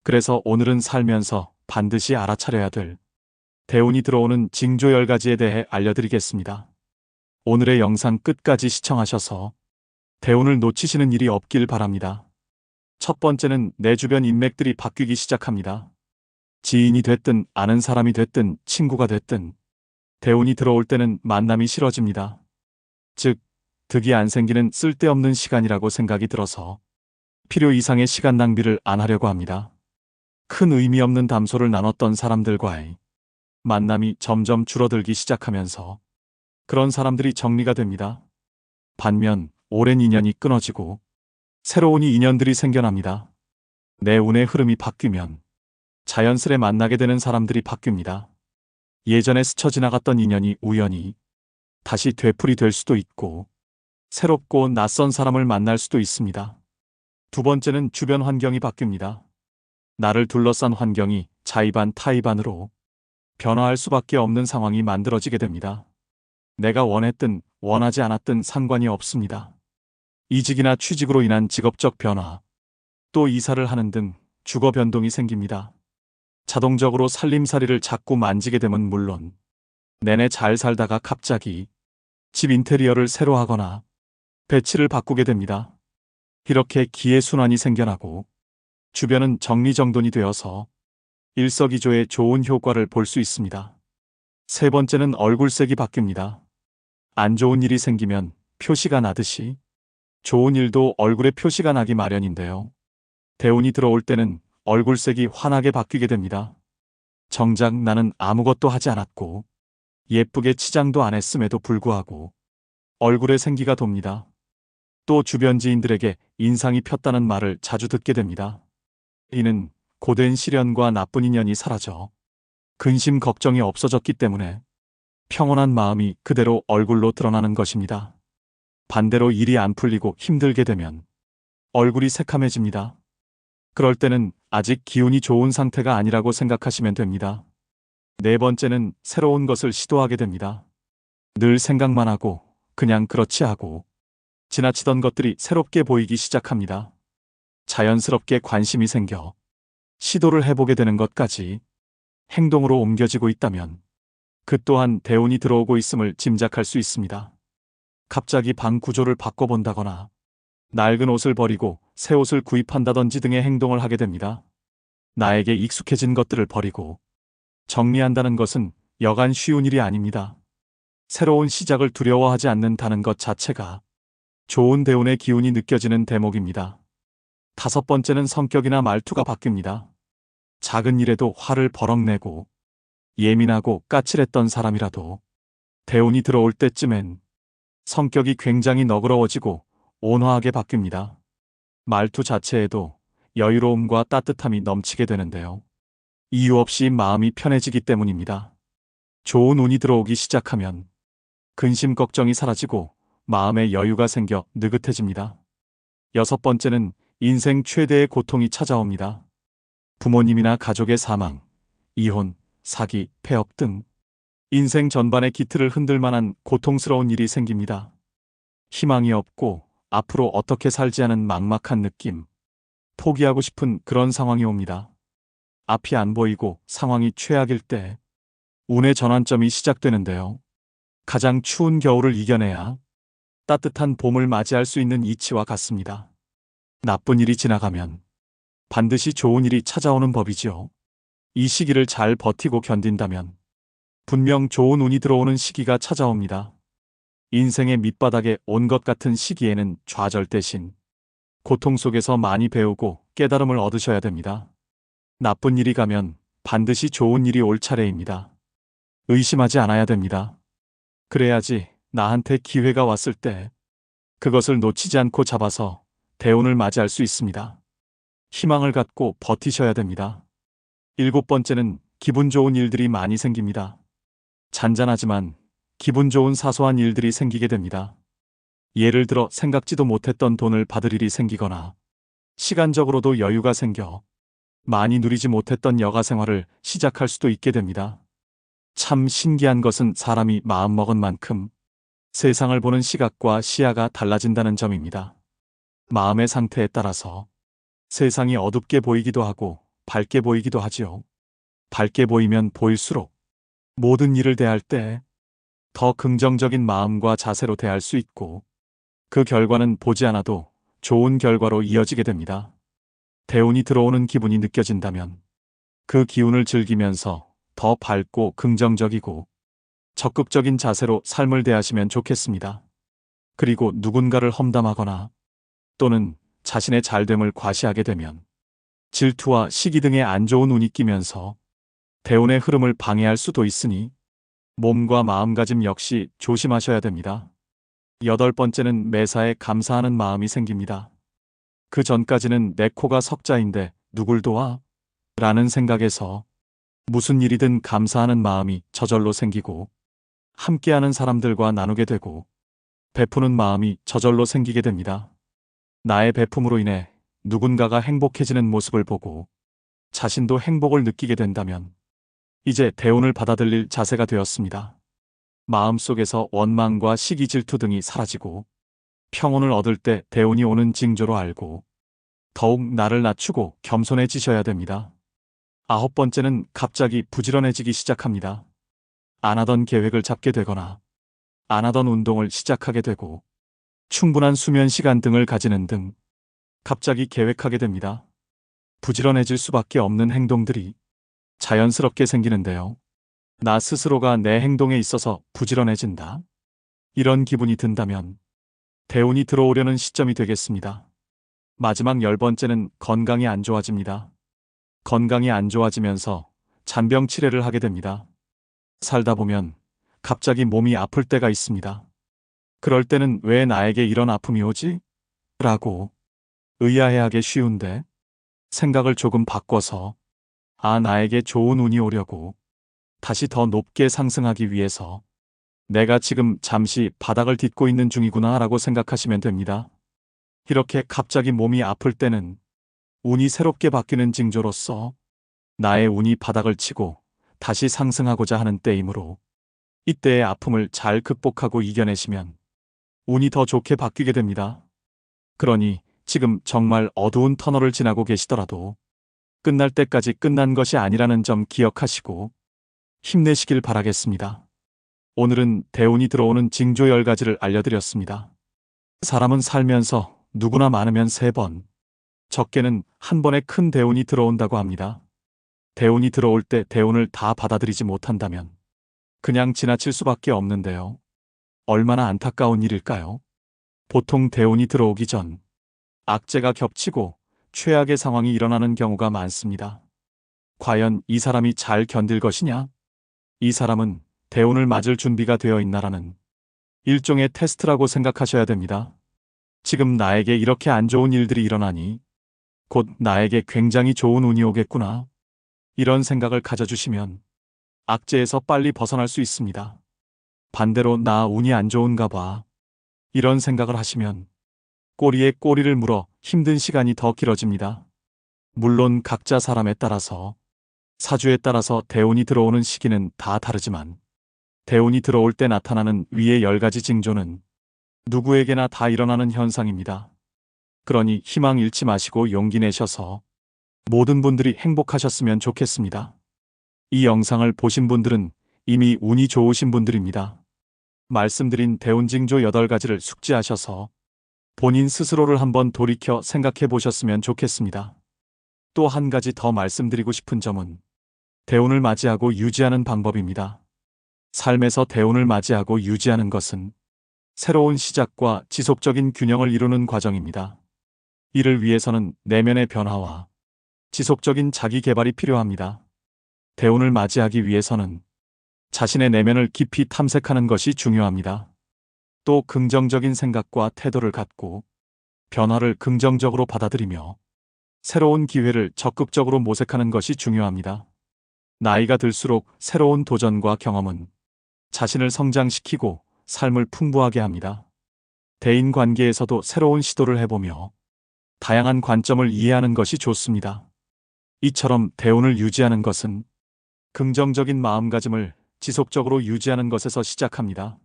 그래서 오늘은 살면서 반드시 알아차려야 될 대운이 들어오는 징조 10가지에 대해 알려드리겠습니다. 오늘의 영상 끝까지 시청하셔서 대운을 놓치시는 일이 없길 바랍니다. 첫 번째는 내 주변 인맥들이 바뀌기 시작합니다. 지인이 됐든 아는 사람이 됐든 친구가 됐든 대운이 들어올 때는 만남이 싫어집니다. 즉, 득이 안 생기는 쓸데없는 시간이라고 생각이 들어서 필요 이상의 시간 낭비를 안 하려고 합니다. 큰 의미 없는 담소를 나눴던 사람들과의 만남이 점점 줄어들기 시작하면서 그런 사람들이 정리가 됩니다. 반면 오랜 인연이 끊어지고 새로운 인연들이 생겨납니다. 내 운의 흐름이 바뀌면 자연스레 만나게 되는 사람들이 바뀝니다. 예전에 스쳐 지나갔던 인연이 우연히 다시 되풀이 될 수도 있고 새롭고 낯선 사람을 만날 수도 있습니다. 두 번째는 주변 환경이 바뀝니다. 나를 둘러싼 환경이 자의반 타의반으로 변화할 수밖에 없는 상황이 만들어지게 됩니다. 내가 원했든 원하지 않았든 상관이 없습니다. 이직이나 취직으로 인한 직업적 변화, 또 이사를 하는 등 주거 변동이 생깁니다. 자동적으로 살림살이를 자꾸 만지게 되면 물론 내내 잘 살다가 갑자기 집 인테리어를 새로 하거나 배치를 바꾸게 됩니다. 이렇게 기회순환이 생겨나고 주변은 정리정돈이 되어서 일석이조의 좋은 효과를 볼 수 있습니다. 세 번째는 얼굴색이 바뀝니다. 안 좋은 일이 생기면 표시가 나듯이 좋은 일도 얼굴에 표시가 나기 마련인데요. 대운이 들어올 때는 얼굴색이 환하게 바뀌게 됩니다. 정작 나는 아무것도 하지 않았고 예쁘게 치장도 안 했음에도 불구하고 얼굴에 생기가 돕니다. 또 주변 지인들에게 인상이 폈다는 말을 자주 듣게 됩니다. 이는 고된 시련과 나쁜 인연이 사라져 근심 걱정이 없어졌기 때문에 평온한 마음이 그대로 얼굴로 드러나는 것입니다. 반대로 일이 안 풀리고 힘들게 되면 얼굴이 새카매집니다. 그럴 때는 아직 기운이 좋은 상태가 아니라고 생각하시면 됩니다. 네 번째는 새로운 것을 시도하게 됩니다. 늘 생각만 하고 그냥 그렇지 하고 지나치던 것들이 새롭게 보이기 시작합니다. 자연스럽게 관심이 생겨 시도를 해보게 되는 것까지 행동으로 옮겨지고 있다면 그 또한 대운이 들어오고 있음을 짐작할 수 있습니다. 갑자기 방 구조를 바꿔본다거나 낡은 옷을 버리고 새 옷을 구입한다든지 등의 행동을 하게 됩니다. 나에게 익숙해진 것들을 버리고 정리한다는 것은 여간 쉬운 일이 아닙니다. 새로운 시작을 두려워하지 않는다는 것 자체가 좋은 대운의 기운이 느껴지는 대목입니다. 다섯 번째는 성격이나 말투가 바뀝니다. 작은 일에도 화를 버럭 내고 예민하고 까칠했던 사람이라도 대운이 들어올 때쯤엔 성격이 굉장히 너그러워지고 온화하게 바뀝니다. 말투 자체에도 여유로움과 따뜻함이 넘치게 되는데요. 이유 없이 마음이 편해지기 때문입니다. 좋은 운이 들어오기 시작하면 근심 걱정이 사라지고 마음에 여유가 생겨 느긋해집니다. 여섯 번째는 인생 최대의 고통이 찾아옵니다. 부모님이나 가족의 사망, 이혼, 사기, 폐업 등 인생 전반의 기틀을 흔들 만한 고통스러운 일이 생깁니다. 희망이 없고 앞으로 어떻게 살지 하는 막막한 느낌, 포기하고 싶은 그런 상황이 옵니다. 앞이 안 보이고 상황이 최악일 때 운의 전환점이 시작되는데요. 가장 추운 겨울을 이겨내야 따뜻한 봄을 맞이할 수 있는 이치와 같습니다. 나쁜 일이 지나가면 반드시 좋은 일이 찾아오는 법이지요. 이 시기를 잘 버티고 견딘다면 분명 좋은 운이 들어오는 시기가 찾아옵니다. 인생의 밑바닥에 온 것 같은 시기에는 좌절 대신 고통 속에서 많이 배우고 깨달음을 얻으셔야 됩니다. 나쁜 일이 가면 반드시 좋은 일이 올 차례입니다. 의심하지 않아야 됩니다. 그래야지 나한테 기회가 왔을 때 그것을 놓치지 않고 잡아서 대운을 맞이할 수 있습니다. 희망을 갖고 버티셔야 됩니다. 7번째는 기분 좋은 일들이 많이 생깁니다. 잔잔하지만 기분 좋은 사소한 일들이 생기게 됩니다. 예를 들어 생각지도 못했던 돈을 받을 일이 생기거나 시간적으로도 여유가 생겨 많이 누리지 못했던 여가 생활을 시작할 수도 있게 됩니다. 참 신기한 것은 사람이 마음먹은 만큼 세상을 보는 시각과 시야가 달라진다는 점입니다. 마음의 상태에 따라서 세상이 어둡게 보이기도 하고 밝게 보이기도 하지요. 밝게 보이면 보일수록 모든 일을 대할 때 더 긍정적인 마음과 자세로 대할 수 있고 그 결과는 보지 않아도 좋은 결과로 이어지게 됩니다. 대운이 들어오는 기분이 느껴진다면 그 기운을 즐기면서 더 밝고 긍정적이고 적극적인 자세로 삶을 대하시면 좋겠습니다. 그리고 누군가를 험담하거나 또는 자신의 잘됨을 과시하게 되면 질투와 시기 등의 안 좋은 운이 끼면서 대운의 흐름을 방해할 수도 있으니 몸과 마음가짐 역시 조심하셔야 됩니다. 8번째는 매사에 감사하는 마음이 생깁니다. 그 전까지는 내 코가 석자인데 누굴 도와? 라는 생각에서 무슨 일이든 감사하는 마음이 저절로 생기고 함께하는 사람들과 나누게 되고 베푸는 마음이 저절로 생기게 됩니다. 나의 베품으로 인해 누군가가 행복해지는 모습을 보고 자신도 행복을 느끼게 된다면 이제 대운을 받아들일 자세가 되었습니다. 마음속에서 원망과 시기 질투 등이 사라지고 평온을 얻을 때 대운이 오는 징조로 알고 더욱 나를 낮추고 겸손해지셔야 됩니다. 9번째는 갑자기 부지런해지기 시작합니다. 안 하던 계획을 잡게 되거나 안 하던 운동을 시작하게 되고 충분한 수면 시간 등을 가지는 등 갑자기 계획하게 됩니다. 부지런해질 수밖에 없는 행동들이 자연스럽게 생기는데요. 나 스스로가 내 행동에 있어서 부지런해진다. 이런 기분이 든다면 대운이 들어오려는 시점이 되겠습니다. 마지막 10번째는 건강이 안 좋아집니다. 건강이 안 좋아지면서 잔병 치레를 하게 됩니다. 살다 보면 갑자기 몸이 아플 때가 있습니다. 그럴 때는 왜 나에게 이런 아픔이 오지? 라고 의아해하기 쉬운데 생각을 조금 바꿔서 나에게 좋은 운이 오려고 다시 더 높게 상승하기 위해서 내가 지금 잠시 바닥을 딛고 있는 중이구나 라고 생각하시면 됩니다. 이렇게 갑자기 몸이 아플 때는 운이 새롭게 바뀌는 징조로서 나의 운이 바닥을 치고 다시 상승하고자 하는 때이므로 이때의 아픔을 잘 극복하고 이겨내시면 운이 더 좋게 바뀌게 됩니다. 그러니 지금 정말 어두운 터널을 지나고 계시더라도 끝날 때까지 끝난 것이 아니라는 점 기억하시고 힘내시길 바라겠습니다. 오늘은 대운이 들어오는 징조 10가지를 알려드렸습니다. 사람은 살면서 누구나 많으면 3번, 적게는 한 번에 큰 대운이 들어온다고 합니다. 대운이 들어올 때 대운을 다 받아들이지 못한다면 그냥 지나칠 수밖에 없는데요. 얼마나 안타까운 일일까요? 보통 대운이 들어오기 전 악재가 겹치고 최악의 상황이 일어나는 경우가 많습니다. 과연 이 사람이 잘 견딜 것이냐? 이 사람은 대운을 맞을 준비가 되어 있나라는 일종의 테스트라고 생각하셔야 됩니다. 지금 나에게 이렇게 안 좋은 일들이 일어나니 곧 나에게 굉장히 좋은 운이 오겠구나. 이런 생각을 가져주시면 악재에서 빨리 벗어날 수 있습니다. 반대로 나 운이 안 좋은가 봐. 이런 생각을 하시면 꼬리에 꼬리를 물어 힘든 시간이 더 길어집니다. 물론 각자 사람에 따라서 사주에 따라서 대운이 들어오는 시기는 다 다르지만 대운이 들어올 때 나타나는 위의 10가지 징조는 누구에게나 다 일어나는 현상입니다. 그러니 희망 잃지 마시고 용기 내셔서 모든 분들이 행복하셨으면 좋겠습니다. 이 영상을 보신 분들은 이미 운이 좋으신 분들입니다. 말씀드린 대운징조 8가지를 숙지하셔서 본인 스스로를 한번 돌이켜 생각해 보셨으면 좋겠습니다. 또 한 가지 더 말씀드리고 싶은 점은 대운을 맞이하고 유지하는 방법입니다. 삶에서 대운을 맞이하고 유지하는 것은 새로운 시작과 지속적인 균형을 이루는 과정입니다. 이를 위해서는 내면의 변화와 지속적인 자기 개발이 필요합니다. 대운을 맞이하기 위해서는 자신의 내면을 깊이 탐색하는 것이 중요합니다. 또 긍정적인 생각과 태도를 갖고 변화를 긍정적으로 받아들이며 새로운 기회를 적극적으로 모색하는 것이 중요합니다. 나이가 들수록 새로운 도전과 경험은 자신을 성장시키고 삶을 풍부하게 합니다. 대인 관계에서도 새로운 시도를 해보며 다양한 관점을 이해하는 것이 좋습니다. 이처럼 대운을 유지하는 것은 긍정적인 마음가짐을 지속적으로 유지하는 것에서 시작합니다.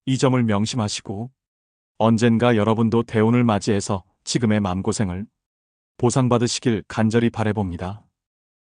이 점을 명심하시고 언젠가 여러분도 대운을 맞이해서 지금의 마음고생을 보상받으시길 간절히 바라봅니다.